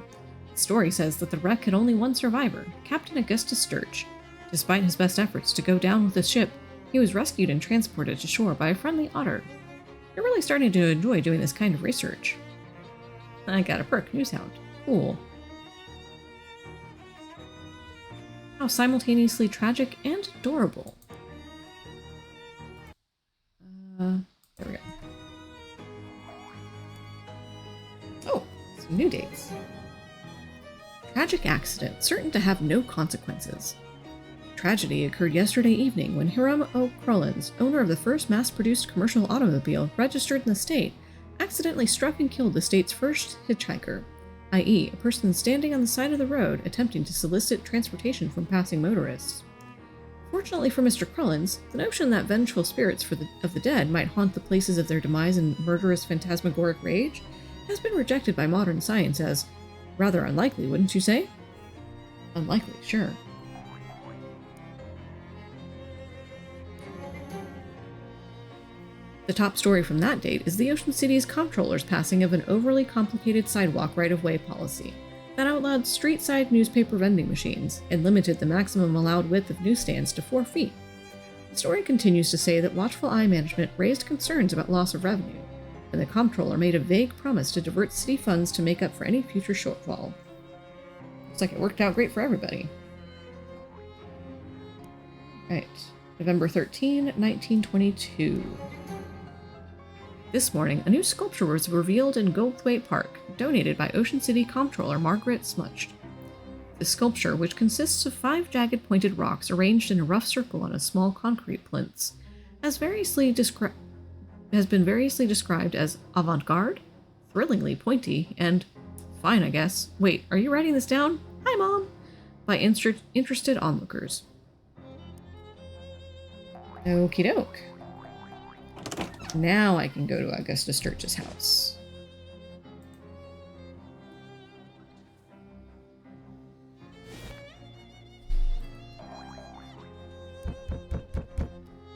The story says that the wreck had only one survivor, Captain Augustus Sturch. Despite his best efforts to go down with the ship, he was rescued and transported to shore by a friendly otter. You're really starting to enjoy doing this kind of research. I got a perk newshound. Cool. How simultaneously tragic and adorable. There we go. Oh, some new dates. Tragic accident, certain to have no consequences. Tragedy occurred yesterday evening when Hiram O. Crollins, owner of the first mass-produced commercial automobile registered in the state, accidentally struck and killed the state's first hitchhiker, i.e., a person standing on the side of the road attempting to solicit transportation from passing motorists. Fortunately for Mr. Crollins, the notion that vengeful spirits of the dead might haunt the places of their demise in murderous phantasmagoric rage has been rejected by modern science as rather unlikely, wouldn't you say? Unlikely, sure. The top story from that date is the Ocean City's comptroller's passing of an overly complicated sidewalk right-of-way policy that outlawed street-side newspaper vending machines and limited the maximum allowed width of newsstands to 4 feet. The story continues to say that watchful eye management raised concerns about loss of revenue, and the comptroller made a vague promise to divert city funds to make up for any future shortfall. Looks like it worked out great for everybody. Right, November 13, 1922. This morning, a new sculpture was revealed in Goldthwaite Park, donated by Ocean City Comptroller Margaret Smutched. The sculpture, which consists of 5 jagged pointed rocks arranged in a rough circle on a small concrete plinth, has been variously described as avant-garde, thrillingly pointy, and fine, I guess. Wait, are you writing this down? Hi, Mom! By interested onlookers. Okie doke. Now I can go to Augustus Sturch's house.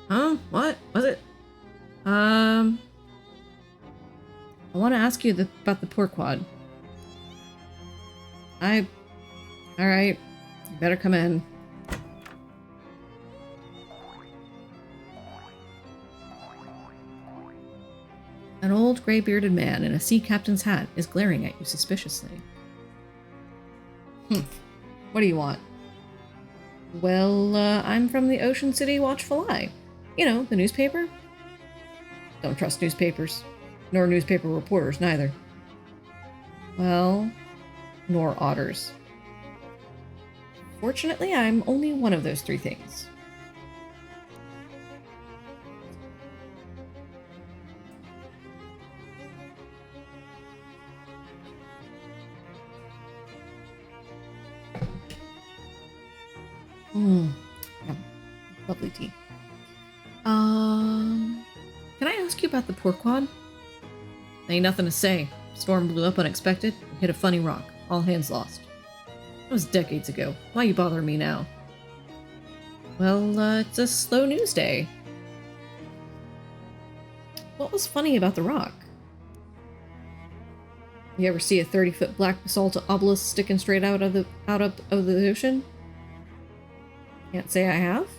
Huh? What? Was it? I want to ask you about the Porquad. Alright. You better come in. An old gray-bearded man in a sea captain's hat is glaring at you suspiciously. What do you want? Well, I'm from the Ocean City Watchful Eye. You know, the newspaper. Don't trust newspapers. Nor newspaper reporters, neither. Well, nor otters. Fortunately, I'm only one of those 3 things. Yeah, lovely tea. Can I ask you about the Porquad? Ain't nothing to say. Storm blew up unexpected, hit a funny rock. All hands lost. That was decades ago. Why you bothering me now? Well, it's a slow news day. What was funny about the rock? You ever see a 30-foot black basalt obelisk sticking straight out of the ocean? Can't say I have.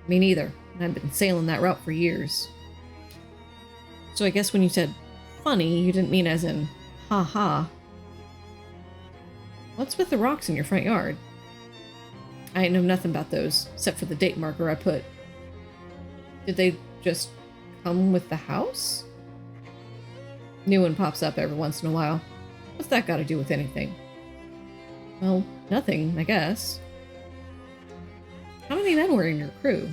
Me neither. I've been sailing that route for years. So I guess when you said funny, you didn't mean as in, ha ha. What's with the rocks in your front yard? I ain't know nothing about those, except for the date marker I put. Did they just come with the house? New one pops up every once in a while. What's that got to do with anything? Well, nothing, I guess. How many men were in your crew?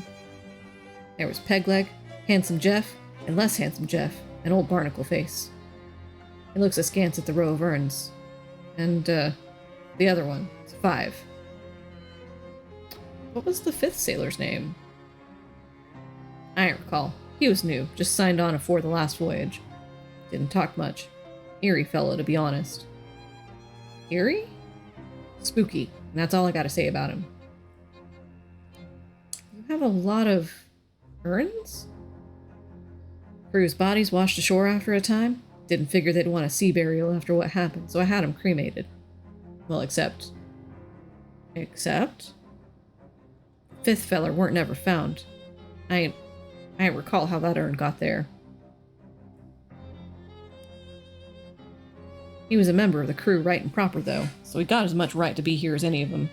There was Pegleg, Handsome Jeff, and Less Handsome Jeff, and Old Barnacle Face. He looks askance at the row of urns. And, the other one. It's 5. What was the 5th sailor's name? I don't recall. He was new, just signed on afore the last voyage. Didn't talk much. Eerie fellow, to be honest. Eerie? Spooky, and that's all I gotta say about him. You have a lot of urns? Crew's bodies washed ashore after a time. Didn't figure they'd want a sea burial after what happened, so I had them cremated. Well, except... Fifth feller weren't never found. I recall how that urn got there. He was a member of the crew right and proper, though, so he got as much right to be here as any of them.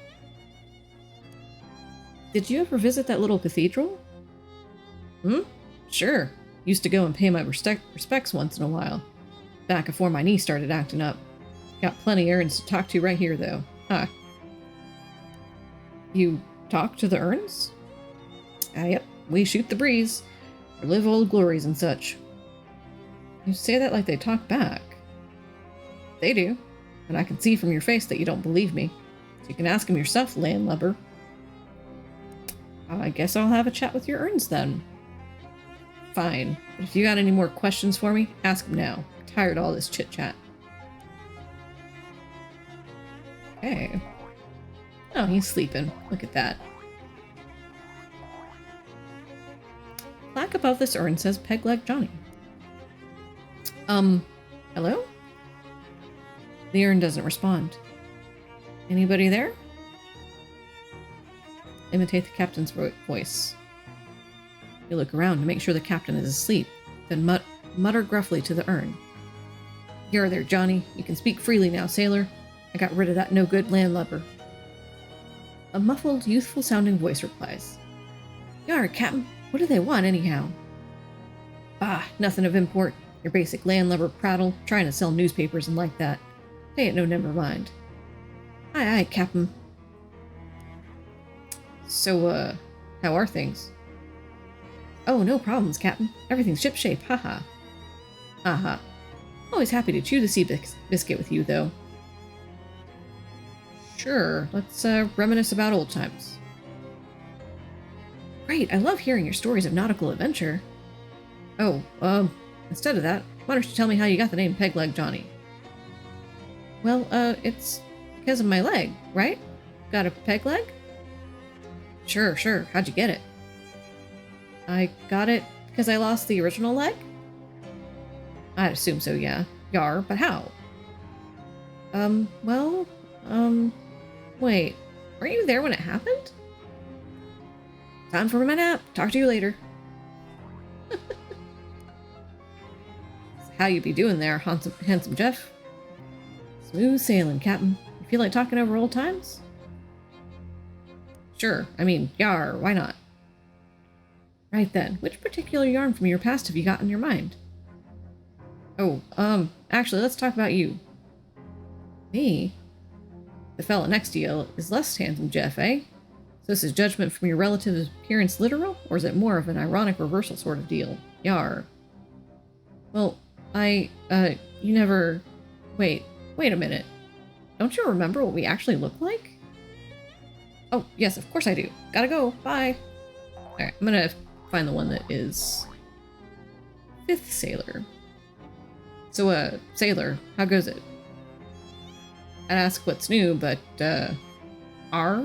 Did you ever visit that little cathedral? Sure. Used to go and pay my respects once in a while. Back before my knee started acting up. Got plenty urns to talk to right here, though. Huh. You talk to the urns? Yep. We shoot the breeze. Relive old glories and such. You say that like they talk back. They do. And I can see from your face that you don't believe me. So you can ask them yourself, landlubber. I guess I'll have a chat with your urns then. Fine. But if you got any more questions for me, ask them now. I'm tired of all this chit-chat. Okay. Oh, he's sleeping. Look at that. Plaque above this urn says Pegleg Johnny. Hello? The urn doesn't respond. Anybody there? Imitate the captain's voice. You look around to make sure the captain is asleep, then mutter gruffly to the urn. You're there, Johnny. You can speak freely now, sailor. I got rid of that no-good landlubber. A muffled, youthful-sounding voice replies. Yar, captain. What do they want, anyhow? Bah, nothing of import. Your basic landlubber prattle, trying to sell newspapers and like that. They ain't no never mind. Aye, captain. So, how are things? Oh, no problems, captain. Everything's shipshape, haha. Aha. Always happy to chew the sea biscuit with you, though. Sure, let's, reminisce about old times. Great, I love hearing your stories of nautical adventure. Oh, instead of that, why don't you tell me how you got the name Pegleg Johnny? Well, it's because of my leg, right? Got a peg leg? Sure. How'd you get it? I got it because I lost the original leg? I'd assume so, yeah. Yar, but how? Wait. Weren't you there when it happened? Time for my nap. Talk to you later. How you be doing there, handsome Jeff? Smooth sailing, captain. You feel like talking over old times? Sure. I mean, yar, why not? Right then. Which particular yarn from your past have you got in your mind? Oh, actually, let's talk about you. Me? The fella next to you is less handsome Jeff, eh? So is his judgment from your relative's appearance literal, or is it more of an ironic reversal sort of deal? Yar. Well, you never... Wait a minute. Don't you remember what we actually look like? Oh, yes, of course I do. Gotta go. Bye. Alright, I'm gonna find the one that is... 5th sailor. So, sailor, how goes it? I'd ask what's new, but, R?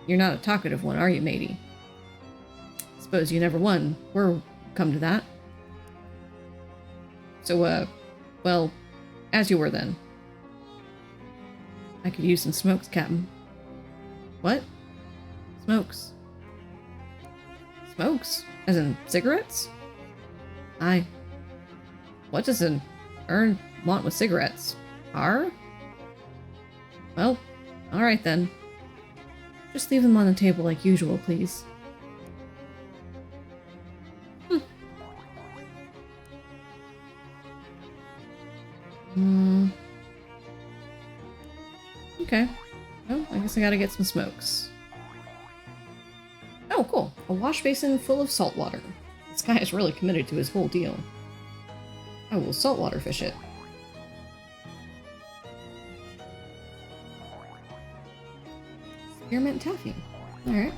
You're not a talkative one, are you, matey? Suppose you never won. We're come to that. So, well, as you were then. I could use some smokes, captain. What? Smokes. Smokes? As in cigarettes? I... What does an urn want with cigarettes? Are? Well, alright then. Just leave them on the table like usual, please. Okay. Well, I guess I gotta get some smokes. Oh, cool. A wash basin full of salt water. This guy is really committed to his whole deal. I will saltwater fish it. Spearmint taffy. Alright.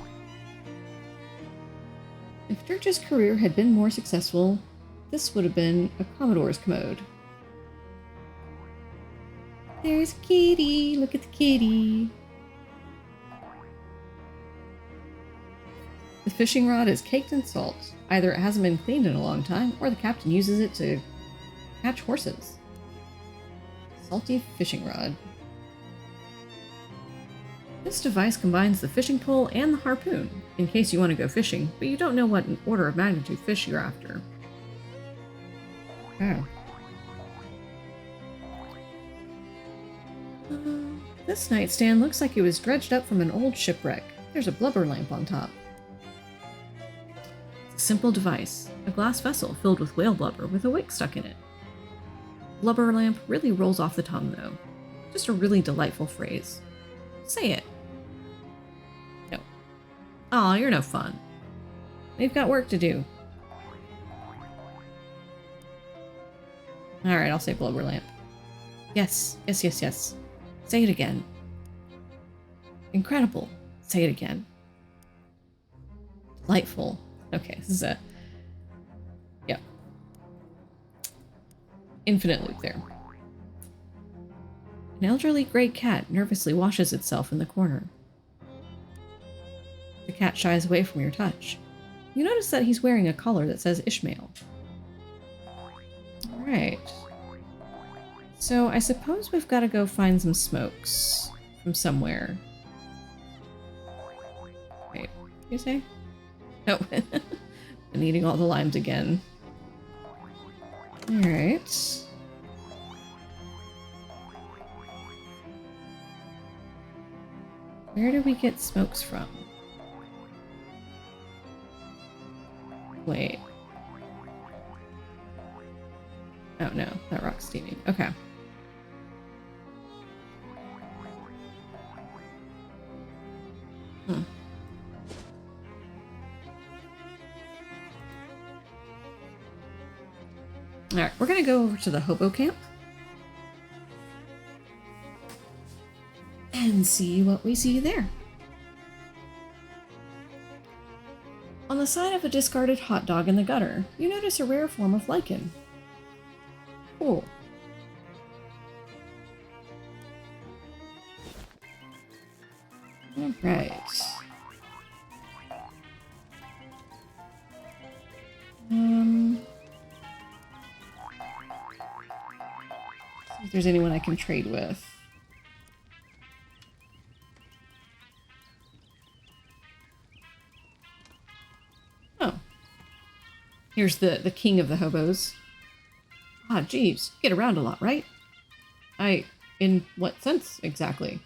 If Dirge's career had been more successful, this would have been a Commodore's commode. There's a kitty! Look at the kitty! The fishing rod is caked in salt. Either it hasn't been cleaned in a long time, or the captain uses it to catch horses. Salty fishing rod. This device combines the fishing pole and the harpoon, in case you want to go fishing, but you don't know what order of magnitude fish you're after. Oh. This nightstand looks like it was dredged up from an old shipwreck. There's a blubber lamp on top. It's a simple device, a glass vessel filled with whale blubber with a wick stuck in it. Blubber lamp really rolls off the tongue, though. Just a really delightful phrase. Say it. No. Aw, you're no fun. We've got work to do. Alright, I'll say blubber lamp. Yes, yes, yes, yes. Say it again. Incredible. Say it again. Delightful. Okay, this is a... yeah. Infinite loop there. An elderly gray cat nervously washes itself in the corner. The cat shies away from your touch. You notice that he's wearing a collar that says Ishmael. Alright. So I suppose we've got to go find some smokes from somewhere. Wait, what did you say? Oh, been eating all the limes again. Alright. Where do we get smokes from? Wait. Oh no, that rock's steaming. Okay. Alright, we're gonna go over to the hobo camp and see what we see there. On the side of a discarded hot dog in the gutter, you notice a rare form of lichen. Cool. Alright. See if there's anyone I can trade with. Oh. Here's the king of the hobos. Ah, jeeves, you get around a lot, right? In what sense, exactly?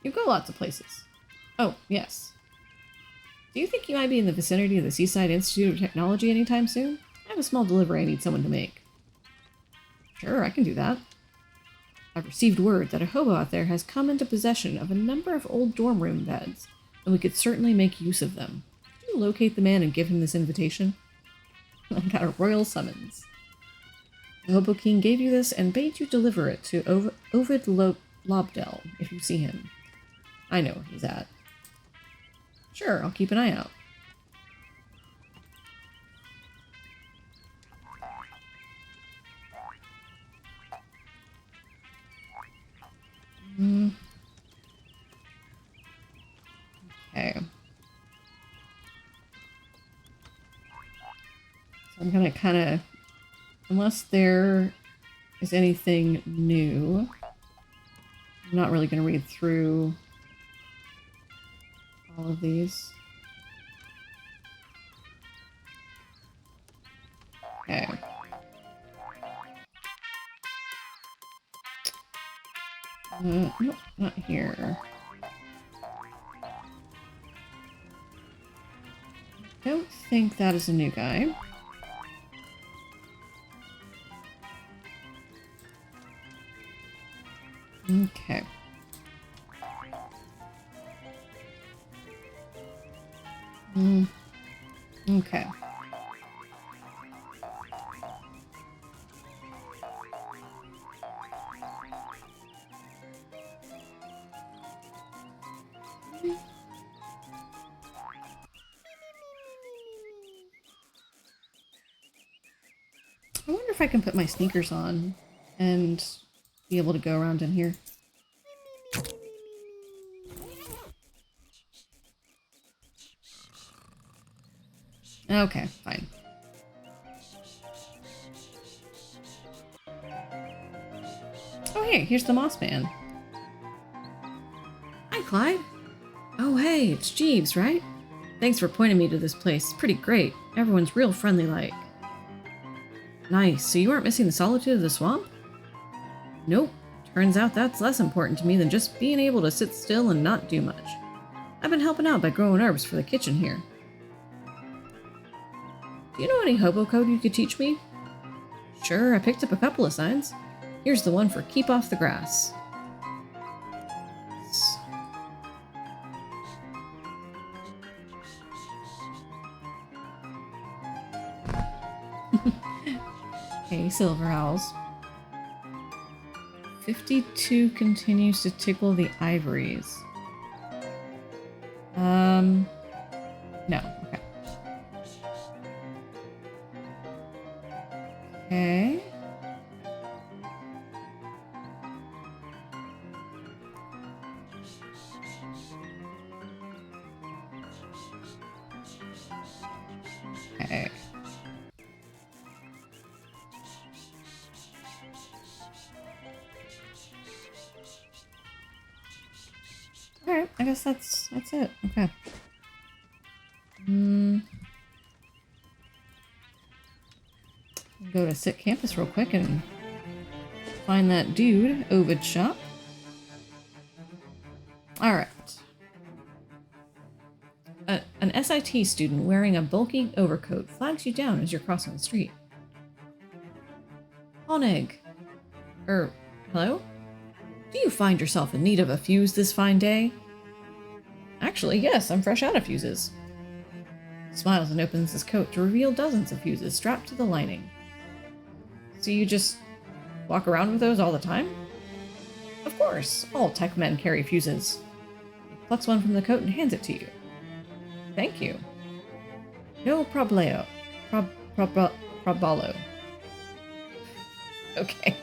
You go lots of places. Oh, yes. Do you think you might be in the vicinity of the Seaside Institute of Technology anytime soon? I have a small delivery I need someone to make. Sure, I can do that. I've received word that a hobo out there has come into possession of a number of old dorm room beds, and we could certainly make use of them. Could you locate the man and give him this invitation? I got a royal summons. The Hobo King gave you this and bade you deliver it to Ovid Lobdell if you see him. I know where he's at. Sure, I'll keep an eye out. Okay. So I'm gonna kind of... unless there is anything new, I'm not really going to read through all of these. Okay. Nope, not here. Don't think that is a new guy. Okay. Okay. I wonder if I can put my sneakers on and be able to go around in here. Okay, fine. Oh, hey, here's the Moss Man. Hi, Clyde. Oh, hey, it's Jeeves, right? Thanks for pointing me to this place. It's pretty great. Everyone's real friendly-like. Nice. So you aren't missing the solitude of the swamp? Nope. Turns out that's less important to me than just being able to sit still and not do much. I've been helping out by growing herbs for the kitchen here. Do you know any hobo code you could teach me? Sure, I picked up a couple of signs. Here's the one for keep off the grass. Okay, silver owls. 52 continues to tickle the ivories. No, okay. Okay. Okay. Alright, I guess that's it. Okay. Go to Sit Campus real quick and find that dude, Ovid shop. Alright. An SIT student wearing a bulky overcoat flags you down as you're crossing the street. Honig. Hello? Do you find yourself in need of a fuse this fine day? Actually, yes, I'm fresh out of fuses. He smiles and opens his coat to reveal dozens of fuses strapped to the lining. So you just walk around with those all the time? Of course, all tech men carry fuses. He plucks one from the coat and hands it to you. Thank you. No problemo. Probalo. Okay.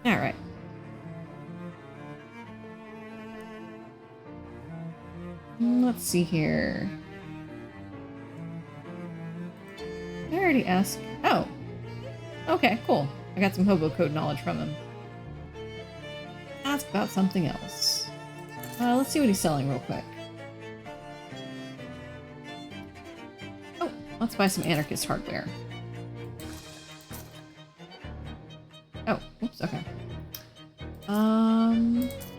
Alright. Let's see here. I already asked. Oh. Okay, cool. I got some hobo code knowledge from him. Ask about something else. Let's see what he's selling real quick. Oh, let's buy some anarchist hardware. Oh, oops, okay.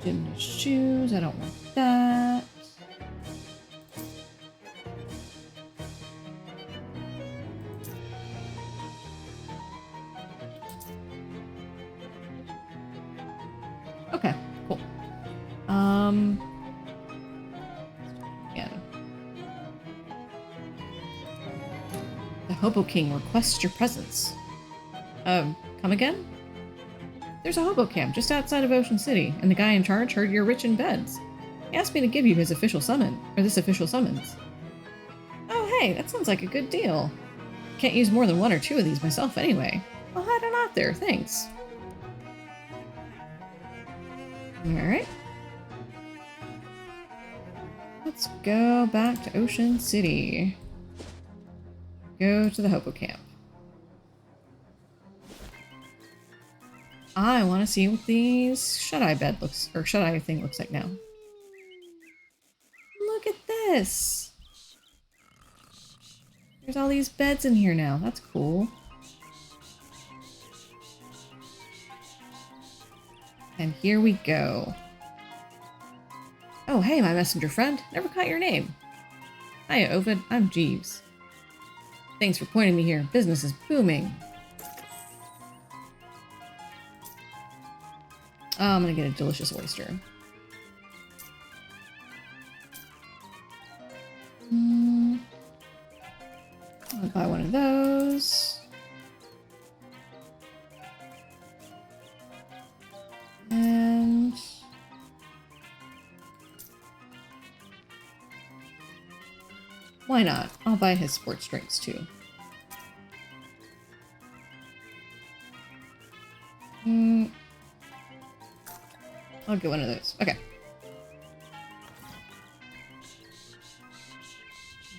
Gymnast shoes, I don't want that. Okay, cool. Yeah. The Hobo King requests your presence. Come again? There's a hobo camp just outside of Ocean City, and the guy in charge heard you're rich in beds. He asked me to give you his official summons. Oh, hey, that sounds like a good deal. Can't use more than one or two of these myself anyway. I'll head on out there, thanks. Alright. Let's go back to Ocean City. Go to the hobo camp. I want to see what these shut-eye bed looks, or shut-eye thing looks like now. Look at this! There's all these beds in here now. That's cool. And here we go. Oh, hey, my messenger friend. Never caught your name. Hiya, Ovid. I'm Jeeves. Thanks for pointing me here. Business is booming. Oh, I'm gonna get a delicious oyster. I'll buy one of those. And why not? I'll buy his sports drinks too. I'll get one of those. Okay.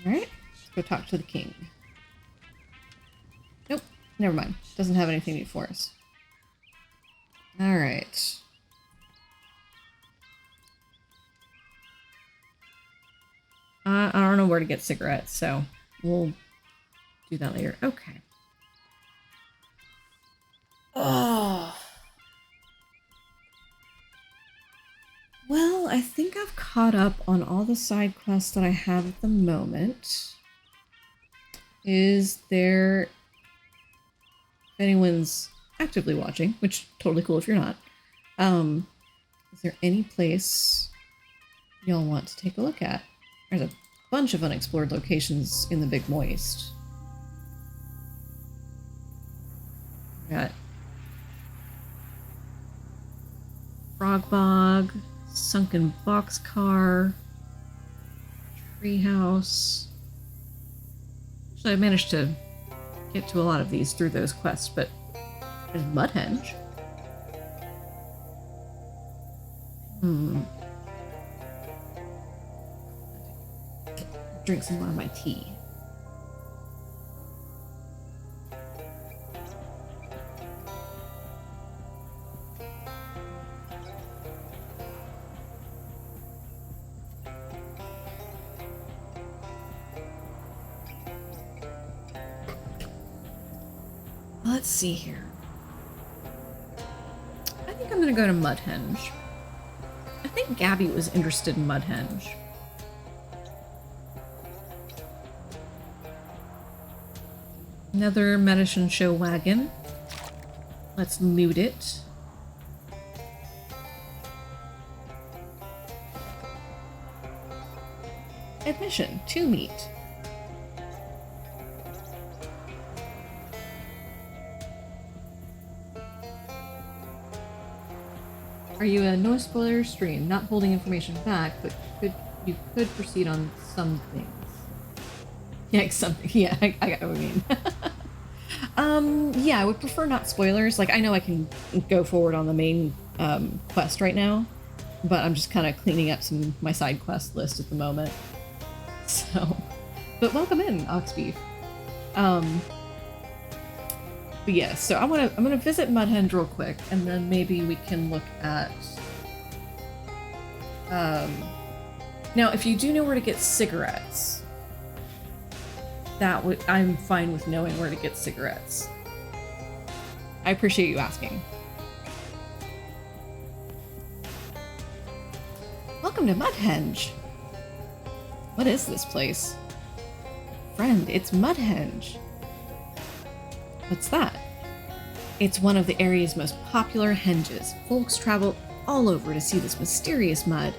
Alright, let's go talk to the king. Nope, never mind. Doesn't have anything new for us. Alright. I don't know where to get cigarettes, so we'll do that later. Okay. Oh. Well, I think I've caught up on all the side quests that I have at the moment. Is there... If anyone's actively watching, which totally cool if you're not, is there any place y'all want to take a look at? There's a bunch of unexplored locations in the Big Moist. Got Frog Bog, Sunken Boxcar, Treehouse. Actually, I managed to get to a lot of these through those quests, but there's Mudhenge. Drink some more of my tea. Let's see here. I think I'm gonna go to Mudhenge. I think Gabby was interested in Mudhenge. Another medicine show wagon. Let's loot it. Admission to meet. Are you a no spoiler stream? Not holding information back, but you could proceed on some things. Yeah, something. Yeah, I got what I mean. Yeah, I would prefer not spoilers. Like, I know I can go forward on the main quest right now, but I'm just kind of cleaning up my side quest list at the moment. So, but welcome in, Oxbeef. But yeah, so I'm gonna visit Mudhenge real quick, and then maybe we can look at. Now, if you do know where to get cigarettes, I'm fine with knowing where to get cigarettes. I appreciate you asking. Welcome to Mudhenge. What is this place? Friend, it's Mudhenge. What's that? It's one of the area's most popular henges. Folks travel all over to see this mysterious mud.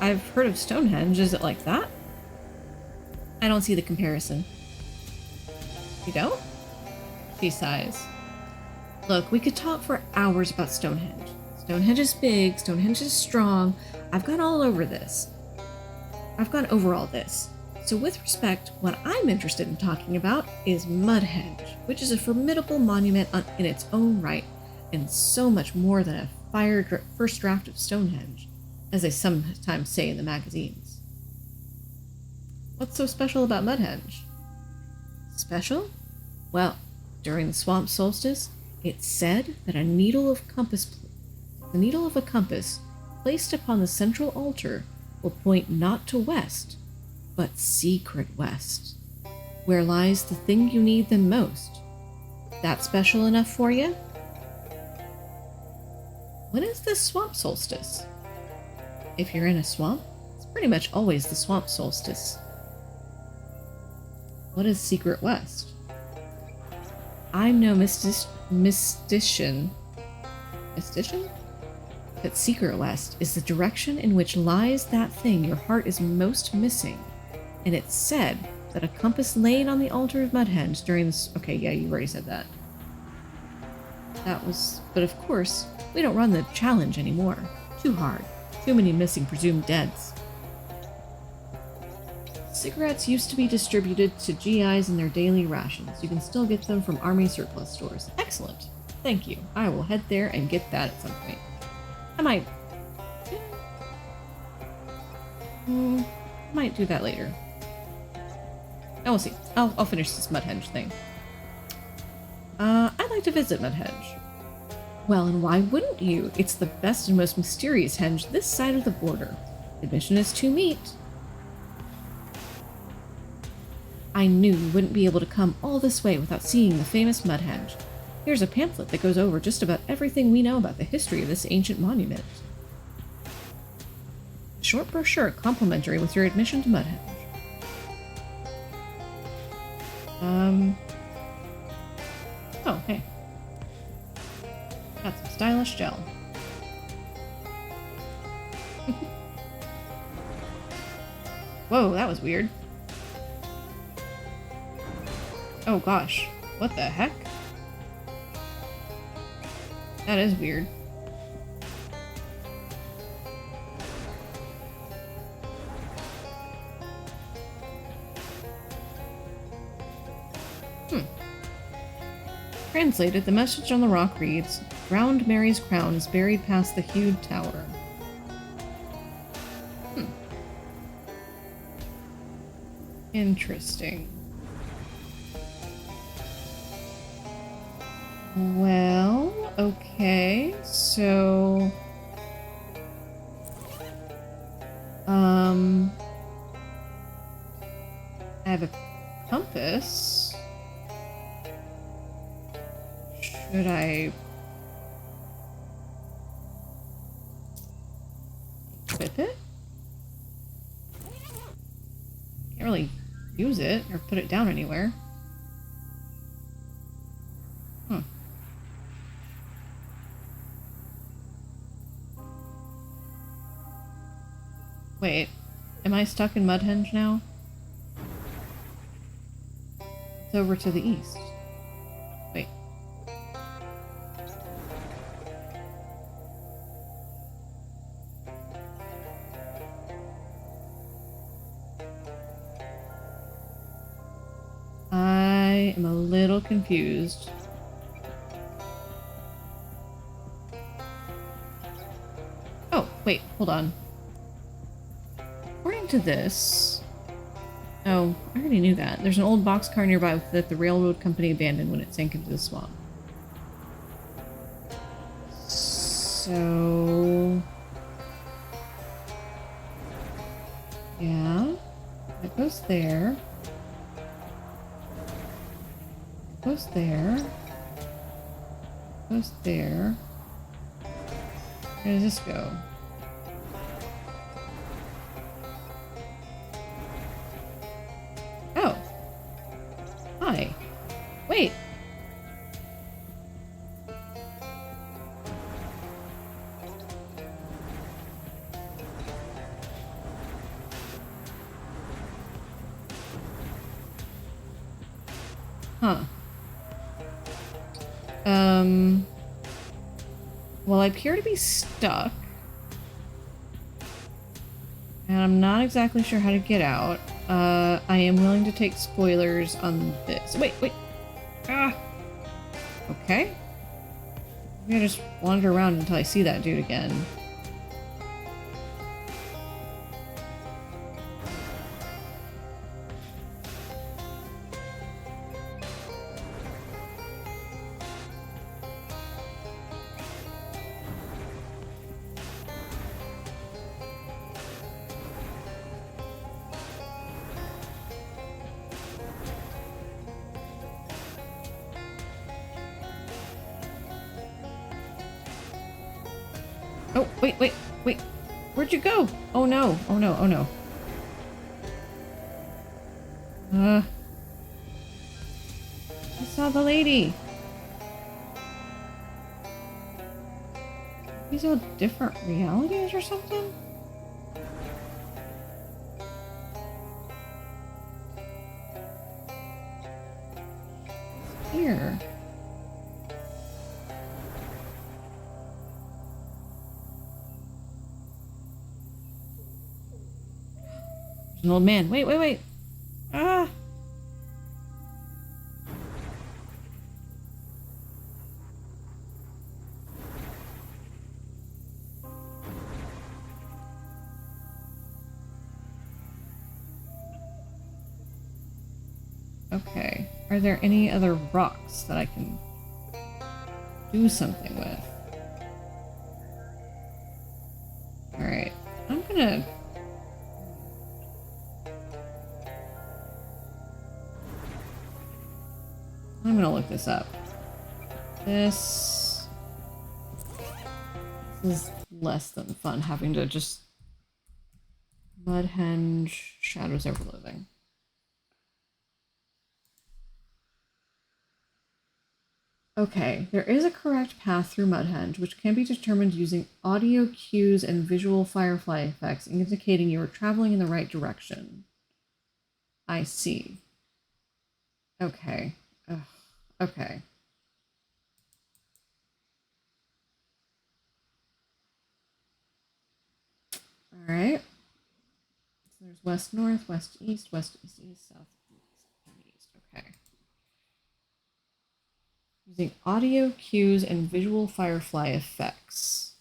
I've heard of Stonehenge. Is it like that? I don't see the comparison. You don't? She sighs. Look, we could talk for hours about Stonehenge. Stonehenge is big, Stonehenge is strong. I've gone over all this. So with respect, what I'm interested in talking about is Mudhenge, which is a formidable monument in its own right, and so much more than a first draft of Stonehenge, as they sometimes say in the magazines. What's so special about Mudhenge? Special? Well, during the swamp solstice, it's said that the needle of a compass placed upon the central altar will point not to west, but secret west. Where lies the thing you need the most? That special enough for you? When is the swamp solstice? If you're in a swamp, it's pretty much always the swamp solstice. What is Secret West? I'm no mystician. Mystician? But Secret West is the direction in which lies that thing your heart is most missing. And it's said that a compass laid on the altar of Mudhenge during this... Okay, yeah, you already said that. That was... But of course, we don't run the challenge anymore. Too hard. Too many missing presumed deads. Cigarettes used to be distributed to GIs in their daily rations. You can still get them from army surplus stores. Excellent. Thank you. I will head there and get that at some point. I might do that later. I will see. I'll finish this Mudhenge thing. I'd like to visit Mudhenge. Well, and why wouldn't you? It's the best and most mysterious henge this side of the border. Admission is to meet. I knew you wouldn't be able to come all this way without seeing the famous Mudhenge. Here's a pamphlet that goes over just about everything we know about the history of this ancient monument. A short brochure complimentary with your admission to Mudhenge. Oh, hey. Got some stylish gel. Whoa, that was weird. Oh gosh, what the heck? That is weird. Translated, the message on the rock reads, "Drowned Mary's crown is buried past the huge tower." Interesting. Well, okay, so... I have a compass. Should I... equip it? Can't really use it or put it down anywhere. Wait, am I stuck in Mudhenge now? It's over to the east. Wait. I am a little confused. Oh, wait, hold on. According to this... Oh, I already knew that. There's an old boxcar nearby that the railroad company abandoned when it sank into the swamp. So... yeah. That goes there. Goes there. Goes there. Where does this go? Oh. Hi. Wait. Huh. Well, I appear to be stuck. And I'm not exactly sure how to get out. I am willing to take spoilers on this. Wait. Ah! Okay. I'm gonna just wander around until I see that dude again. Oh, wait, wait, wait. Where'd you go? Oh no, oh no, oh no. I saw the lady. These are different realities or something? Here. There's an old man. Wait, wait, wait. Ah. Okay. Are there any other rocks that I can do something with? Alright. I'm gonna look this up. This is less than fun having to just Mudhenge Shadows Overloading. Okay, there is a correct path through Mudhenge, which can be determined using audio cues and visual firefly effects, indicating you are traveling in the right direction. I see. Okay. Ugh. Okay. Alright. So there's west, north, west, east, south, east, and east. Okay. Using audio cues and visual firefly effects.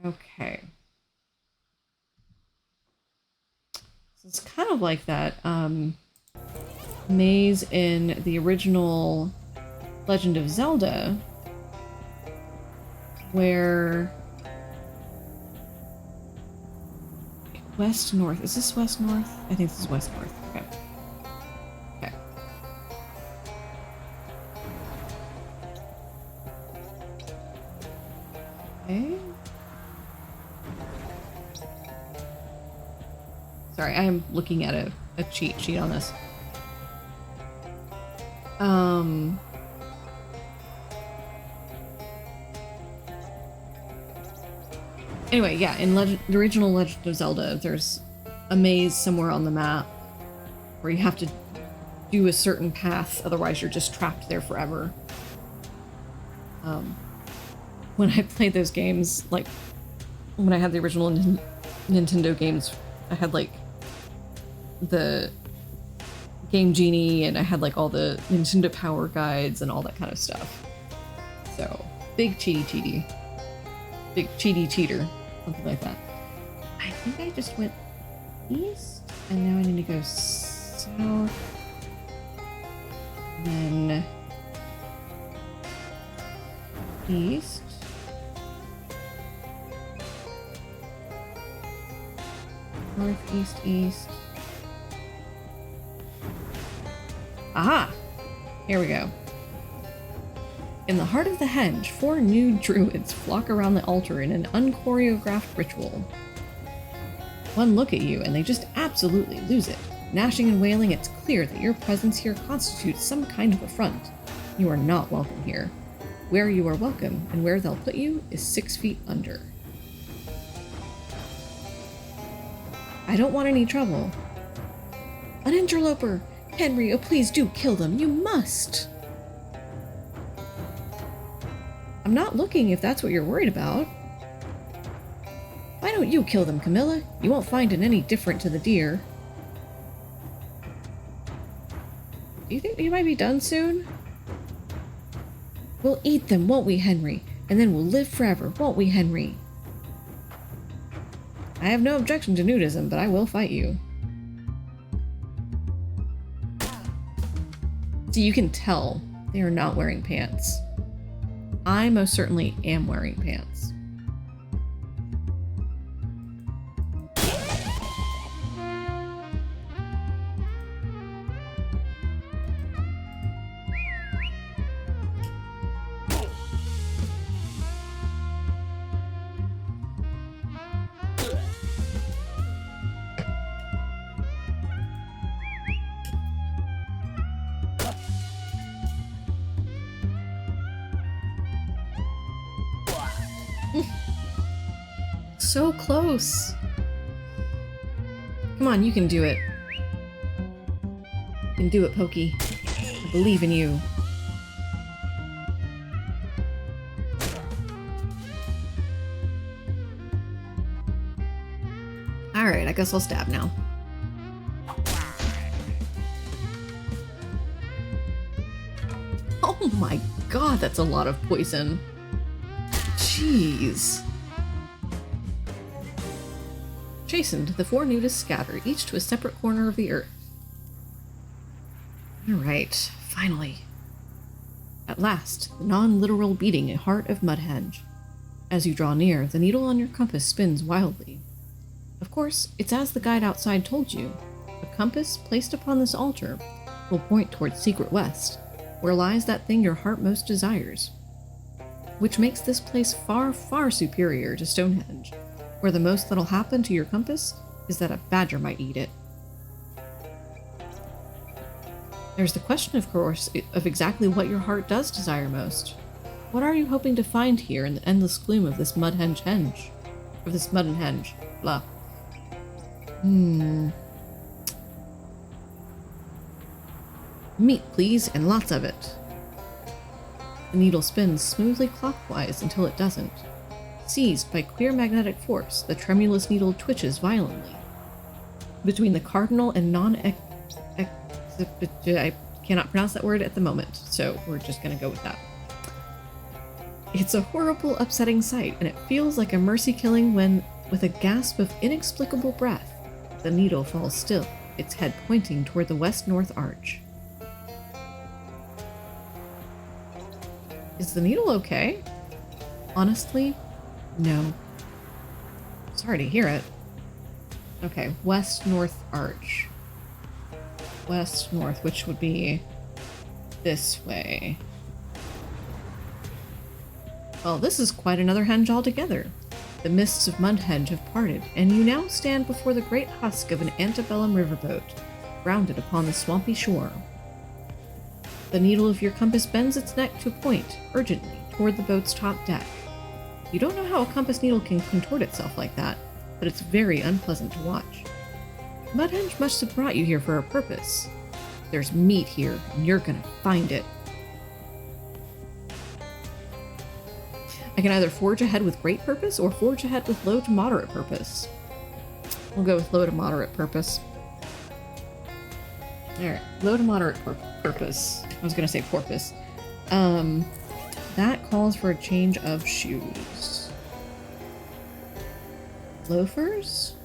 Okay. So it's kind of like that maze in the original Legend of Zelda, where west north. Is this west north? I think this is west north. Okay. Okay. Okay. Sorry, I am looking at a cheat sheet on this. Anyway, yeah, in the original Legend of Zelda, there's a maze somewhere on the map where you have to do a certain path, otherwise you're just trapped there forever. When I played those games, like, when I had the original Nintendo games, I had, like, the Game Genie, and I had, like, all the Nintendo Power Guides and all that kind of stuff. So, big cheaty. Big cheaty cheater. Something like that. I think I just went east, and now I need to go south. And then east. North, east, east. Aha! Here we go. In the heart of the henge, 4 nude druids flock around the altar in an unchoreographed ritual. One look at you and they just absolutely lose it. Gnashing and wailing, it's clear that your presence here constitutes some kind of affront. You are not welcome here. Where you are welcome and where they'll put you is 6 feet under. I don't want any trouble. An interloper! Henry, oh please do kill them, you must! I'm not looking if that's what you're worried about. Why don't you kill them, Camilla? You won't find it any different to the deer. Do you think we might be done soon? We'll eat them, won't we, Henry? And then we'll live forever, won't we, Henry? I have no objection to nudism, but I will fight you. So you can tell they are not wearing pants. I most certainly am wearing pants. So close. Come on, you can do it. You can do it, Pokey. I believe in you. Alright, I guess I'll stab now. Oh my god, that's a lot of poison. Jeez. Chastened, the four nudists scatter, each to a separate corner of the earth. Alright, finally. At last, the non-literal beating heart of Mudhenge. As you draw near, the needle on your compass spins wildly. Of course, it's as the guide outside told you. A compass placed upon this altar will point towards Secret West, where lies that thing your heart most desires. Which makes this place far, far superior to Stonehenge, where the most that'll happen to your compass is that a badger might eat it. There's the question, of course, of exactly what your heart does desire most. What are you hoping to find here in the endless gloom of this Mudhenge? Of this Mudhenge, blah. Meat, please, and lots of it. The needle spins smoothly clockwise until it doesn't. Seized by queer magnetic force, the tremulous needle twitches violently. Between the cardinal and I cannot pronounce that word at the moment, so we're just going to go with that. It's a horrible, upsetting sight, and it feels like a mercy killing when, with a gasp of inexplicable breath, the needle falls still, its head pointing toward the west-north arch. Is the needle okay? Honestly, no. Sorry to hear it. Okay, west-north arch. West-north, which would be this way. Well, this is quite another henge altogether. The mists of Mudhenge have parted, and you now stand before the great husk of an antebellum riverboat, grounded upon the swampy shore. The needle of your compass bends its neck to point, urgently, toward the boat's top deck. You don't know how a compass needle can contort itself like that, but it's very unpleasant to watch. Mudhenge must have brought you here for a purpose. There's meat here, and you're gonna find it. I can either forge ahead with great purpose or forge ahead with low to moderate purpose. We'll go with low to moderate purpose. Alright, low to moderate purpose. I was gonna say porpoise. That calls for a change of shoes. Loafers?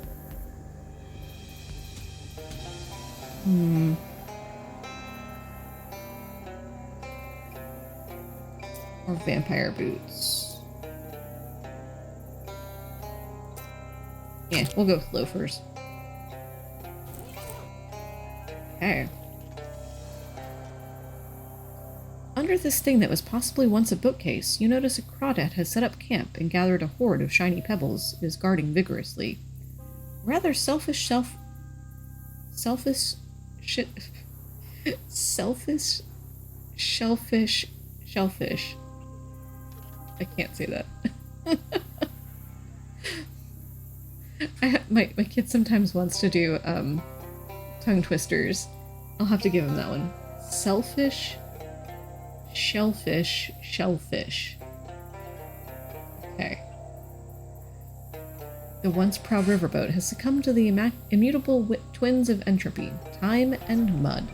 Or vampire boots. Yeah, we'll go with loafers. Okay. Under this thing that was possibly once a bookcase, you notice a crawdad has set up camp and gathered a horde of shiny pebbles it is guarding vigorously. Rather selfish shellfish. I can't say that. My kid sometimes wants to do tongue twisters. I'll have to give him that one. Selfish, shellfish. Okay. The once proud riverboat has succumbed to the immutable twins of entropy, time and mud.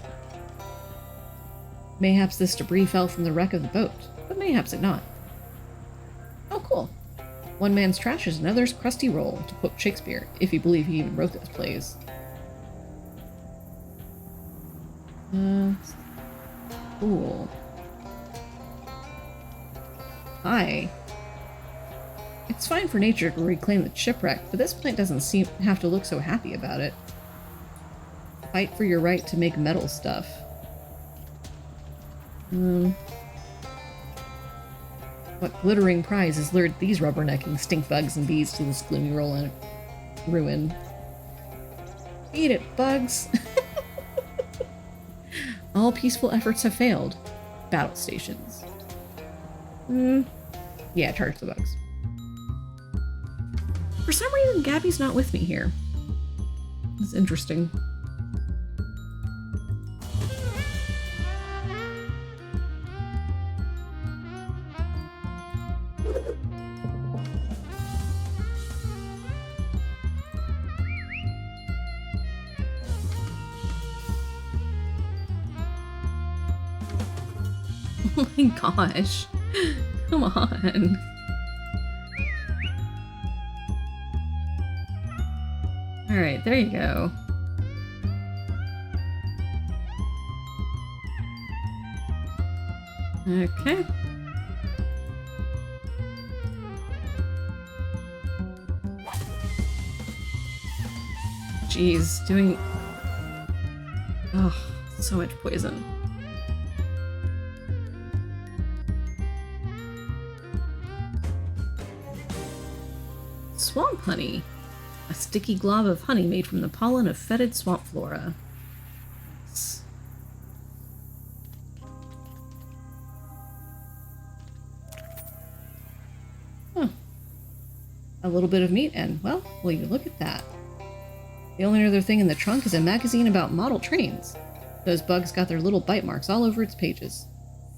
Mayhaps this debris fell from the wreck of the boat, but mayhaps it not. Oh, cool. One man's trash is another's crusty roll, to quote Shakespeare, if you believe he even wrote those plays. Cool. Hi. It's fine for nature to reclaim the shipwreck, but this plant doesn't seem to have to look so happy about it. Fight for your right to make metal stuff. What glittering prize has lured these rubbernecking stink bugs and bees to this gloomy ruin? Eat it, bugs! All peaceful efforts have failed. Battle stations. Yeah, charge the bugs. For some reason, Gabby's not with me here. It's interesting. Oh my gosh. Come on. Alright, there you go. Okay. Jeez, doing... Oh, so much poison. Swamp honey. A sticky glob of honey made from the pollen of fetid swamp flora. Nice. Huh. A little bit of meat and, well, will you look at that. The only other thing in the trunk is a magazine about model trains. Those bugs got their little bite marks all over its pages.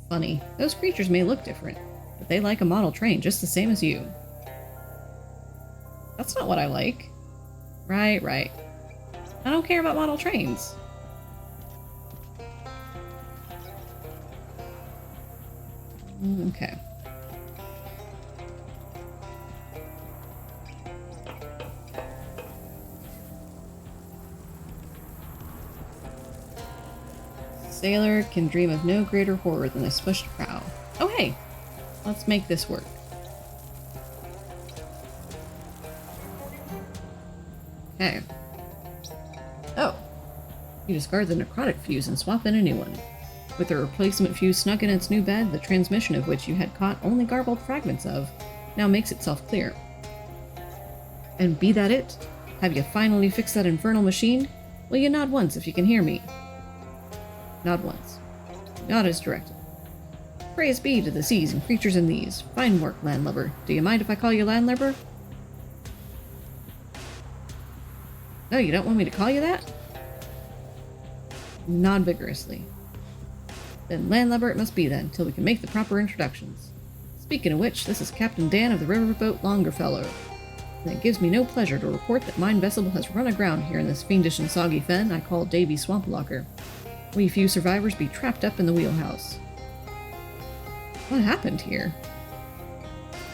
Funny, those creatures may look different, but they like a model train just the same as you. That's not what I like. Right, right. I don't care about model trains. Okay. Sailor can dream of no greater horror than a smushed prow. Oh hey! Let's make this work. Okay. Oh. You discard the necrotic fuse and swap in a new one. With the replacement fuse snug in its new bed, the transmission of which you had caught only garbled fragments of, now makes itself clear. And be that it? Have you finally fixed that infernal machine? Will you nod once if you can hear me? Nod once. Nod as directed. Praise be to the seas and creatures in these. Fine work, landlubber. Do you mind if I call you landlubber? No, you don't want me to call you that? Nod vigorously. Then landlubber it must be then, till we can make the proper introductions. Speaking of which, this is Captain Dan of the riverboat Longerfellow, and it gives me no pleasure to report that mine vessel has run aground here in this fiendish and soggy fen I call Davy Swamplocker. We few survivors be trapped up in the wheelhouse. What happened here?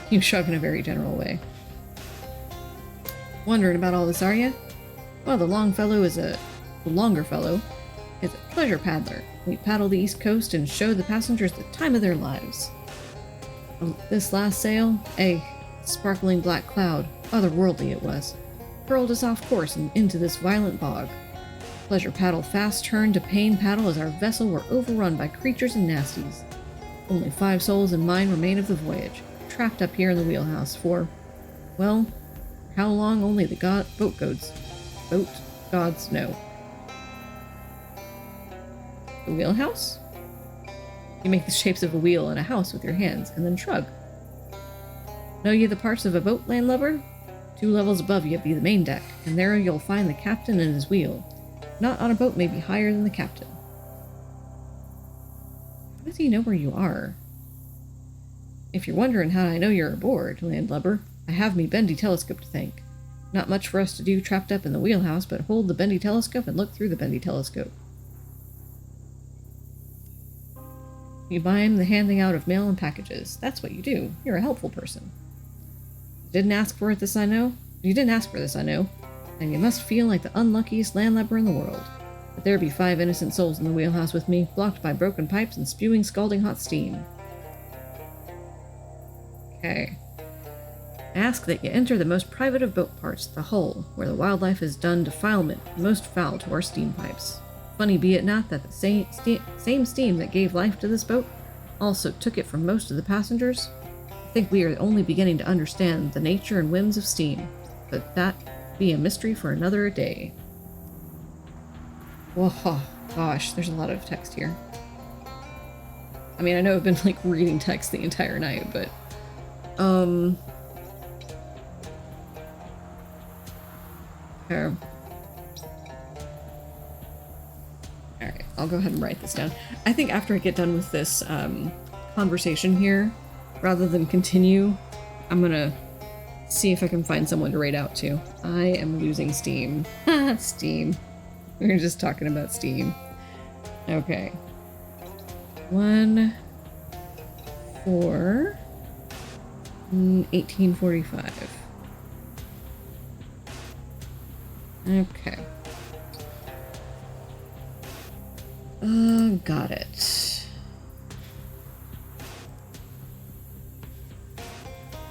You shrug in a very general way. Wondering about all this, are you? Well, the Longerfellow is a pleasure paddler. We paddle the east coast and show the passengers the time of their lives. This last sail, a sparkling black cloud, otherworldly it was, hurled us off course and into this violent bog. Pleasure paddle fast turned to pain paddle as our vessel were overrun by creatures and nasties. Only 5 souls and mine remain of the voyage, trapped up here in the wheelhouse for, well, how long only the boat gods know. The wheelhouse? You make the shapes of a wheel and a house with your hands, and then shrug. Know ye the parts of a boat, landlubber? 2 levels above ye be the main deck, and there you'll find the captain and his wheel. Not on a boat may be higher than the captain. How does he know where you are? If you're wondering how I know you're aboard, landlubber, I have me bendy telescope to thank. Not much for us to do trapped up in the wheelhouse, but hold the bendy telescope and look through the bendy telescope. You buy him the handing out of mail and packages. That's what you do. You're a helpful person. You didn't ask for this, I know. And you must feel like the unluckiest landlubber in the world. But there be 5 innocent souls in the wheelhouse with me, blocked by broken pipes and spewing scalding hot steam. Okay. Ask that you enter the most private of boat parts, the hull, where the wildlife is done defilement most foul to our steam pipes. Funny be it not that the same steam that gave life to this boat also took it from most of the passengers? I think we are only beginning to understand the nature and whims of steam, but that be a mystery for another day. Whoa, gosh, there's a lot of text here. I mean, I know I've been, like, reading text the entire night, but, Okay. Alright, I'll go ahead and write this down. I think after I get done with this conversation here, rather than continue, I'm gonna see if I can find someone to raid out to. I am losing Steam. Steam. We were just talking about Steam. Okay. 1 4 1845. Okay. Got it.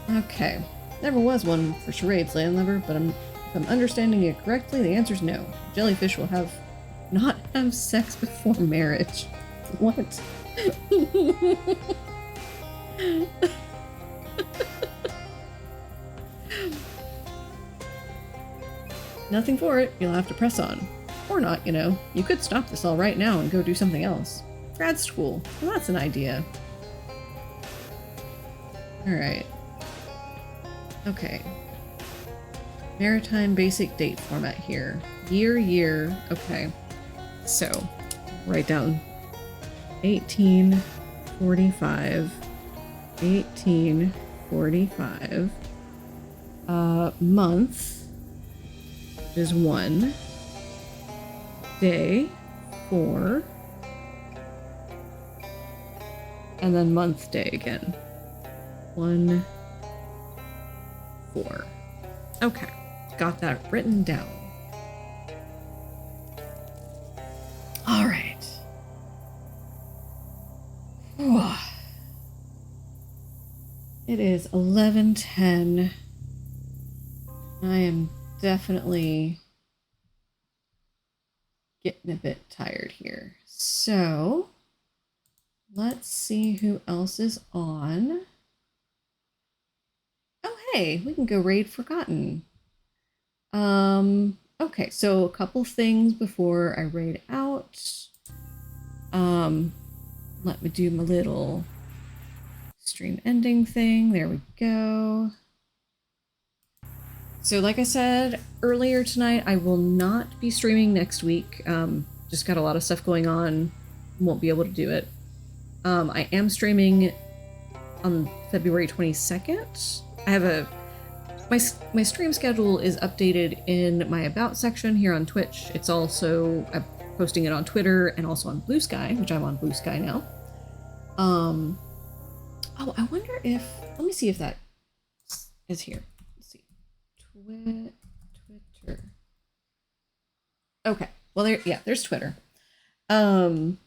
Okay. Never was one for charades, Landlubber, but if I'm understanding it correctly, the answer's no. Jellyfish will not have sex before marriage. What? Nothing for it. You'll have to press on. Or not, you know. You could stop this all right now and go do something else. Grad school. Well, that's an idea. Alright. Okay. Maritime basic date format here. Year. Okay. So, write down 1845. 1845. Month is 1. Day 4. And then month day again. 1 4. Okay, got that written down. All right. It is 11:10. I am definitely getting a bit tired here. So let's see who else is on. Oh, hey, we can go raid Forgotten. Okay, so a couple things before I raid out. Let me do my little stream ending thing. There we go. So like I said earlier tonight, I will not be streaming next week. Just got a lot of stuff going on. Won't be able to do it. I am streaming on February 22nd. I have my stream schedule is updated in my About section here on Twitch. It's also, I'm posting it on Twitter and also on Blue Sky, which I'm on Blue Sky now. Oh, I wonder if, let me see if that is here. Let's see. Twitter. Okay. Well, there's Twitter. And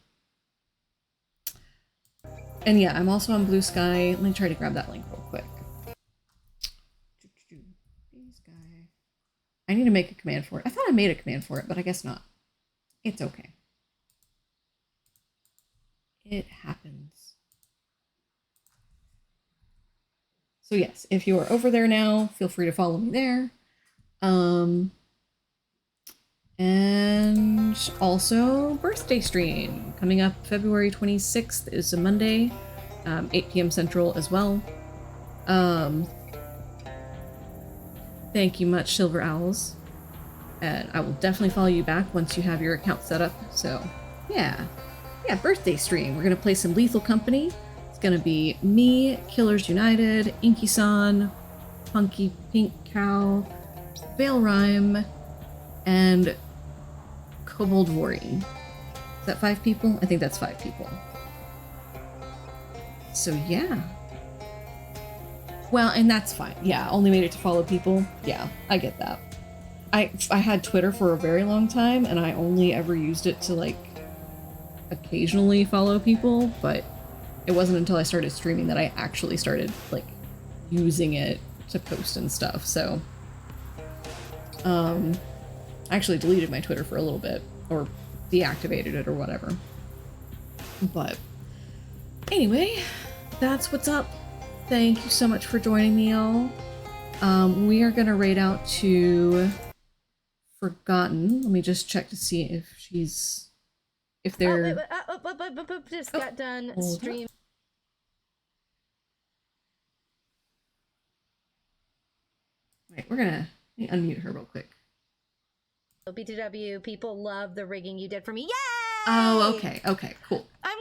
yeah, I'm also on Blue Sky. Let me try to grab that link real quick. Blue Sky. I need to make a command for it. I thought I made a command for it, but I guess not. It's okay. It happens. So yes, if you are over there now, feel free to follow me there. And also birthday stream coming up February 26th is a Monday, 8 p.m. Central as well. Thank you much, Silver Owls. And I will definitely follow you back once you have your account set up. So yeah, birthday stream. We're gonna play some Lethal Company. It's gonna be me, Killers United, Inky-san, Punky Pink Cow, Veil Rhyme, and Kobold Worry. Is that 5 people? I think that's 5 people. So yeah. Well, and that's fine. Yeah, only made it to follow people. Yeah, I get that. I had Twitter for a very long time, and I only ever used it to, like, occasionally follow people, but it wasn't until I started streaming that I actually started, like, using it to post and stuff, so. I actually deleted my Twitter for a little bit, or deactivated it or whatever. But anyway, that's what's up. Thank you so much for joining me, y'all. We are gonna raid out to Forgotten. Let me just check to see if they're... Just got done stream. Wait, let me unmute her real quick. BTW, people love the rigging you did for me. Yay! Oh, okay. Okay, cool. I'm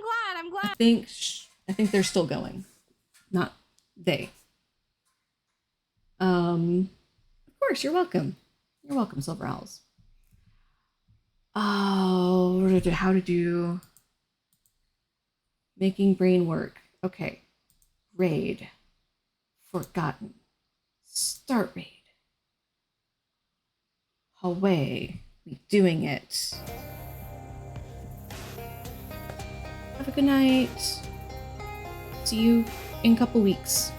glad. I think they're still going. Not they. Of course, you're welcome. You're welcome, Silver Owls. Oh, how to do making brain work. Okay. Raid. Forgotten. Start raid. Away. We doing it. Have a good night. See you in a couple weeks.